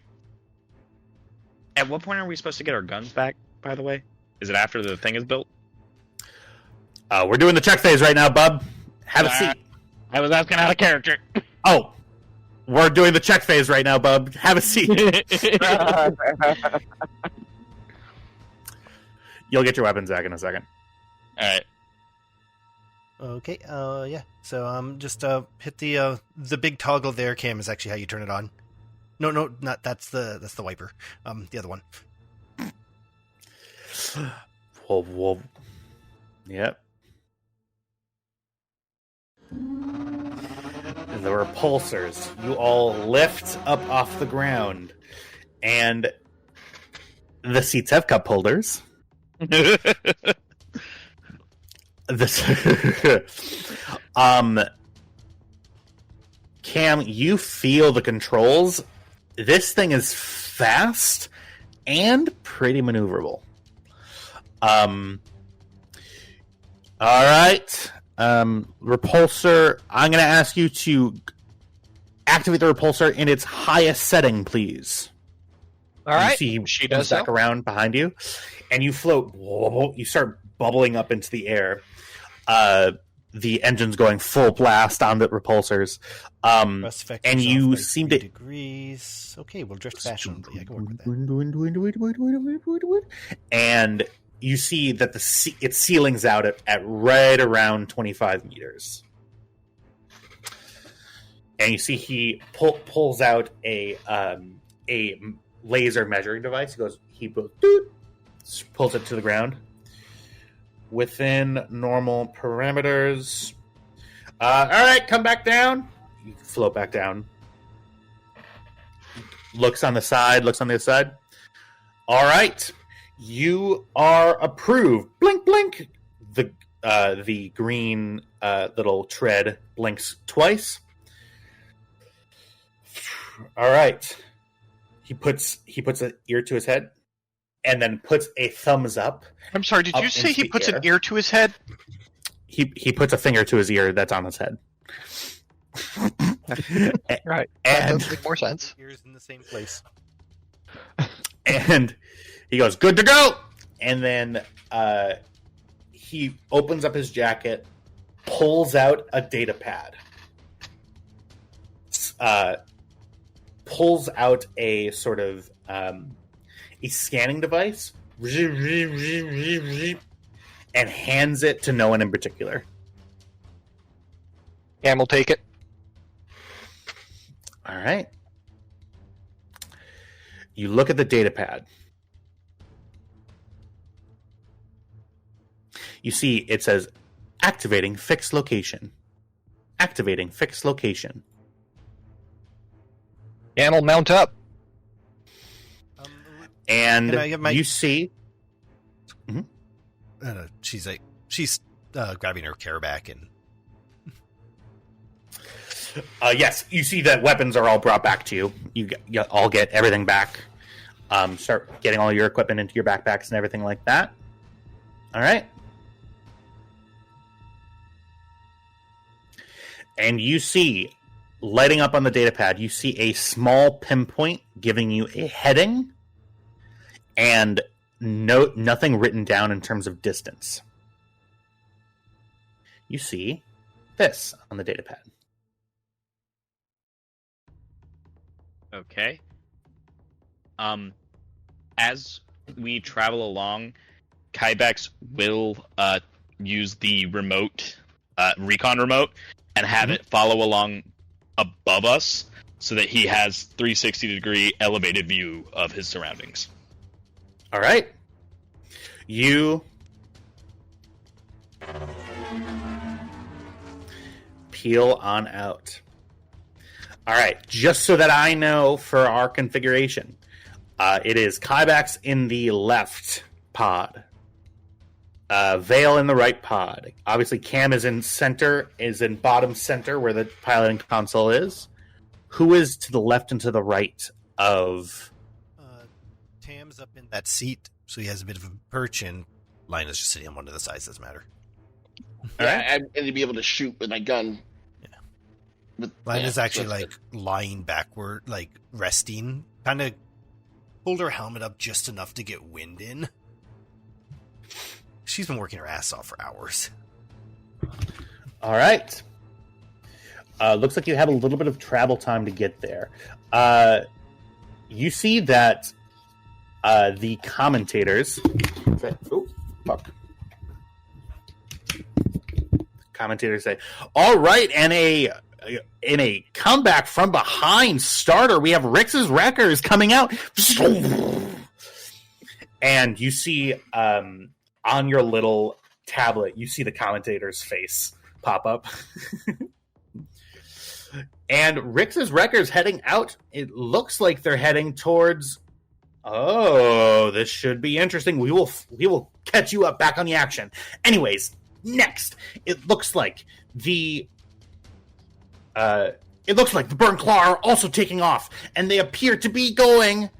At what point are we supposed to get our guns back? By the way, is it after the thing is built? We're doing the check phase right now, bub. Have a seat. I was asking out of character. Oh, we're doing the check phase right now, bub. Have a seat. You'll get your weapons back in a second. All right. Okay, yeah. So just hit the big toggle there. Cam is actually how you turn it on. No, that's the wiper. The other one. Whoa. Yep. The repulsors. You all lift up off the ground, and the seats have cup holders. Cam, you feel the controls. This thing is fast and pretty maneuverable. All right. Repulsor, I'm going to ask you to activate the repulsor in its highest setting, please. All right. You see She does back so. around behind you, and you float. You start bubbling up into the air. The engine's going full blast on the repulsors. Rust effect And is you off by seem 3 to... degrees. Okay, we'll drift fashionably. I can work with that. And you see that it ceilings out at right around 25 meters. And you see he pulls out a laser measuring device. He pulls it to the ground. Within normal parameters. All right, come back down. You float back down. Looks on the side, looks on the other side. All right. You are approved. Blink, blink. The green little tread blinks twice. All right. He puts an ear to his head, and then puts a thumbs up. I'm sorry, did you say into he the puts air. an ear to his head? He puts a finger to his ear that's on his head. Right. That And does make more sense. Ears in the same place. and he goes, "Good to go." And then he opens up his jacket, pulls out a data pad, pulls out a sort of a scanning device, and hands it to no one in particular. Cam will take it. All right. You look at the data pad. You see it says activating fixed location. Activating fixed location. Cam will mount up. And Can I get my- you see She's grabbing her care back and yes, you see that weapons are all brought back to you. You all get everything back. Start getting all your equipment into your backpacks and everything like that. All right. And you see, lighting up on the data pad, you see a small pinpoint giving you a heading and nothing written down in terms of distance. You see this on the data pad. Okay. As we travel along, Kybex will use the remote, recon remote, and have it follow along above us so that he has 360-degree elevated view of his surroundings. All right. You peel on out. All right. Just so that I know for our configuration, it is Kybax in the left pod. Vale in the right pod. Obviously, Cam is in bottom center where the piloting console is. Who is to the left and to the right of... Tam's up in that seat, so he has a bit of a perch, and Lina's just sitting on one of the sides. Doesn't matter. Yeah, I'm going to be able to shoot with my gun. Yeah. With, Lina's yeah, actually so it's lying backward, resting, kind of hold her helmet up just enough to get wind in. She's been working her ass off for hours. All right. Looks like you have a little bit of travel time to get there. You see that the commentators... Oh, fuck. Commentators say, all right, and in a comeback from behind starter, we have Rix's Wreckers coming out. And you see on your little tablet, you see the commentator's face pop up. And Rix's Wrecker's heading out. It looks like they're heading towards... Oh, this should be interesting. We will catch you up back on the action. Anyways, next, it looks like the Burnt Claw are also taking off, and they appear to be going...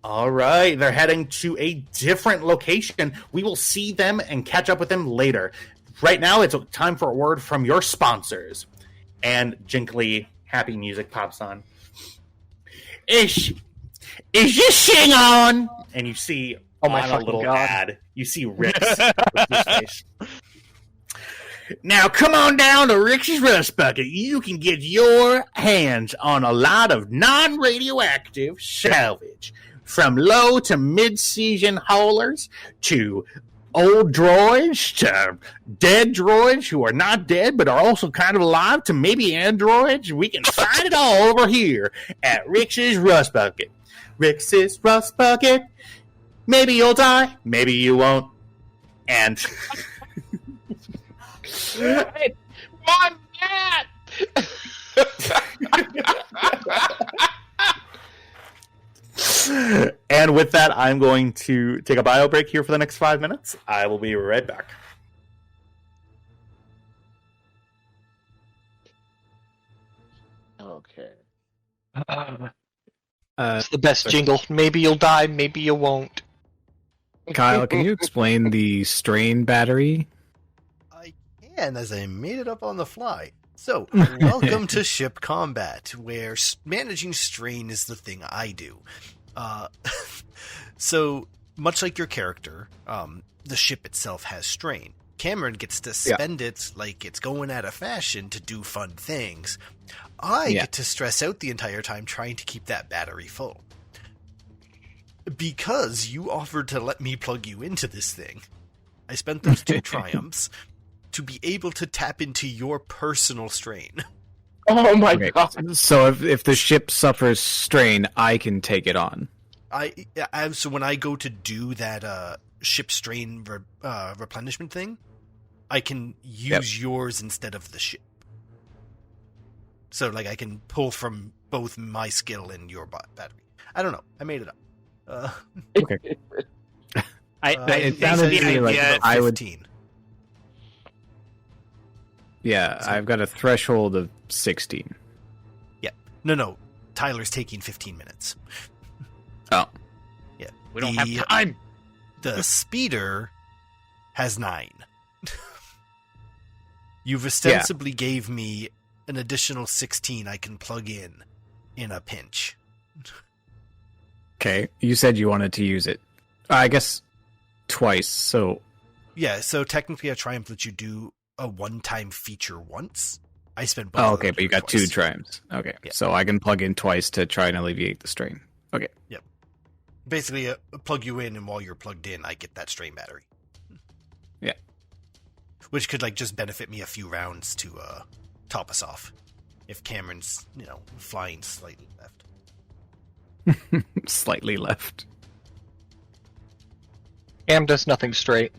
All right, they're heading to a different location. We will see them and catch up with them later. Right now, it's time for a word from your sponsors. And jingly, happy music pops on. Is this thing on? And you see on a little ad, you see Rick's face. Now come on down to Rick's Rust Bucket. You can get your hands on a lot of non-radioactive salvage. From low to mid-season haulers to old droids to dead droids who are not dead but are also kind of alive to maybe androids. We can find it all over here at Rick's Rust Bucket. Rick's Rust Bucket. Maybe you'll die, maybe you won't. And One cat! and with that, I'm going to take a bio break here for the next 5 minutes. I will be right back. Okay. It's the best jingle. Maybe you'll die, maybe you won't. Kyle, can you explain the strain battery? I can, as I made it up on the fly. So, welcome to Ship Combat, where managing strain is the thing I do. So, much like your character, the ship itself has strain. Cameron gets to spend it like it's going out of fashion to do fun things. I get to stress out the entire time trying to keep that battery full. Because you offered to let me plug you into this thing, I spent those 2 triumphs to be able to tap into your personal strain. Oh my god. So if the ship suffers strain, I can take it on. So when I go to do that ship strain replenishment thing, I can use yours instead of the ship. So like I can pull from both my skill and your battery. I don't know. I made it up. Okay. It sounded to me like I would. 15. Yeah, I've got a threshold of 16. Yeah. No. Tyler's taking 15 minutes. Oh. Yeah. We don't have time. The speeder has 9. You've ostensibly gave me an additional 16 I can plug in a pinch. Okay, you said you wanted to use it. I guess twice, so... Yeah, so technically a triumph lets you do a one-time feature once. I spent both. Oh, okay, but you got twice. 2 triumphs. Okay, Yeah. so I can plug in twice to try and alleviate the strain. Okay. Yep. Basically, plug you in, and while you're plugged in, I get that strain battery. Yeah. Which could like just benefit me a few rounds to top us off. If Cameron's, flying slightly left. Slightly left. Cam does nothing straight.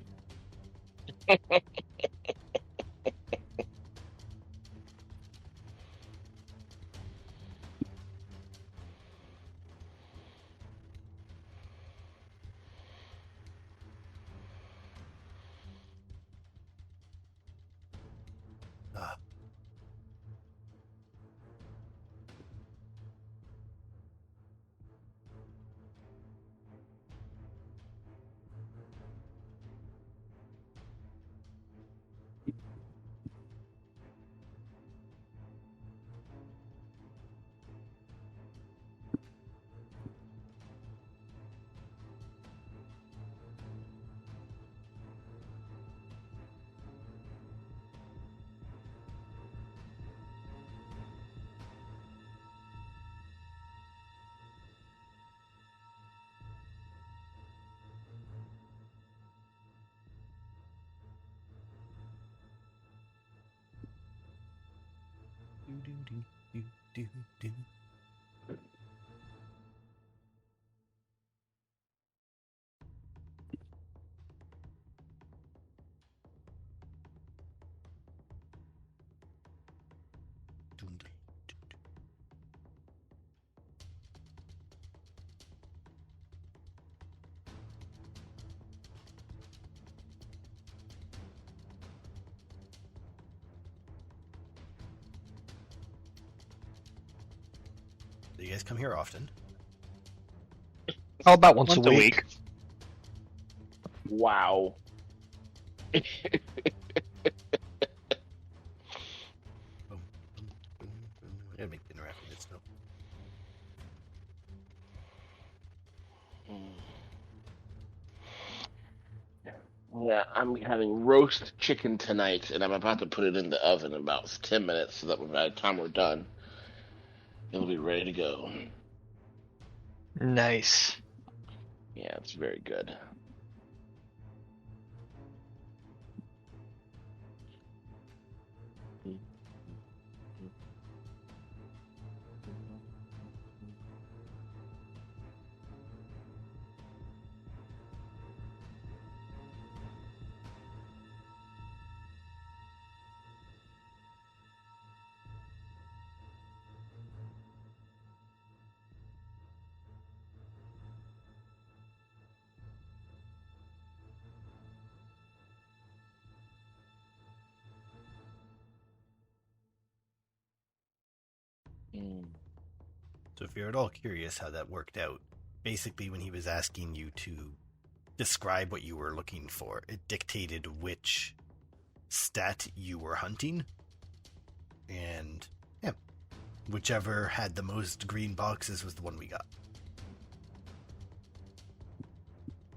You guys come here often. Oh, about once Once a week. Wow. I gotta make dinner after this, though. Yeah, I'm having roast chicken tonight, and I'm about to put it in the oven in about 10 minutes, so that by the time we're done, it'll be ready to go. Nice. Yeah, it's very good. So if you're at all curious how that worked out, basically when he was asking you to describe what you were looking for, it dictated which stat you were hunting. And yeah, whichever had the most green boxes was the one we got.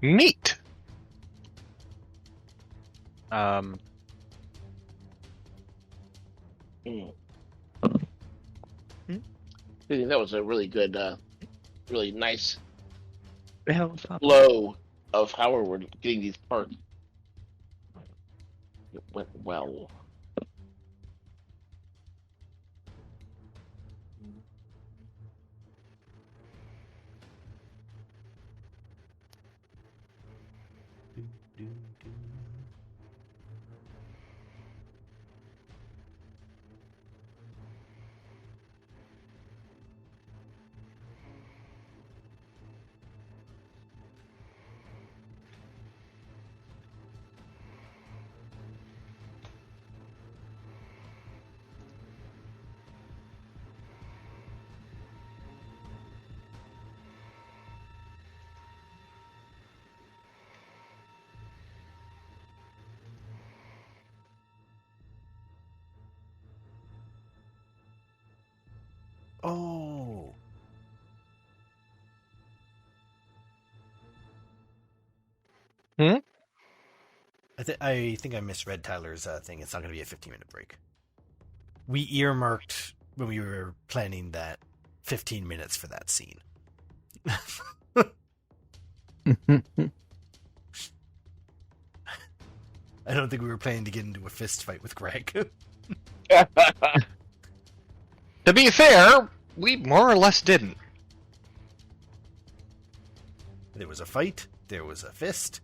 Neat. I think that was a really good, really nice Yeah, flow of how we're getting these parts. It went well. Oh. I think I misread Tyler's thing. It's not going to be a 15-minute break. We earmarked when we were planning that 15 minutes for that scene. I don't think we were planning to get into a fist fight with Greg. To be fair, we more or less didn't. There was a fight. There was a fist.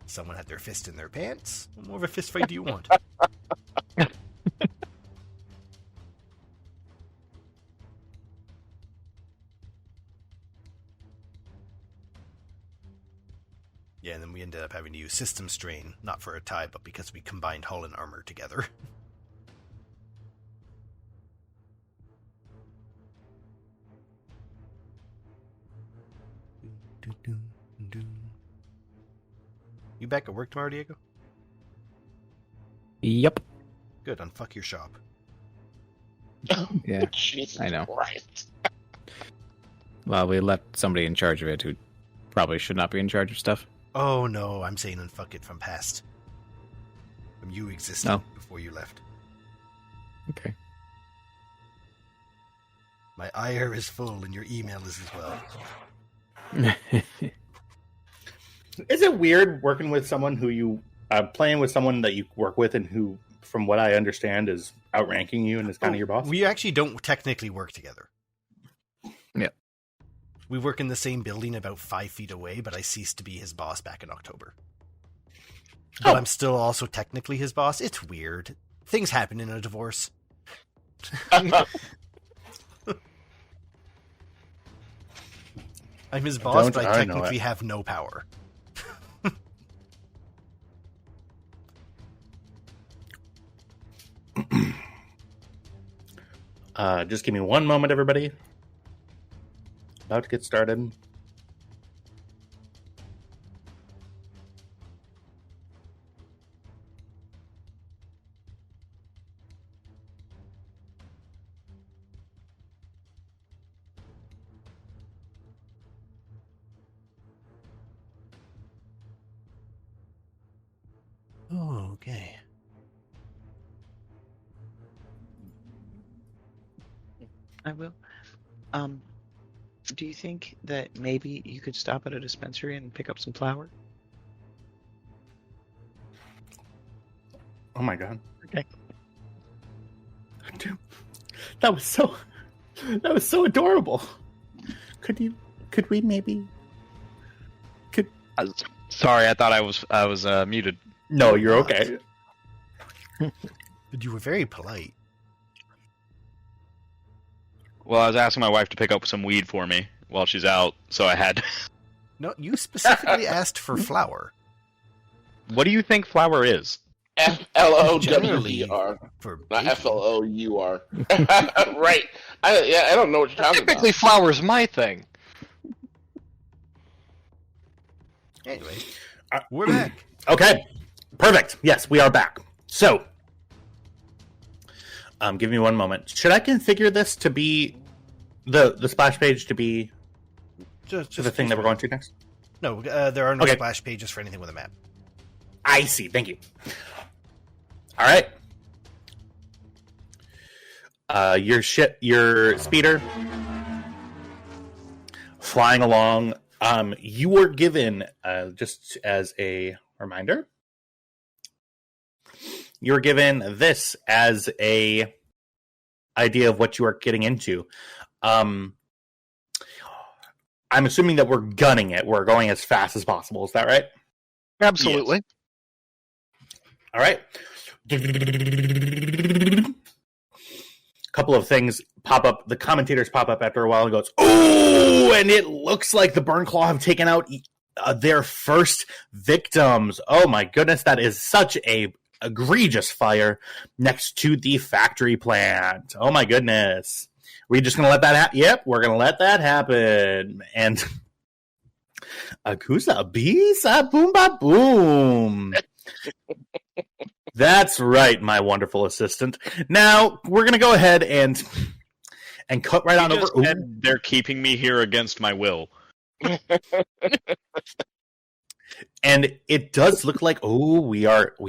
Someone had their fist in their pants. What more of a fist fight do you want? Yeah, and then we ended up having to use system strain, not for a tie, but because we combined hull and armor together. You back at work tomorrow, Diego? Yep. Good, unfuck your shop. Yeah, Jesus I know. Christ. Well, we left somebody in charge of it who probably should not be in charge of stuff. Oh no, I'm saying unfuck it from past. From you existing Oh. before you left. Okay. My ire is full and your email is as well. Is it weird working with someone who you playing with someone that you work with and who, from what I understand, is outranking you and is kind of your boss? We actually don't technically work together. Yeah. We work in the same building about 5 feet away, but I ceased to be his boss back in October. But I'm still also technically his boss. It's weird. Things happen in a divorce. I'm his boss, but I technically have no power. Just give me one moment, everybody. about to get started. Oh, okay. I will. Do you think that maybe you could stop at a dispensary and pick up some flour? Oh my god. Okay. Dude, that was so adorable. Could we maybe Sorry, I thought I was muted. No, you're okay. But you were very polite. Well, I was asking my wife to pick up some weed for me while she's out, so I had. No, you specifically asked for flour. What do you think flour is? FLOWER, For not baking. FLOUR. Right. I don't know what you're talking Typically, about. flour's my thing. Anyway, we're back. Okay. Perfect. Yes, we are back. So, give me one moment. Should I configure this to be the splash page to be Just the thing that we're going to next? No, there are no Okay. splash pages for anything with a map. I see. Thank you. All right. Your speeder, flying along. You were given, just as a reminder, you were given this as a idea of what you are getting into. I'm assuming that we're gunning it. We're going as fast as possible. Is that right? Absolutely. All right. Couple of things pop up. The commentators pop up after a while and goes, "Oh!" And it looks like the Burn Claw have taken out their first victims. Oh my goodness, that is such a egregious fire next to the factory plant. Oh my goodness. We're just gonna let that happen. Yep, we're gonna let that happen. And Akusa bisa boom ba boom. That's right, my wonderful assistant. Now we're gonna go ahead and cut right on over. Said they're keeping me here against my will. And it does look like we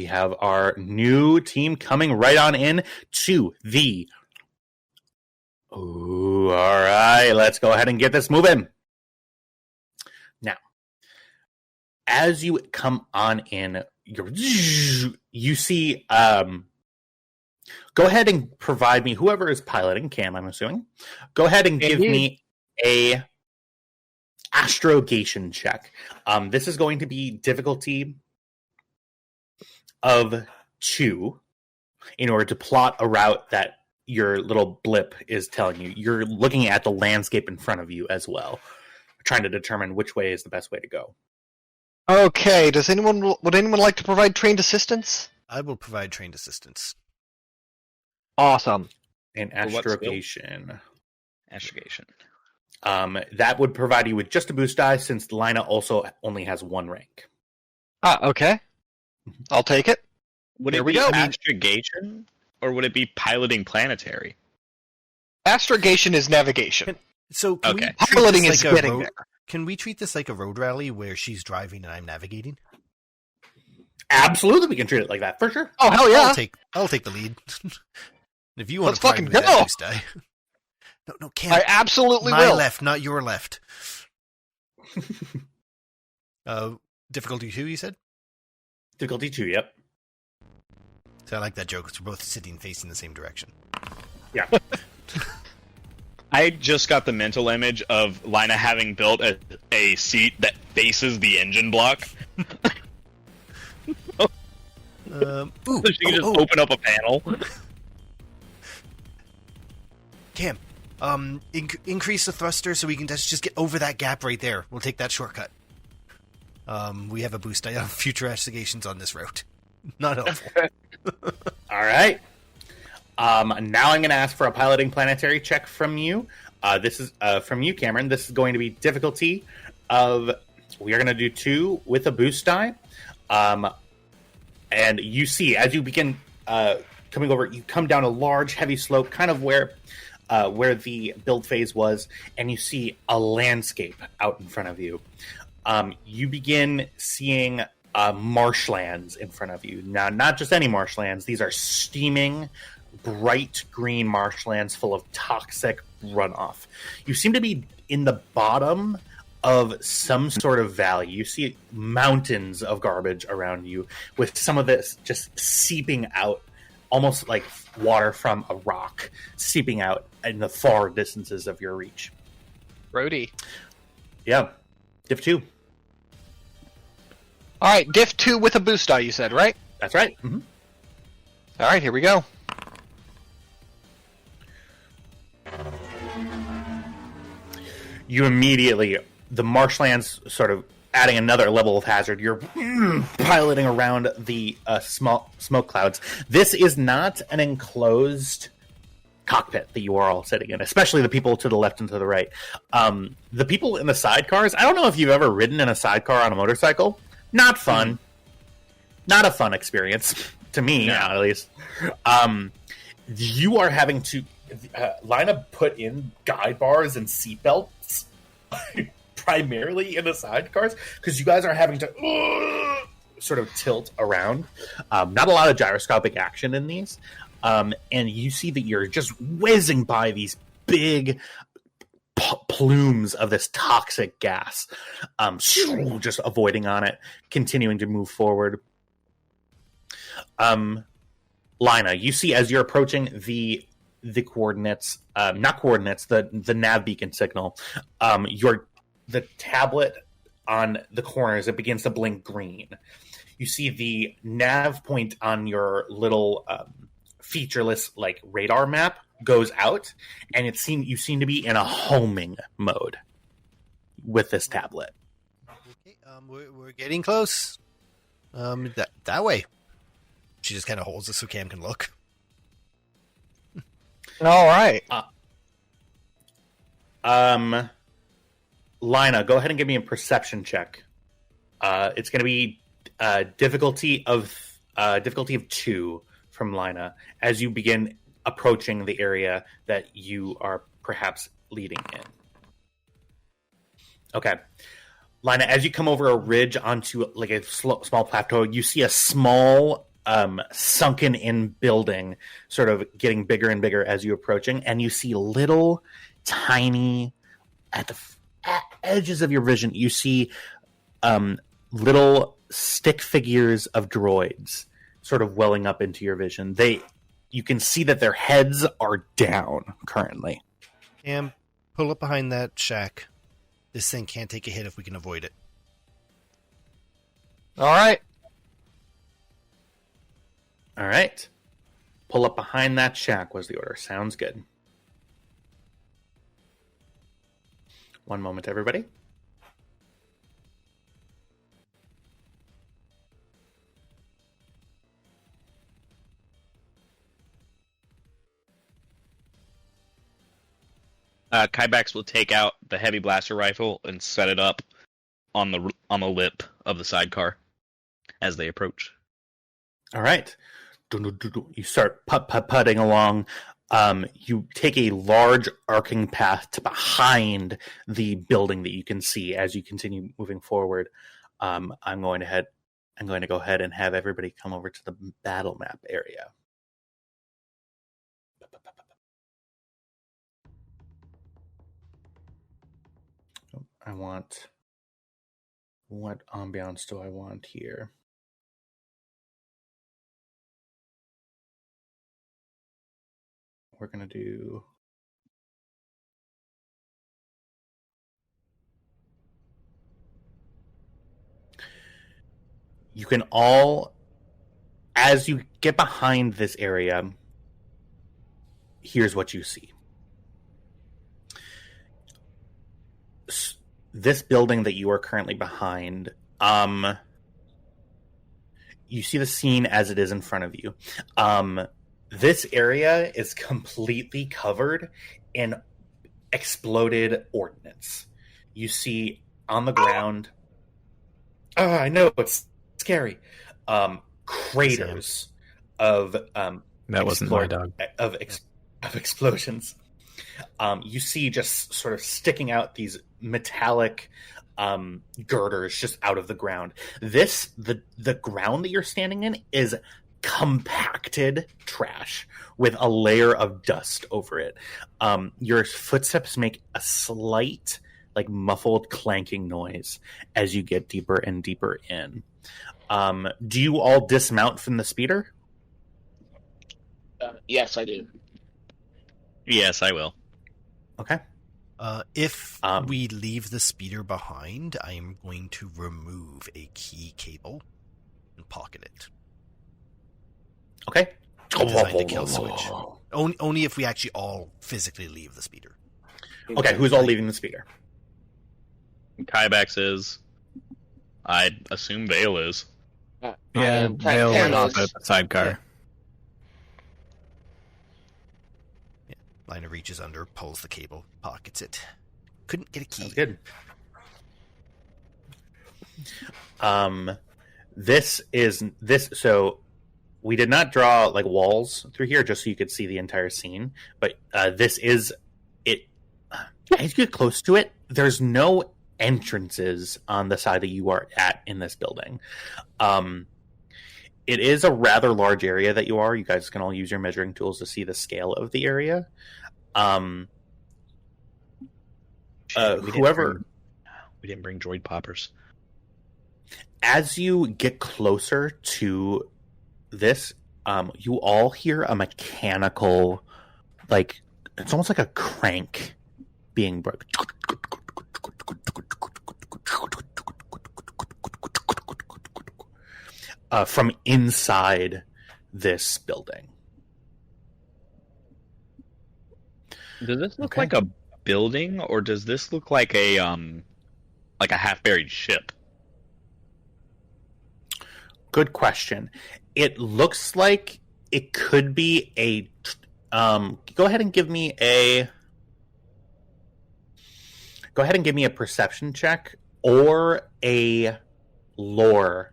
have our new team coming right on in to the. All right, let's go ahead and get this moving. Now, as you come on in, you see. Go ahead and provide me, whoever is piloting, Cam, I'm assuming. Go ahead and give me a astrogation check. This is going to be difficulty of 2 in order to plot a route that your little blip is telling you. You're looking at the landscape in front of you as well, trying to determine which way is the best way to go. Okay. Would anyone like to provide trained assistance? I will provide trained assistance. Awesome. In For what skill? astrogation. Astrogation. That would provide you with just a boost die, since Lina also only has 1 rank. Okay. I'll take it. Would Here it we be go. astrogation, or would it be piloting planetary? Astrogation is navigation. So can Okay. we treat Piloting this is like a getting road, there. Can we treat this like a road rally where she's driving and I'm navigating? Absolutely, we can treat it like that, for sure. Oh, hell yeah. I'll take the lead. If you want Let's to fucking provide me with go. that boost die. No, Cam. I absolutely my will. left, not your left. Difficulty 2, you said? Difficulty 2, yep. So I like that joke, because we're both sitting facing the same direction. Yeah. I just got the mental image of Lina having built a seat that faces the engine block. Ooh, So she can just open up a panel. Cam, increase the thruster so we can just get over that gap right there. We'll take that shortcut. We have a boost die on future investigations on this route. Not helpful. All right. Now I'm going to ask for a piloting planetary check from you. This is from you, Cameron. This is going to be difficulty of... We are going to do 2 with a boost die. And you see, as you begin coming over, you come down a large, heavy slope, kind of where the build phase was, and you see a landscape out in front of you. You begin seeing marshlands in front of you. Now, not just any marshlands. These are steaming, bright green marshlands full of toxic runoff. You seem to be in the bottom of some sort of valley. You see mountains of garbage around you, with some of this just seeping out, almost like water from a rock, seeping out in the far distances of your reach. Roadie. Yeah. Div 2. All right, Div 2 with a boost die, you said, right? That's right. Mm-hmm. All right, here we go. You immediately... The marshlands sort of adding another level of hazard. You're piloting around the small smoke clouds. This is not an enclosed cockpit that you are all sitting in, especially the people to the left and to the right. The people in the sidecars, I don't know if you've ever ridden in a sidecar on a motorcycle. Not fun. Not a fun experience, to me, at least. You are having to line up, put in guide bars and seatbelts primarily in the sidecars, because you guys are having to sort of tilt around. Not a lot of gyroscopic action in these. And you see that you're just whizzing by these big plumes of this toxic gas. Just avoiding on it, continuing to move forward. Lina, you see as you're approaching the coordinates, not coordinates, the nav beacon signal, the tablet on the corners, it begins to blink green. You see the nav point on your little featureless like radar map goes out, and you seem to be in a homing mode with this tablet. Okay, we're getting close. That way. She just kind of holds it so Cam can look. All right. Lina, go ahead and give me a perception check. It's going to be difficulty of 2 from Lina as you begin approaching the area that you are perhaps leading in. Okay. Lina, as you come over a ridge onto like a small plateau, you see a small sunken in building sort of getting bigger and bigger as you're approaching, and you see little tiny at the edges of your vision, you see little stick figures of droids sort of welling up into your vision. You can see that their heads are down currently. Cam, pull up behind that shack. This thing can't take a hit if we can avoid it. All right. All right. Pull up behind that shack was the order. Sounds good. One moment, everybody. Kybax will take out the heavy blaster rifle and set it up on the lip of the sidecar as they approach. All right. You start putting along. You take a large arcing path to behind the building that you can see as you continue moving forward. I'm going to go ahead and have everybody come over to the battle map area. What ambiance do I want here? We're going to do... You can all, as you get behind this area, here's what you see. This building that you are currently behind, you see the scene as it is in front of you. This area is completely covered in exploded ordnance. You see on the ground. I know it's scary. Craters of That wasn't my dog. of explosions. You see just sort of sticking out these metallic girders just out of the ground. The ground that you're standing in is compacted trash with a layer of dust over it. Your footsteps make a slight, like, muffled clanking noise as you get deeper and deeper in. Do you all dismount from the speeder? Yes, I do. Yes, I will. Okay. If we leave the speeder behind, I am going to remove a key cable and pocket it. Okay. Designed to kill switch. Only if we actually all physically leave the speeder. Okay, who's all leaving the speeder? Kybax is. I assume Vale is. Yeah, Vale went off the sidecar. Yeah. Lina reaches under, pulls the cable, pockets it. Couldn't get a key. Sounds good. So we did not draw like walls through here just so you could see the entire scene, but this is it. As you get close to it, there's no entrances on the side that you are at in this building. It is a rather large area that you are. You guys can all use your measuring tools to see the scale of the area. We didn't bring droid poppers. As you get closer to this, you all hear a mechanical, like, it's almost like a crank being broken. From inside this building. Does this look like a building, or does this look like a half-buried ship? Good question. It looks like it could be a. Go ahead and give me a perception check or a lore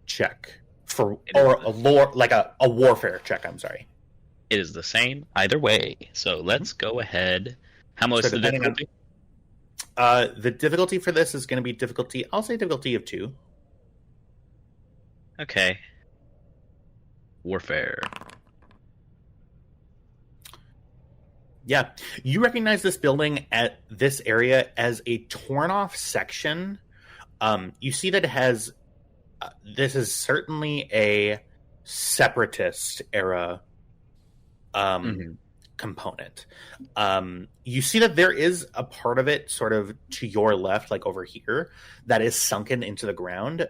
check or a lore, like a warfare check. I'm sorry. It is the same either way. So let's go ahead. How much is the difficulty? The difficulty for this is going to be difficulty. I'll say difficulty of 2. Okay. Warfare. Yeah. You recognize this building at this area as a torn off section. You see that it has, this is certainly a separatist era component. You see that there is a part of it sort of to your left, like over here, that is sunken into the ground.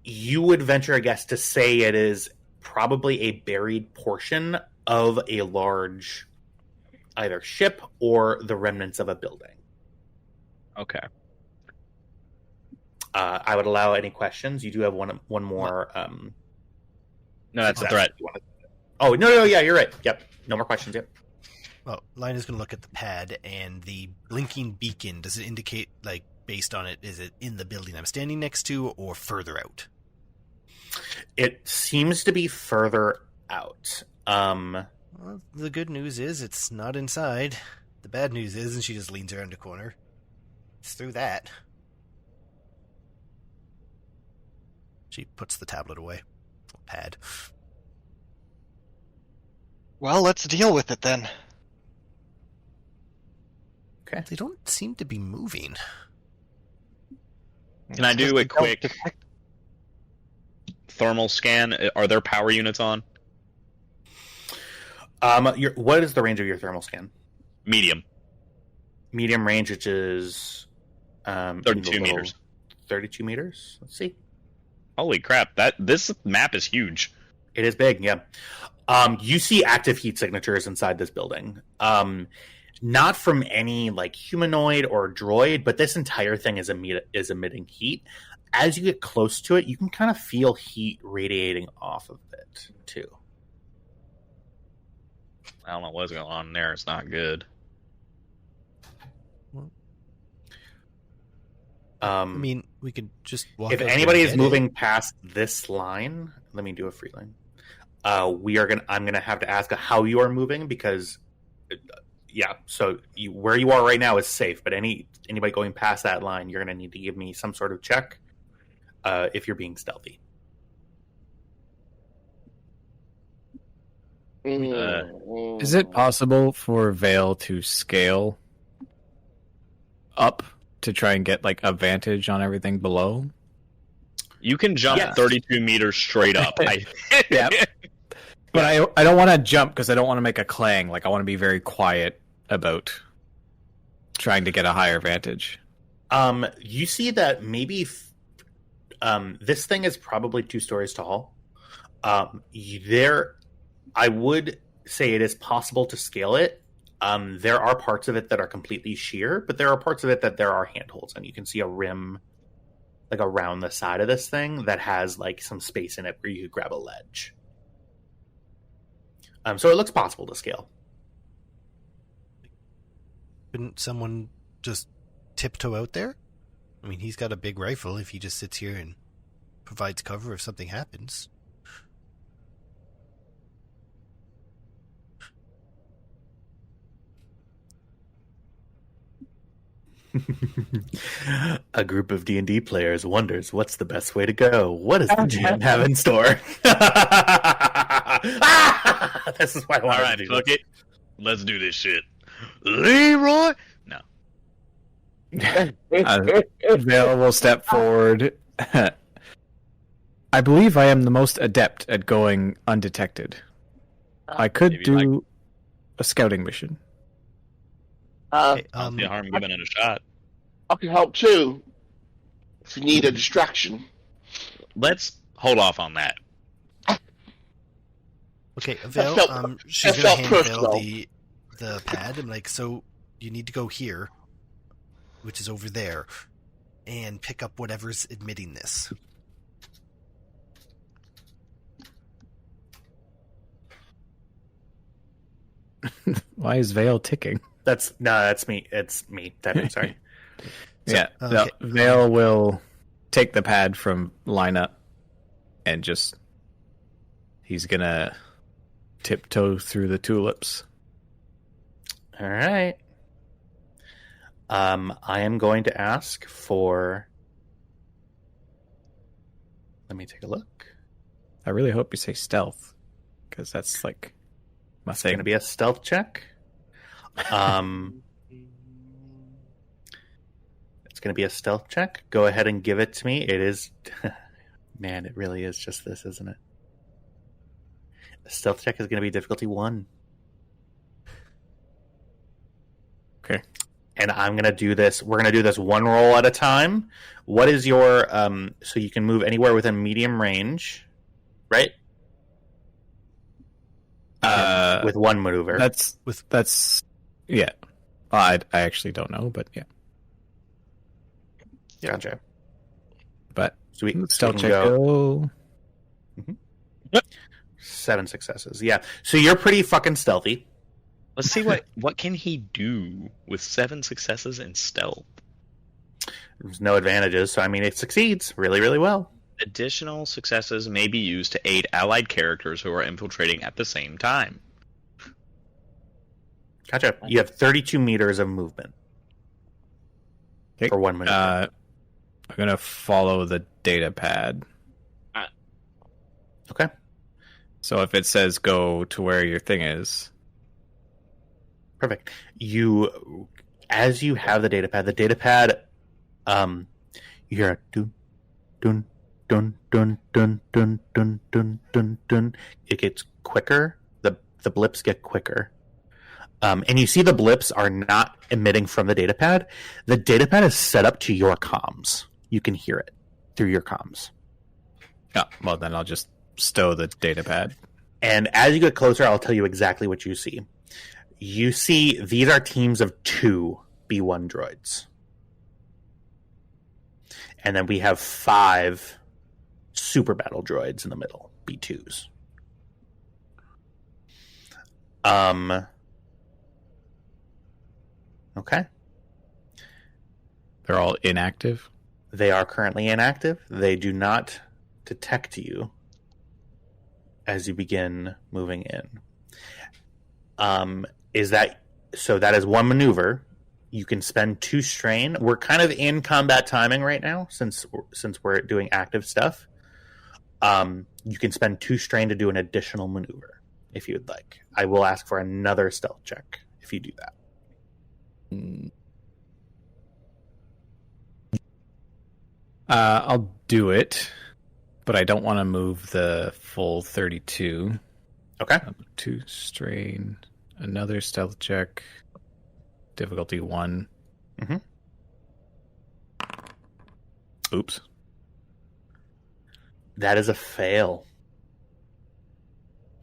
You would venture a guess to say it is probably a buried portion of a large either ship or the remnants of a building. Okay. I would allow any questions. You do have one more. No, that's a threat. Oh, no, yeah, you're right. Yep. No more questions. Yep. Well, Lina's going to look at the pad, and the blinking beacon, does it indicate, like, based on it, is it in the building I'm standing next to or further out? It seems to be further out. Well, the good news is it's not inside. The bad news is, and she just leans around the corner, it's through that. She puts the tablet away. Pad. Well, let's deal with it then. Okay. They don't seem to be moving. Can I do a quick thermal scan? Are there power units on? What is the range of your thermal scan? Medium. Medium range, which is 32 meters. 32 meters? Let's see. Holy crap! This map is huge. It is big, yeah. You see active heat signatures inside this building. Not from any like humanoid or droid, but this entire thing is emitting heat. As you get close to it, you can kind of feel heat radiating off of it too. I don't know what's going on there. It's not good. I mean, we could just walk. If out anybody there is and get moving past this line, let me do a free line. I'm gonna have to ask how you are moving because, So where you are right now is safe, but anybody going past that line, you're gonna need to give me some sort of check if you're being stealthy. Is it possible for Vale to scale up to try and get like a vantage on everything below? You can jump Yes. 32 meters straight up. Yeah. But I don't want to jump because I don't want to make a clang. Like I want to be very quiet about trying to get a higher vantage. You see that maybe this thing is probably 2 stories tall. I would say it is possible to scale it. There are parts of it that are completely sheer, but there are parts of it that there are handholds, and you can see a rim like around the side of this thing that has like some space in it where you could grab a ledge. So it looks possible to scale. Couldn't someone just tiptoe out there? I mean, he's got a big rifle. If he just sits here and provides cover if something happens. A group of D&D players wonders what's the best way to go. What does the GM have in store? This is why I All wanted right, to do fuck this. it. Let's do this shit. Leroy? No. Vale will step forward. I believe I am the most adept at going undetected. I could Maybe do a scouting mission. Okay, I don't see harm giving it a shot. I can help too. If you need a distraction. Let's hold off on that. Okay, Vale, felt- she's that going to felt hand Vale personal. the pad. I'm like, so you need to go here, which is over there, and pick up whatever's emitting this. Why is Vale ticking? That's me. It's me typing. Sorry. Yeah, okay. Vale will take the pad from lineup and just he's gonna tiptoe through the tulips. All right. I am going to ask for. Let me take a look. I really hope you say stealth because that's like my It's going thing. to be a stealth check. It's going to be a stealth check. Go ahead and give it to me. It is, man, it really is just this, isn't it? The stealth check is going to be difficulty 1. Okay. And I'm going to do this. We're going to do this one roll at a time. What is your, so you can move anywhere within medium range, right? With one maneuver. That's yeah. I actually don't know, but yeah. Gotcha. But Sweet. stealth So check. go Go. 7 successes. Yeah. So you're pretty fucking stealthy. Let's see what can he do with 7 successes in stealth. There's no advantages, so I mean it succeeds really, really well. Additional successes may be used to aid allied characters who are infiltrating at the same time. Gotcha. You have 32 meters of movement Okay. for 1 minute. I'm gonna follow the data pad. Okay. So if it says go to where your thing is, Perfect. You, as you have the data pad, you hear a dun dun dun dun dun dun dun dun dun dun. It gets quicker. The blips get quicker. And you see the blips are not emitting from the data pad. The data pad is set up to your comms. You can hear it through your comms. yeah. Well, then I'll just stow the data pad. And as you get closer, I'll tell you exactly what you see. You see these are teams of 2 B1 droids. And then we have 5 super battle droids in the middle, B2s. Okay. They're all inactive. They are currently inactive. They do not detect you as you begin moving in. Is that so? That is one maneuver. You can spend 2 strain. We're kind of in combat timing right now since we're doing active stuff. You can spend 2 strain to do an additional maneuver if you would like. I will ask for another stealth check if you do that. I'll do it, but I don't want to move the full 32. Okay. 2 strain, another stealth check, difficulty 1. Mhm. Oops. That is a fail.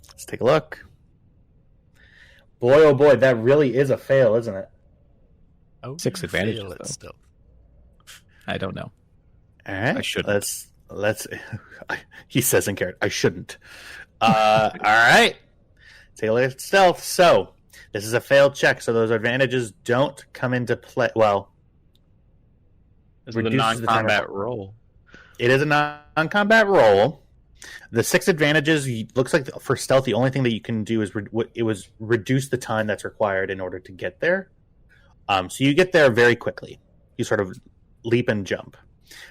Let's take a look. Boy, oh boy, that really is a fail, isn't it? Oh, 6 you advantages, fail it though. still. I don't know. All right. I shouldn't. Let's. He says in character, I shouldn't. All right. Take a look at stealth. So this is a failed check, so those advantages don't come into play. Well, This is a reduces the time non-combat roll. it is a non-combat roll. The 6 advantages looks like for stealth, the only thing that you can do is reduce the time that's required in order to get there. So you get there very quickly. You sort of leap and jump.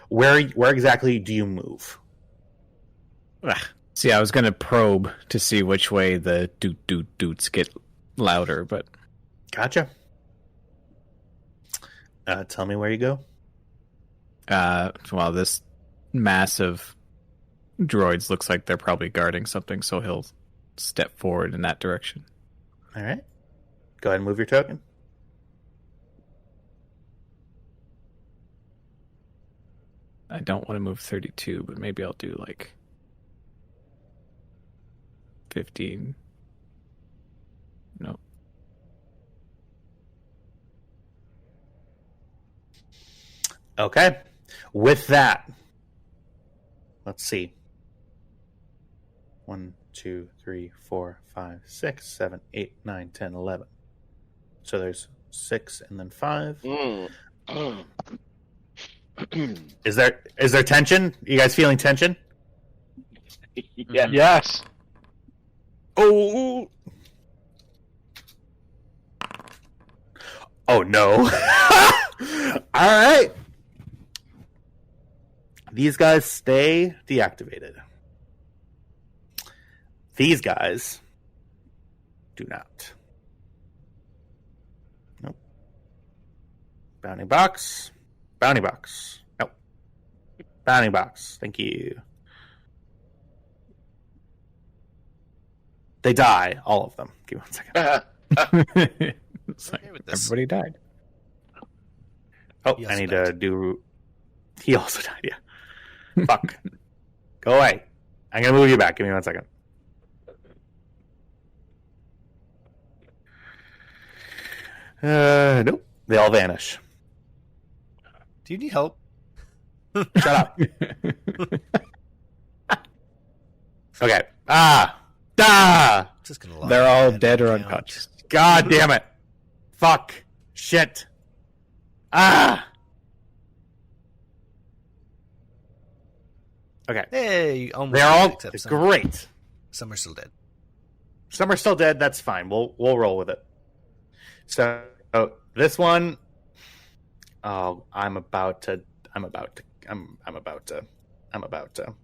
Where exactly do you move? See, I was going to probe to see which way the doot-doot-doots get louder, but... Gotcha. Tell me where you go. Well, this mass of droids looks like they're probably guarding something, so he'll step forward in that direction. All right. Go ahead and move your token. I don't want to move 32, but maybe I'll do like 15. No. Okay. With that, let's see. 1, 2, 3, 4, 5, 6, 7, 8, 9, 10, 11. So there's 6 and then 5. Is there tension? You guys feeling tension? Yeah. Yes. Oh. Oh no. All right. These guys stay deactivated. These guys do not. Nope. Bounty box. Bounty box. Nope. Bounty box. Thank you. They die, all of them. Give me 1 second. It's like Okay with this. everybody died. Oh, He I also need died. to do... He also died, yeah. Fuck. Go away. I'm going to move you back. Give me 1 second. Nope. They all vanish. Do you need help? Shut up. Okay. Ah! Just gonna log They're all in dead or account. unconscious. God damn it. Fuck. Shit. Ah! Okay. Hey, you almost They're all except some, great. some are still dead. Some are still dead. That's fine. We'll roll with it. So this one, I'm about to.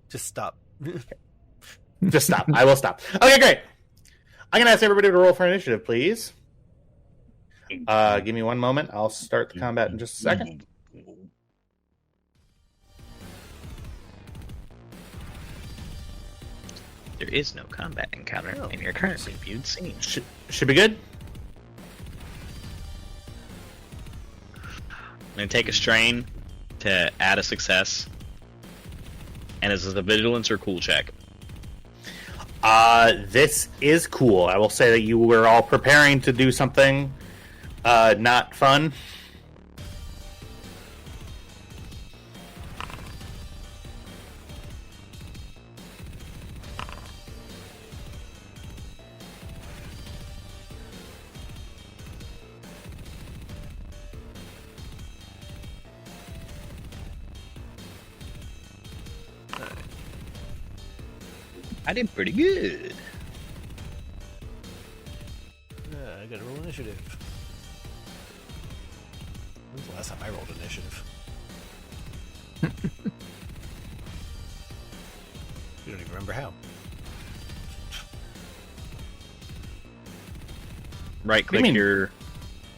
Just stop. Just stop. I will stop. Okay, great. I'm gonna ask everybody to roll for initiative, please. Give me 1 moment. I'll start the combat in just a second. There is no combat encounter Oh, in your currently viewed scene. Should be good. I'm going to take a strain to add a success. And is this a vigilance or cool check? This is cool. I will say that you were all preparing to do something not fun. I did pretty good. I gotta roll initiative. When's the last time I rolled initiative? You don't even remember how. Right click mean? your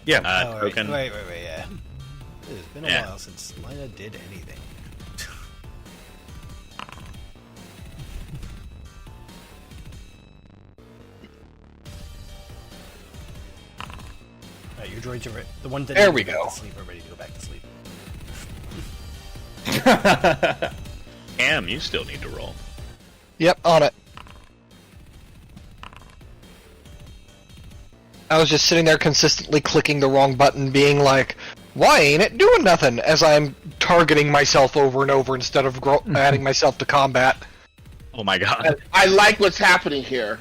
Yeah. token. Wait, yeah. It's been a Yeah. while since Lina did anything. Alright, your droids are the one that There need we to go go. back to sleep are ready to go back to sleep. Cam, you still need to roll. Yep, on it. I was just sitting there consistently clicking the wrong button, being like, why ain't it doing nothing? As I'm targeting myself over and over instead of adding myself to combat. Oh my god. I like what's happening here.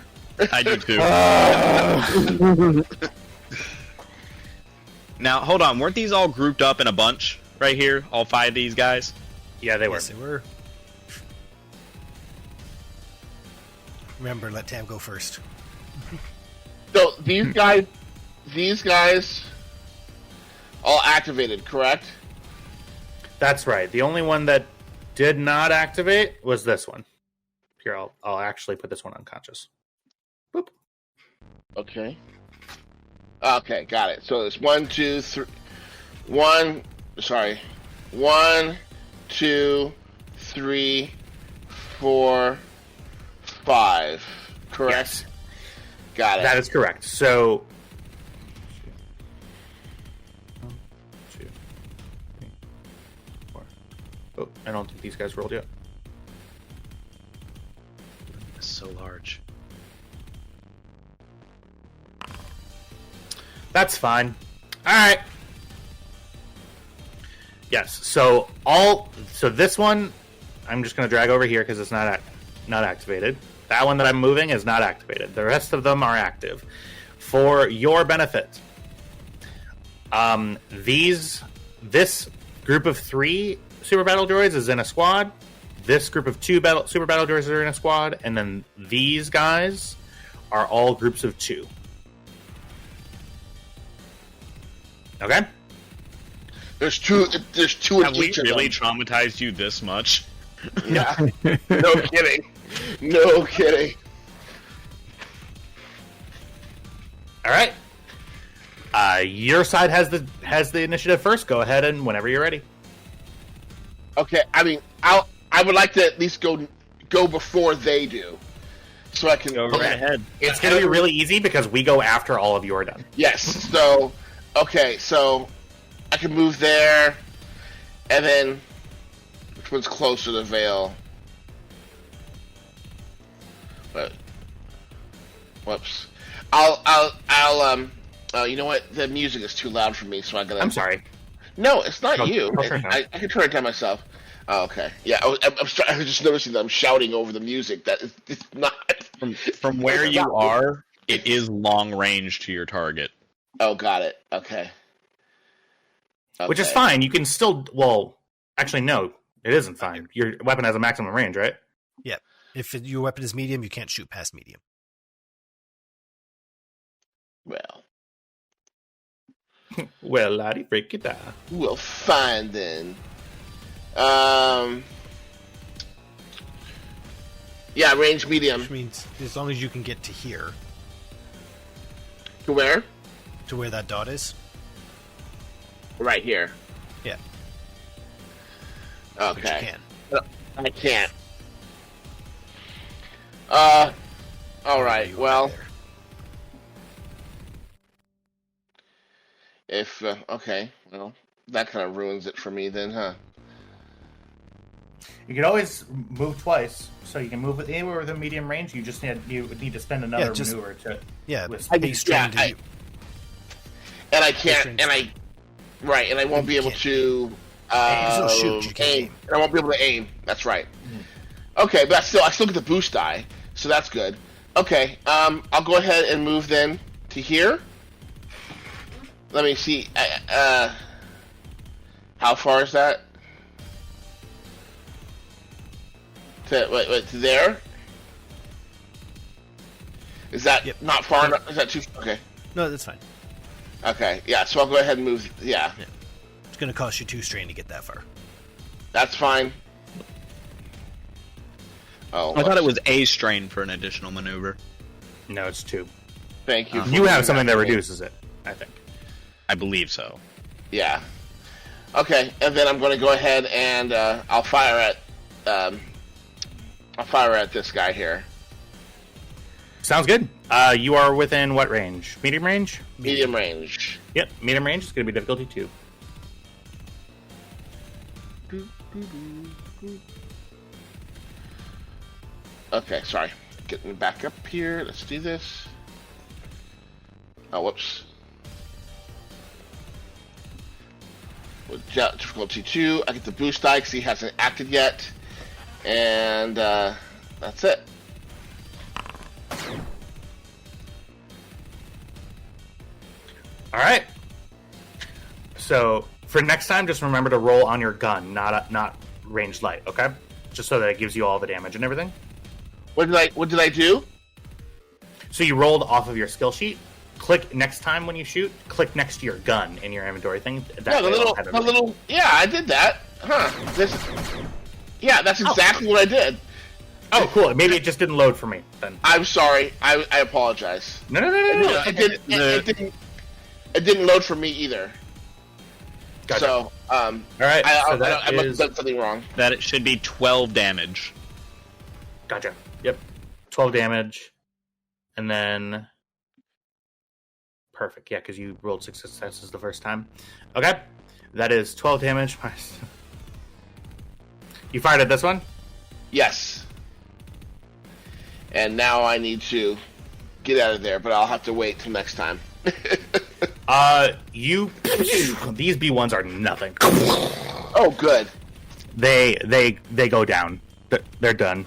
I do too. Now, hold on. Weren't these all grouped up in a bunch right here? All 5 of these guys? Yeah, they were. Yes, they were. Remember, let Tam go first. So these guys, all activated, correct? That's right. The only one that did not activate was this one. Here, I'll actually put this one unconscious. Boop. Okay. Okay, got it. So it's 1, 2, 3. 1, 2, 3, 4, 5. Correct? Yes. Got it. That is correct. So, 1, 2, 3, 4. Oh, I don't think these guys rolled yet. It's so large. That's fine. All right. Yes. So this one, I'm just going to drag over here because it's not activated. That one that I'm moving is not activated. The rest of them are active. For your benefit, this group of 3 super battle droids is in a squad. This group of 2 super battle droids are in a squad, and then these guys are all groups of 2. Okay. There's two in Have we each of really them. traumatized you this much? Yeah. No kidding. No kidding. All right. Your side has the initiative first. Go ahead and whenever you're ready. Okay, I mean, I would like to at least go before they do, so I can Go right ahead. It's going to be really easy because we go after all of you are done. Yes. So, okay, so I can move there, and then which one's closer to Vale? But whoops. You know what? The music is too loud for me, so I gotta. I'm sorry. No, it's not No, you. I'll turn it down. I can turn it down myself. Oh, okay. Yeah, I was just noticing that I'm shouting over the music. That it's not. From where you are, it is long range to your target. Oh, got it. Okay. Which is Okay. fine. You can still. Well, actually, no, it isn't fine. Your weapon has a maximum range, right? Yeah. If your weapon is medium, you can't shoot past medium. Well, Well, laddie, break it down. we'll find then. Yeah, range medium. Which means as long as you can get to here, To where? to where that dot is. Right here. Yeah. Which you Okay. can. I can't. All right. You are Well, there. if okay, well, that kind of ruins it for me then, huh? You can always move twice, so you can move anywhere within medium range. You just need to spend another just- maneuver to. Yeah, with- but be strained yeah, to you. And I can't, Different- and I, right, and I won't be able can't to can still shoot, you can't aim. aim. And I won't be able to aim. That's right. Okay, but I still get the boost die, so that's good. Okay, I'll go ahead and move then to here. Let me see. How far is that? To there? Is that Yep. not far enough? Is that too? Okay. No, that's fine. Okay. Yeah. So I'll go ahead and move. Yeah. It's going to cost you 2 strain to get that far. That's fine. Oh. I thought it was a strain for an additional maneuver. No, it's 2. Thank you. for You have doing something that for me. reduces it, I think. I believe so. Yeah. Okay, and then I'm going to go ahead and I'll fire at this guy here. Sounds good. You are within what range? Medium range? Medium range. Yep, medium range is going to be difficulty 2. Okay, sorry. Getting back up here. Let's do this. Oh, whoops. With difficulty 2, I get the boost die because he hasn't acted yet. And that's it. All right. So for next time, just remember to roll on your gun, not ranged light. Okay, just so that it gives you all the damage and everything. What did I do? So you rolled off of your skill sheet. Click next time when you shoot. Click next to your gun in your inventory thing. Yeah, the little. Yeah, I did that. Huh? Yeah, that's exactly what I did. Oh, cool. Maybe it just didn't load for me then. I'm sorry. I apologize. No. It didn't load for me either. Gotcha. So, all right. I that must have is done something wrong. That it should be 12 damage. gotcha. Yep, 12 damage, and then perfect. Yeah, because you rolled 6 successes the first time. Okay, that is 12 damage. You fired at this one? Yes. And now I need to get out of there, but I'll have to wait till next time. These B1s are nothing. Oh, good. They go down. They're done.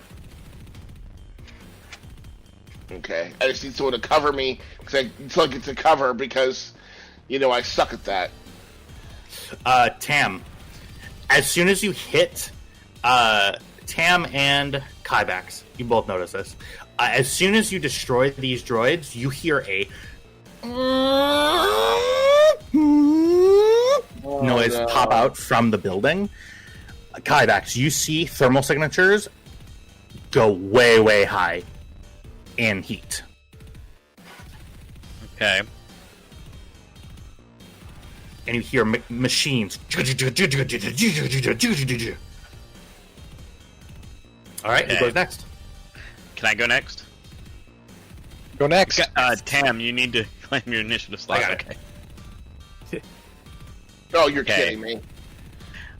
Okay. I just need someone to cover me until I get to cover because, I suck at that. Tam, as soon as you hit Tam and Kybax, you both notice this. As soon as you destroy these droids, you hear a noise pop out from the building. Kybax, you see thermal signatures go way, way high in heat. Okay. And you hear machines. All right, who Okay. goes next? Can I go next? Go next. Tam, you need to claim your initiative slot. I got it. Okay. Oh, you're Okay. kidding me.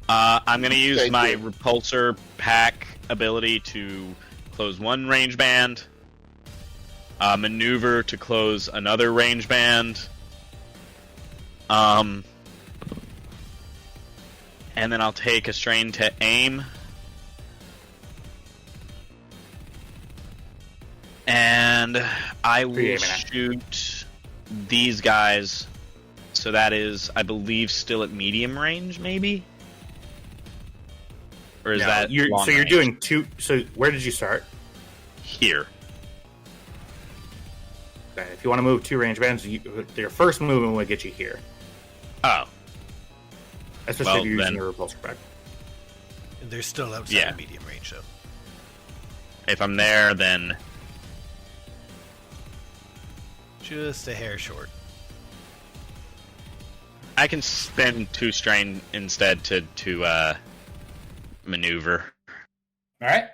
I'm going to use Thank my you. repulsor pack ability to close one range band, maneuver to close another range band, and then I'll take a strain to aim, and I will aiming at? shoot these guys. So that is, I believe, still at medium range, maybe? Or is No, that long you're range? doing 2. So where did you start? Here? Okay, if you want to move 2 range bands, your first movement will get you here. Oh, Especially Well, if you're using then- your repulsor pack. And they're still outside Yeah. of medium range, though. if I'm there, then Just a hair short. I can spend 2 strain instead to maneuver, All right.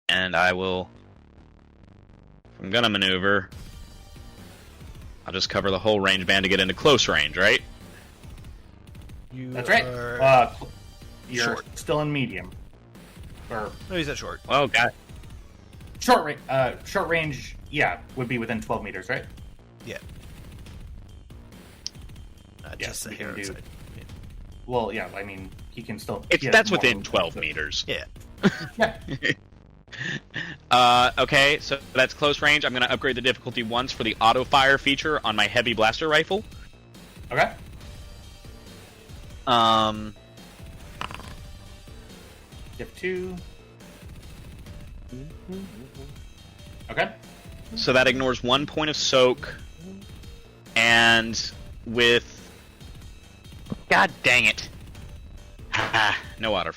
and I will. If I'm gonna maneuver, I'll just cover the whole range band to get into close range, right? You That's right. are... You're short. still in medium. Or No, he's at short. Oh god. short range, yeah, would be within 12 meters, right? Yeah. Just a we hair can do- outside. Yeah. Well, yeah, I mean, he can still... It's he has that's more within movement, 12 so- meters. Yeah. Yeah. Okay, so that's close range. I'm gonna upgrade the difficulty once for the auto fire feature on my heavy blaster rifle. Okay. Mm-hmm. Div 2. Okay. So that ignores 1 point of soak, and with... God dang it. No auto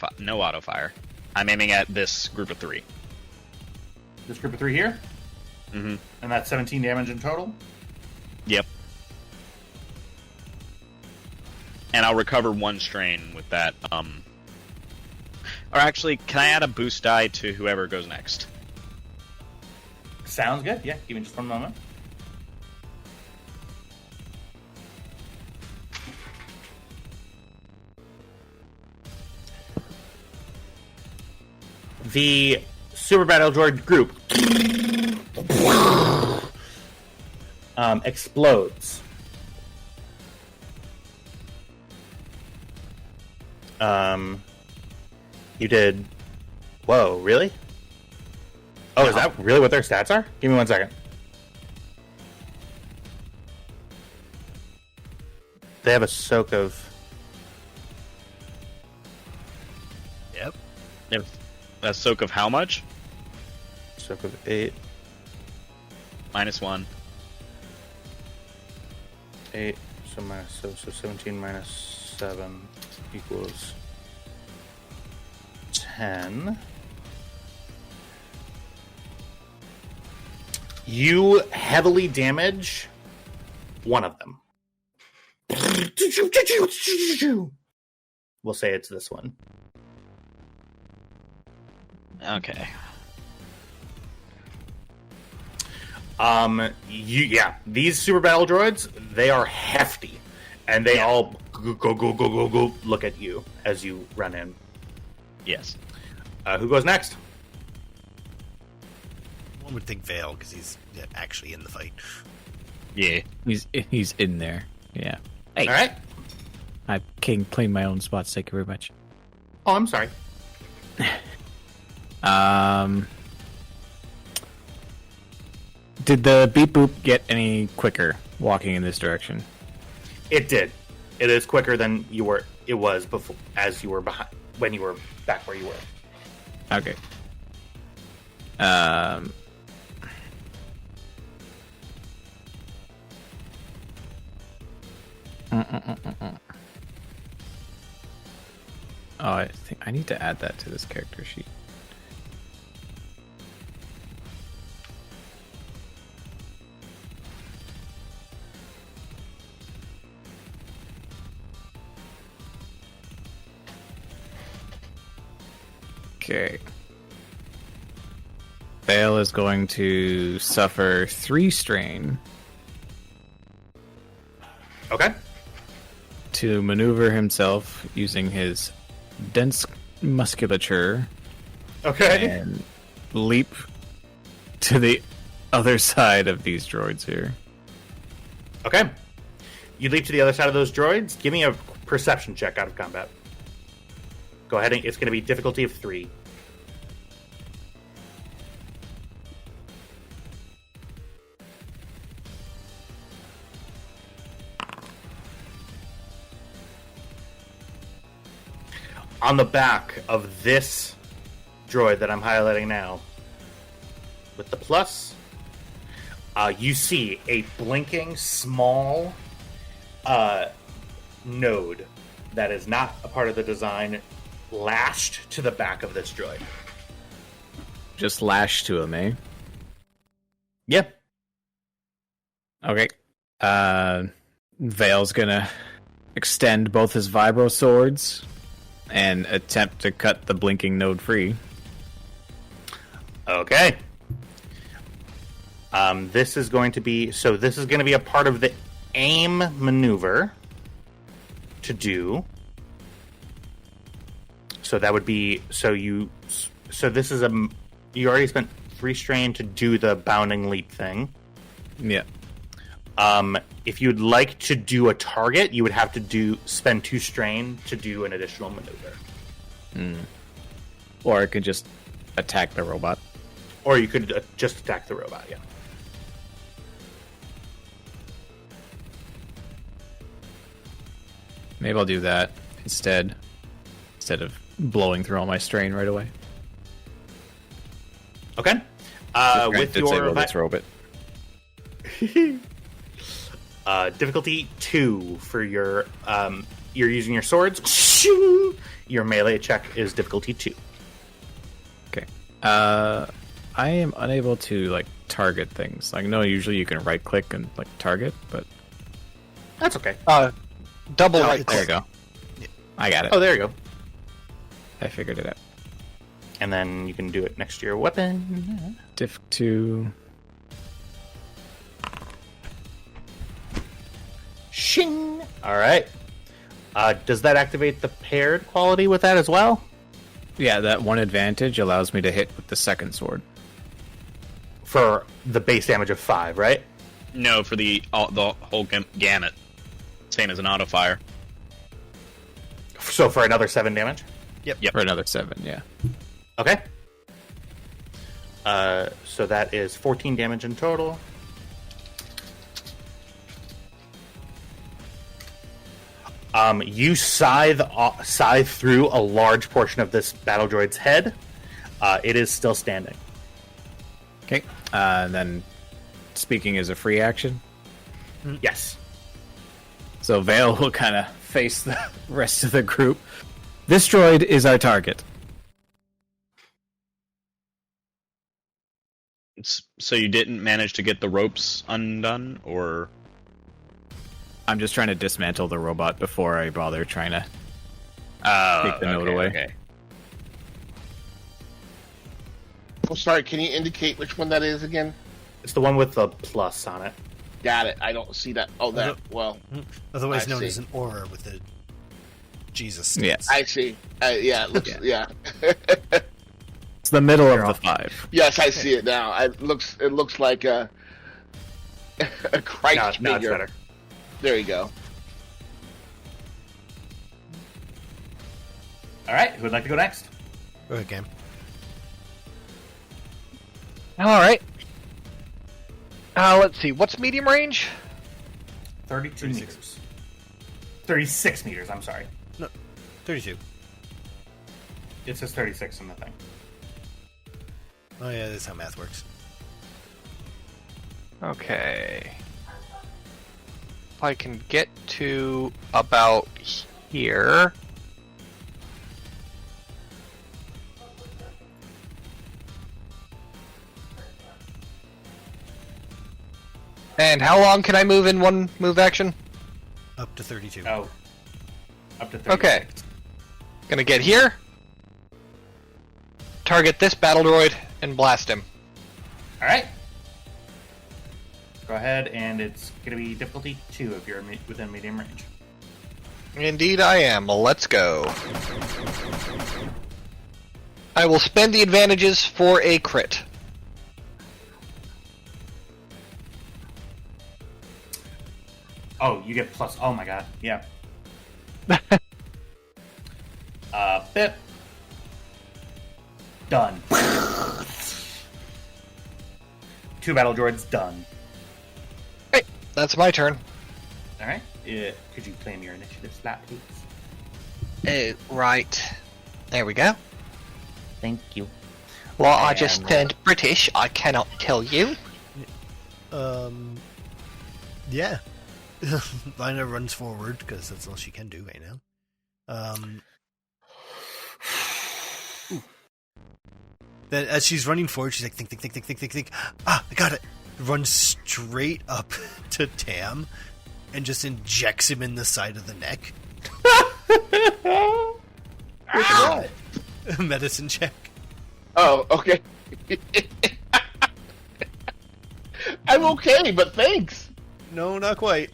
fire. I'm aiming at this group of 3. This group of 3 here? Mm-hmm. And that's 17 damage in total? Yep. And I'll recover 1 strain with that. Or actually, can I add a boost die to whoever goes next? Sounds good. Yeah, give me just 1 moment. The Super Battle Droid group explodes. You did... Whoa, really? Oh, is that really what their stats are? Give me 1 second. They have a soak of... Yep. A soak of how much? Soak of 8. -1. 8. So 17 minus 7 equals 10. You heavily damage one of them. We'll say it's this one. Okay. These super battle droids, they are hefty, and they all go look at you as you run in. Yes. Who goes next? One would think Vale, because he's actually in the fight. Yeah. He's in there. Yeah. Hey. All right. I can claim my own spots. Thank you very much. Oh, I'm sorry. Did the beep boop get any quicker walking in this direction? It did. It is quicker than you were. It was before, as you were behind when you were back where you were. Okay. Oh, I think I need to add that to this character sheet. Okay. Bale is going to suffer 3 strain Okay. to maneuver himself using his dense musculature Okay. and leap to the other side of these droids here. Okay. You leap to the other side of those droids. Give me a perception check out of combat. Go ahead. It's going to be difficulty of 3. On the back of this droid that I'm highlighting now, with the plus, you see a blinking small node that is not a part of the design lashed to the back of this droid. Just lash to him, eh? Yeah. Okay. Vale's gonna extend both his vibro swords and attempt to cut the blinking node free. Okay. This is going to be a part of the aim maneuver to do. So that would be you already spent 3 strain to do the bounding leap thing. Yeah. If you'd like to do a target, you would have to spend 2 strain to do an additional maneuver. Or I could just attack the robot. Or you could just attack the robot, yeah. Maybe I'll do that instead of blowing through all my strain right away. Okay. With your disable this robot. difficulty 2 for your you're using your swords. Your melee check is difficulty 2. Okay. I am unable to like target things. I know usually you can right click and like target, but That's okay. Double No, right it's- there you go. I got it. Oh, there you go. I figured it out. And then you can do it next to your weapon. Diff 2. Shing. All right. Does that activate the paired quality with that as well? Yeah, that one advantage allows me to hit with the second sword. For the base damage of 5, right? No, for the whole gamut. Same as an auto fire. So for another 7 damage? For another 7, yeah. Okay. So that is 14 damage in total. You scythe through a large portion of this battle droid's head. It is still standing. Okay. And then speaking is a free action. Yes. So Vale will kind of face the rest of the group. This droid is our target. So you didn't manage to get the ropes undone, or? I'm just trying to dismantle the robot before I bother trying to take the note away. Okay. Oh, sorry, can you indicate which one that is again? It's the one with the plus on it. Got it. I don't see that. Oh, that. Well, Otherwise I known see. as an aura with a Jesus. Yes. I see. Yeah, it looks. Yeah. It's the middle of the 5. Yes, I see it now. It looks like a Christ No, it's figure. better. There you go. All right. Who would like to go next? Go ahead, Cam. All right. Let's see. What's medium range? 32 meters. 36 meters, I'm sorry. 32. It says 36 in the thing. Oh yeah, that's how math works. Okay. If I can get to about here. And how long can I move in one move action? Up to 32. Oh. Up to 36. Okay. Gonna get here. Target this battle droid and blast him. All right. Go ahead, and it's going to be difficulty 2 if you're within medium range. Indeed I am. Let's go. I will spend the advantages for a crit. Oh, you get plus. Oh my god. Yeah. Bip. Done. 2 battle droids done. Hey, that's my turn. All right. Could you claim your initiative slot, please? Right. There we go. Thank you. Well, I And- just turned British. I cannot tell you. Yeah. Lina runs forward because that's all she can do right now. Then as she's running forward, she's like, think. Ah, I got it. Runs straight up to Tam and just injects him in the side of the neck. Medicine check. Oh, okay. I'm okay, but thanks. No, not quite.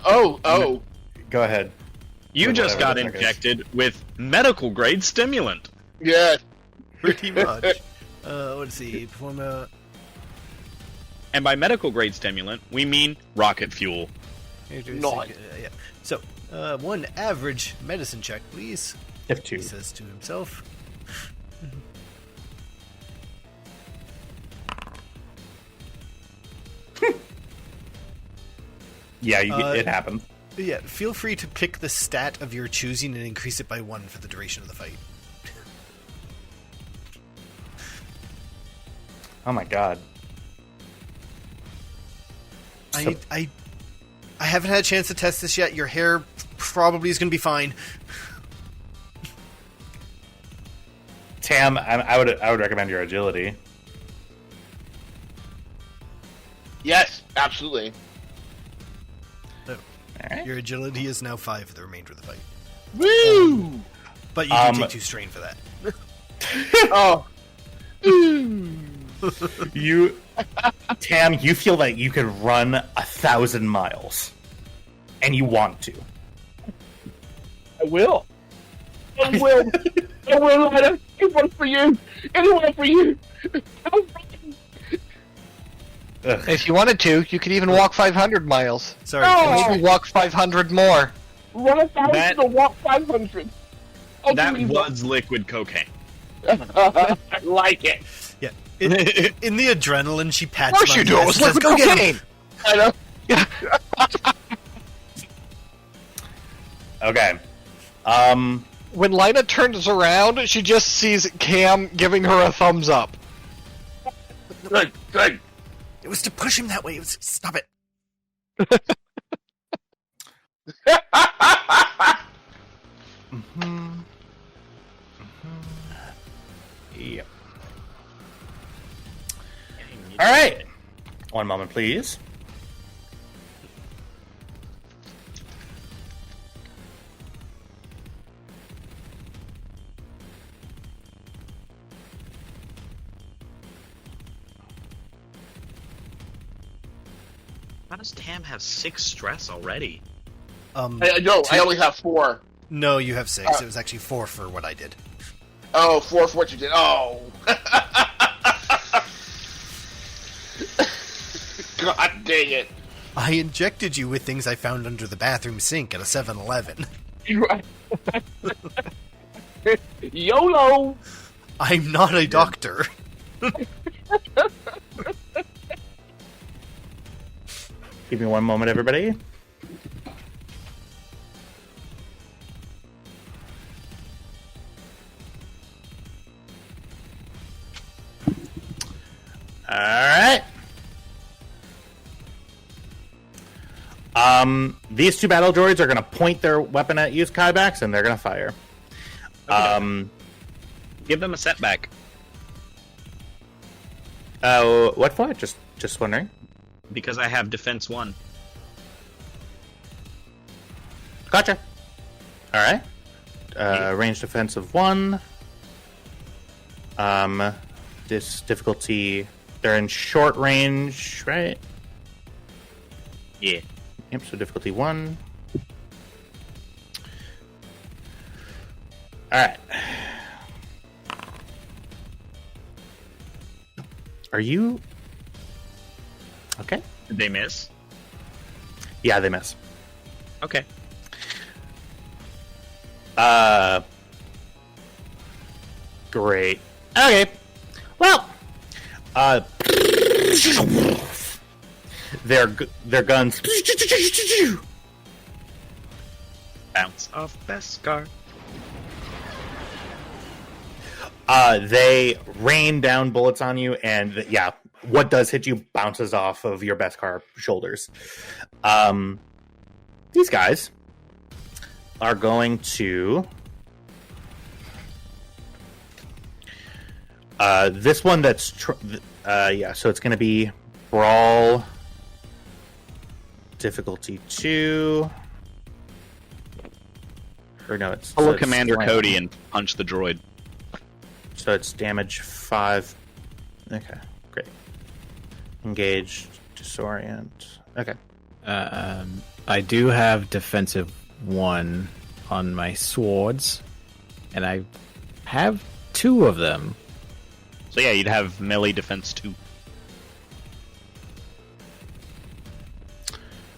Oh. Go ahead. You Or just got whatever the check is. injected with medical grade stimulant. Yeah. Pretty much. Let's see. Perform a... And by medical grade stimulant, we mean rocket fuel. Nice. Yeah. So, one average medicine check, please. If He 2. says to himself. Yeah, it happens. Yeah, feel free to pick the stat of your choosing and increase it by 1 for the duration of the fight. Oh my god. I haven't had a chance to test this yet. Your hair probably is going to be fine. Tam, I would recommend your agility. Yes, absolutely. Alright. Your agility is now 5 for the remainder of the fight. Woo! But you do take 2 strain for that. Oh. Tam, you feel like you could run 1,000 miles. And you want to. I will. I will. I will, Lana. Anyone for you. Anyone for you. Ugh. If you wanted to, you could even walk 500 miles. Sorry. Oh! Maybe walk 500 more. Run 1,000 That- to walk 500. That was liquid cocaine. I like it. Yeah. In the adrenaline, she pats Of course him you on do. the It ass was and says, liquid "Go get him." cocaine. I know. Okay. When Lina turns around, she just sees Cam giving her a thumbs up. Good, good. It was to push him that way. It was, stop it. Yep. Alright. One moment, please. How does Tam have 6 stress already? No, I only have 4. No, you have 6. It was actually 4 for what I did. Oh, 4 for what you did. Oh. God dang it. I injected you with things I found under the bathroom sink at a 7-Eleven. YOLO! I'm not a doctor. Give me one moment, everybody. Alright. These 2 battle droids are going to point their weapon at you, Kybax, and they're going to fire. Give them a setback. What for? Just wondering. Because I have defense 1. Gotcha. Alright. Range defense of 1. This difficulty... They're in short range, right? Yeah. Yep, so difficulty 1. Alright. Are you... Okay. Did they miss? Yeah, they miss. Okay. Great. Okay. Well, their guns Bounce off Beskar. they rain down bullets on you, and yeah, what does hit you bounces off of your Beskar shoulders. These guys are going to this one that's yeah, so it's going to be brawl difficulty 2. Or no, it's Hello, so it's Commander slam. Cody, and punch the droid. So it's damage 5. Okay, great. Engage, disorient. Okay. I do have defensive 1 on my swords, and I have 2 of them. So yeah, you'd have melee defense 2.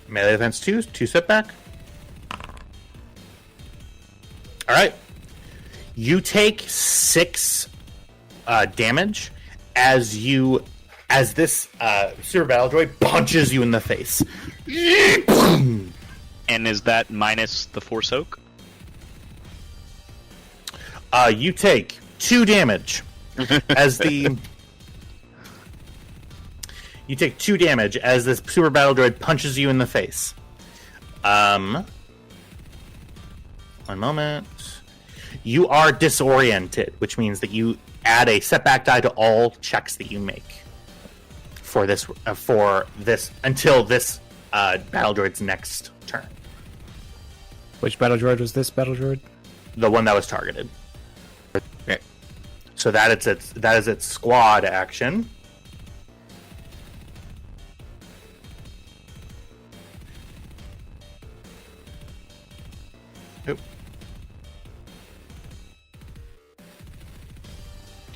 Melee defense 2 setback. Alright. You take 6 damage as this super battle droid punches you in the face. And is that minus the Force Oak? You take 2 damage as the You take 2 damage as this super battle droid punches you in the face. One moment. You are disoriented, which means that you add a setback die to all checks that you make for this until this battle droid's next turn. Which battle droid was this battle droid? The one that was targeted. Okay. So that is its squad action. Oop.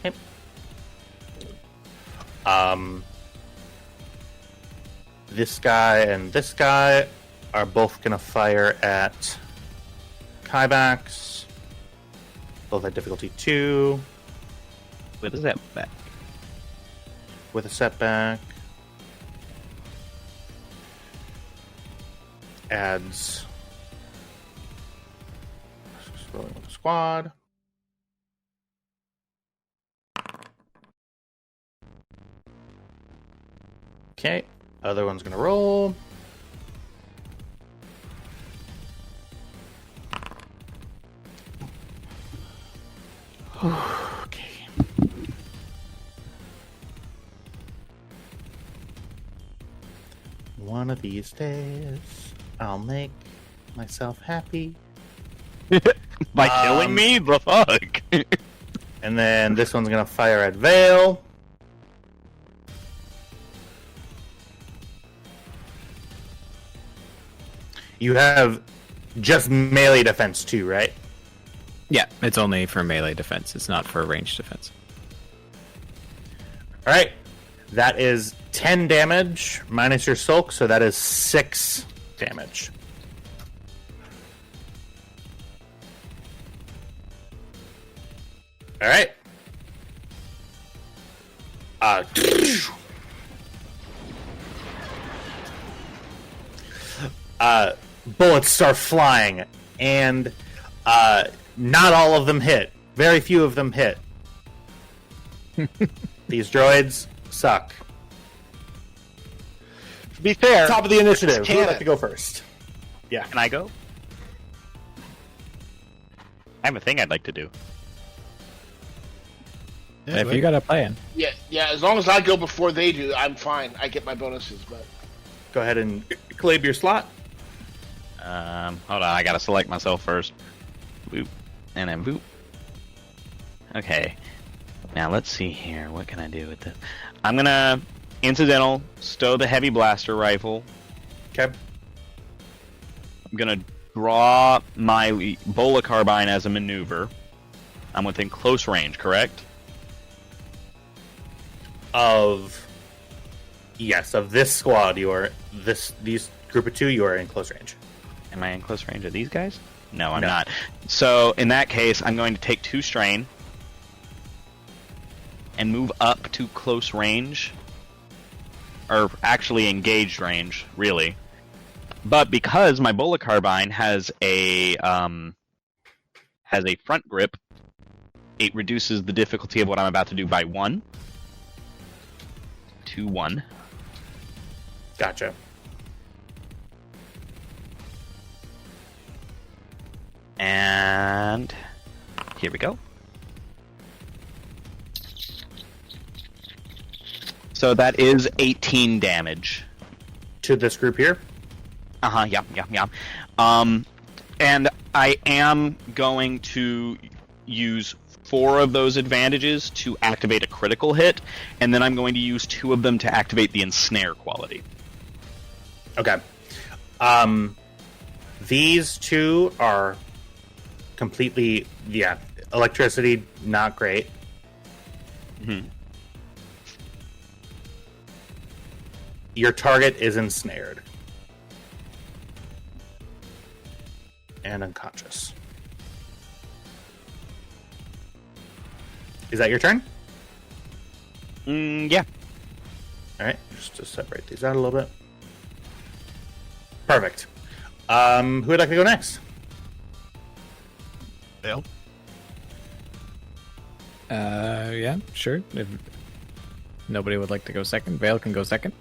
Okay. This guy and this guy are both gonna fire at Kybax. Both at difficulty 2. What is that back? With a setback. Adds rolling with the squad. Okay, other one's gonna roll. Okay. One of these days, I'll make myself happy. By killing me? The fuck? And then this one's gonna fire at Vale. You have just melee defense too, right? Yeah, it's only for melee defense. It's not for ranged defense. All right. That is 10 damage minus your sulk, so that is 6 damage. All right. Bullets start flying, and not all of them hit. Very few of them hit. These droids suck. To be fair, Top of the initiative. Who would canon. like to go first? Yeah. Can I go? I have a thing I'd like to do. Yeah, If go you ahead. got a plan. Yeah. As long as I go before they do, I'm fine. I get my bonuses, but Go ahead and claim your slot. Hold on, I gotta select myself first. Boop. And then boop. Okay. Now let's see here. What can I do with this? I'm gonna incidental stow the heavy blaster rifle. Okay. I'm gonna draw my bola carbine as a maneuver. I'm within close range, correct? Of this squad, you are these group of 2. You are in close range. Am I in close range of these guys? No, I'm No. not. So in that case, I'm going to take 2 strain and move up to close range, or actually engaged range, really. But because my bola carbine has a front grip, it reduces the difficulty of what I'm about to do by 1 to 1. Gotcha. And here we go. So that is 18 damage. To this group here. Yeah. And I am going to use 4 of those advantages to activate a critical hit, and then I'm going to use 2 of them to activate the ensnare quality. Okay. These 2 are completely, electricity, not great. Mm-hmm. Your target is ensnared. And unconscious. Is that your turn? Yeah. Alright, just to separate these out a little bit. Perfect. Who would like to go next? Vale. Yeah, sure. nobody would like to go second. Vale can go second.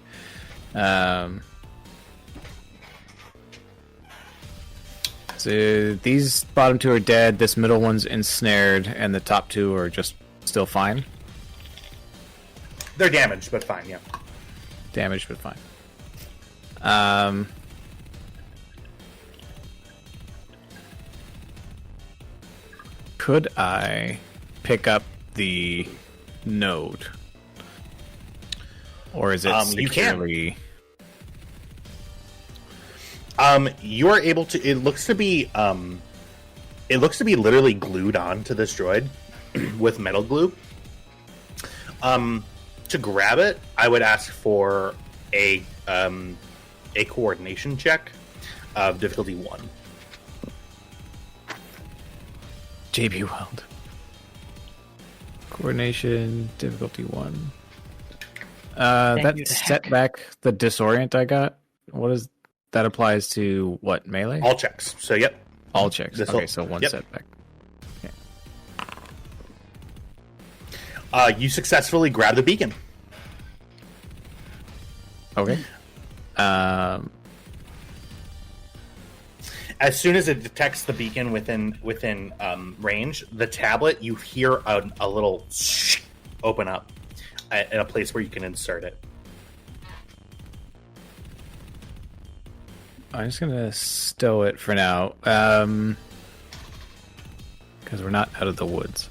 So these bottom two are dead. This middle one's ensnared, and the top two are just still fine. They're damaged, but fine. Yeah. Damaged, but fine. Could I pick up the node, or is it securely? You are able to. It looks to be literally glued onto this droid with metal glue. To grab it, I would ask for a coordination check of difficulty 1. JB Weld. Coordination difficulty 1. That set back the disorient I got. What is that? Applies to what, melee? All checks. So yep. All checks. Okay, so one setback. You successfully grab the beacon. Okay. As soon as it detects the beacon within range, the tablet, you hear a little open up in a place where you can insert it. I'm just gonna stow it for now, because we're not out of the woods.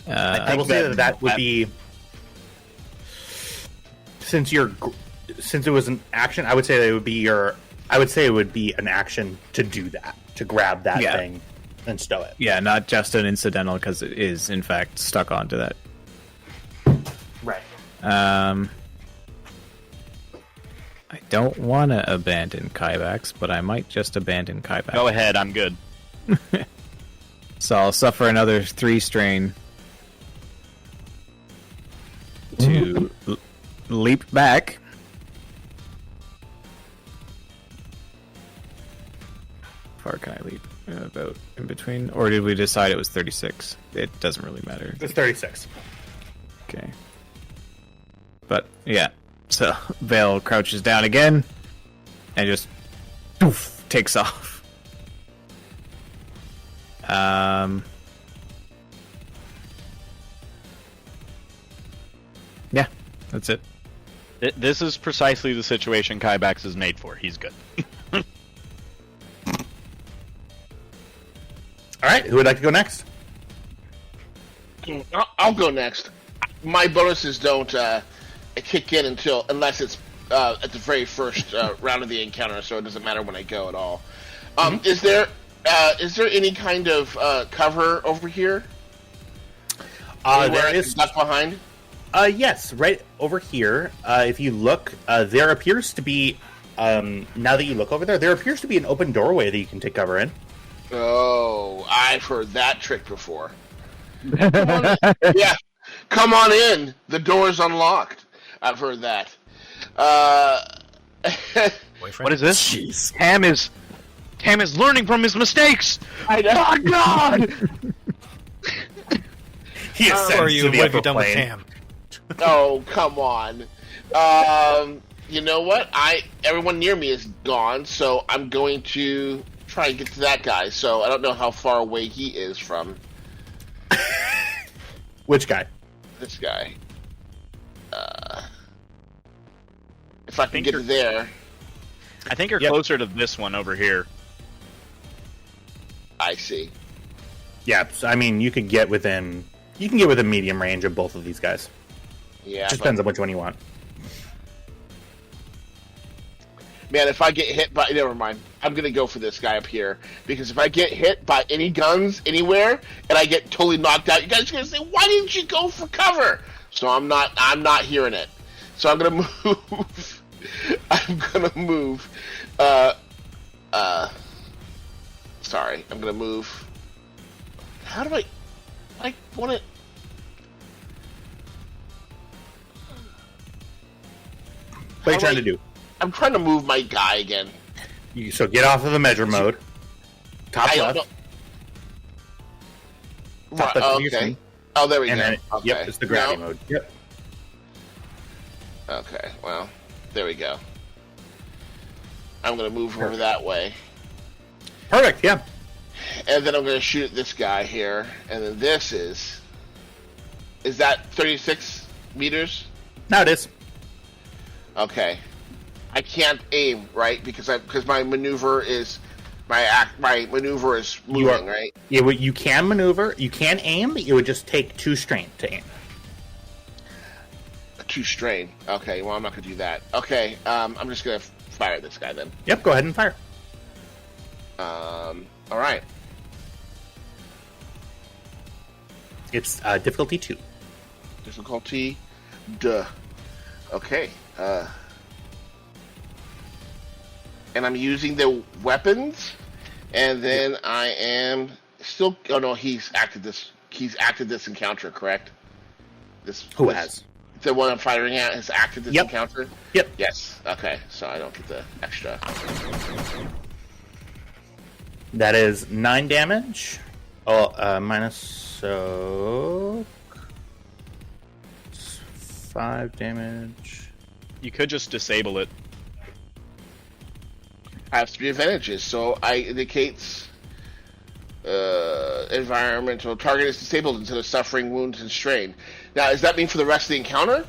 I will say that would be, since it was an action. I would say that it would be an action to do that, to grab that thing and stow it. Yeah, not just an incidental, because it is in fact stuck onto that. Right. I don't want to abandon Kybax, but I might just abandon Kybax. Go ahead, I'm good. So I'll suffer another 3 strain to leap back. How far can I leap? About in between? Or did we decide it was 36? It doesn't really matter. It's 36. Okay. But, yeah. So, Vale crouches down again and just poof, takes off. Yeah, that's it. This is precisely the situation Kybax is made for. He's good. All right, who would like to go next? I'll go next. My bonuses don't kick in unless it's at the very first round of the encounter, so it doesn't matter when I go at all. Is there any kind of cover over here? There is stuff behind. Yes, right over here. If you look, there appears to be. Now that you look over there, there appears to be an open doorway that you can take cover in. Oh, I've heard that trick before. Yeah, come on in. The door's unlocked. I've heard that. Boyfriend? What is this? Jeez. Tam is learning from his mistakes. I know. Oh God! He ascends Or you to the when upper you're done with plane. Tam. Oh, come on. You know what? Everyone near me is gone, so I'm going to try and get to that guy. So I don't know how far away he is from Which guy? this guy. If I can get to there, I think you're Yep. closer to this one over here. I see. Yeah, so, I mean, you can get within medium range of both of these guys. Yeah, Just but, depends on which one you want. man, if I get hit by... Never mind. I'm going to go for this guy up here. Because if I get hit by any guns anywhere, and I get totally knocked out, you guys are going to say, why didn't you go for cover? So I'm not hearing it. So I'm going to move... I'm going to move... Sorry, I'm going to move... How do I want to... What are you trying to do? I'm trying to move my guy again. So get off of the measure mode. Top I don't left. know. Top Right, left of your okay. screen. Oh, there we And go. then, Okay. yep, it's the gravity No. mode. Yep. Okay, well, there we go. I'm going to move over that way. Perfect, yeah. And then I'm going to shoot at this guy here. And then this is that 36 meters? Now it is. Okay. I can't aim, right? Because my maneuver is my maneuver is moving, right? Yeah, you can maneuver, you can aim, but it would just take 2 strain to aim. 2 strain. Okay, well I'm not going to do that. Okay, I'm just going to fire at this guy then. Yep, go ahead and fire. All right. It's difficulty 2. Difficulty, duh. Okay. And I'm using the weapons, and then I am still. Oh no, he's acted this encounter, correct? Who has? The one I'm firing at has acted this Yep. encounter. Yep. Yes. Okay, so I don't get the extra. That is 9 damage. Minus soak. 5 damage. You could just disable it. I have 3 advantages, so I indicates environmental target is disabled instead of suffering wounds and strain. Now, does that mean for the rest of the encounter,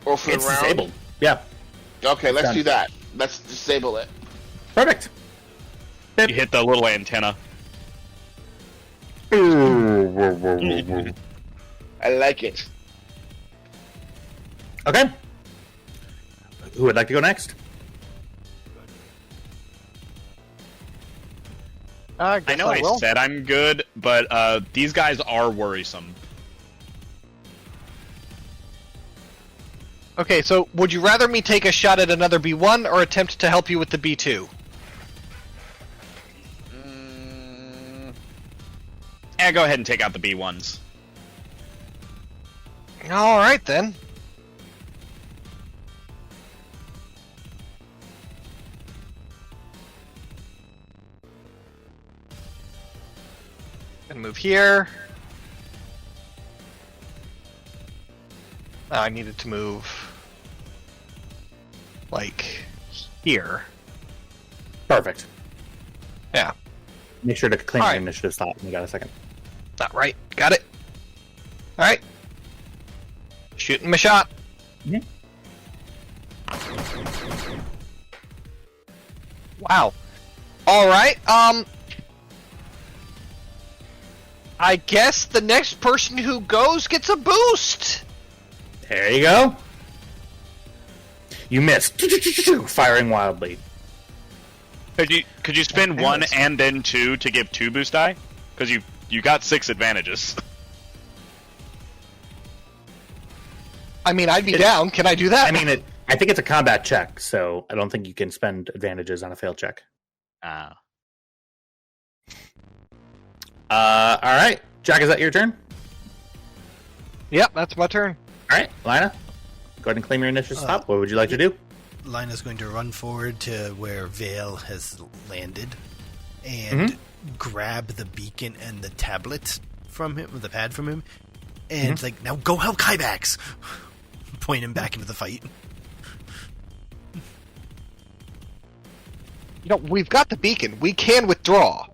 or for It's the round? disabled. Yeah. Okay, let's done. do that. Let's disable it. Perfect. You hit the little antenna. I like it. Okay. Who would like to go next? I I know I said I'm good, but these guys are worrisome. Okay, so would you rather me take a shot at another B1 or attempt to help you with the B2? Go ahead and take out the B1s. Alright then. Gonna move here. I needed to move like here. Perfect. Yeah. Make sure to claim All your right. initiative slot when you got a second. Not right. Got it. Alright. Shooting my shot. Mhm. Wow. Alright, I guess the next person who goes gets a boost! There you go. You missed. Firing wildly. Could you spend 1 and then 2 to give 2 boost die? Because you got 6 advantages. I mean, I'd be down. Can I do that? I mean, I think it's a combat check, so I don't think you can spend advantages on a failed check. All right. Jack, is that your turn? Yep, that's my turn. All right, Lina, go ahead and claim your initiative slot. What would you like to do? Lina's going to run forward to where Vale has landed and grab the beacon and the tablet from him, the pad from him, and like, now go help Kybax! Point him back into the fight. You know, we've got the beacon. We can withdraw.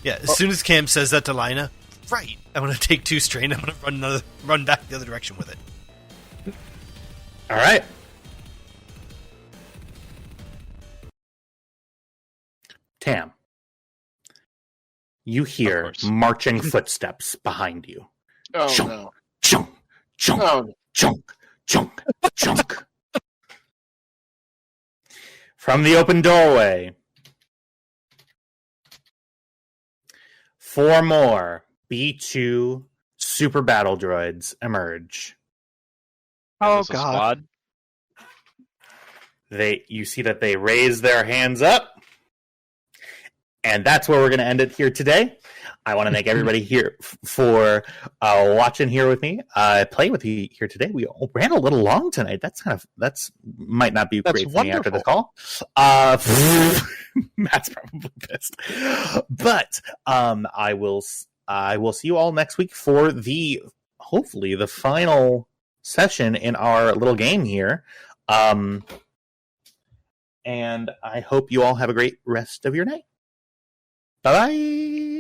Yeah, as soon as Cam says that to Lina, right, I'm going to take 2 strain, I'm going to run back the other direction with it. All right. Tam, you hear marching footsteps behind you. Oh Chunk, no. chunk, chunk, Oh, chunk, chunk, chunk. From the open doorway, 4 more B2 super battle droids emerge. Oh, Is this a God. squad? You see that they raise their hands up. And that's where we're going to end it here today. I want to thank everybody here for watching here with me, play with me here today. We ran a little long tonight. That's might not be That's great for me after this wonderful. call. Matt's probably pissed, but I will see you all next week for the hopefully the final session in our little game here. And I hope you all have a great rest of your night. Bye-bye!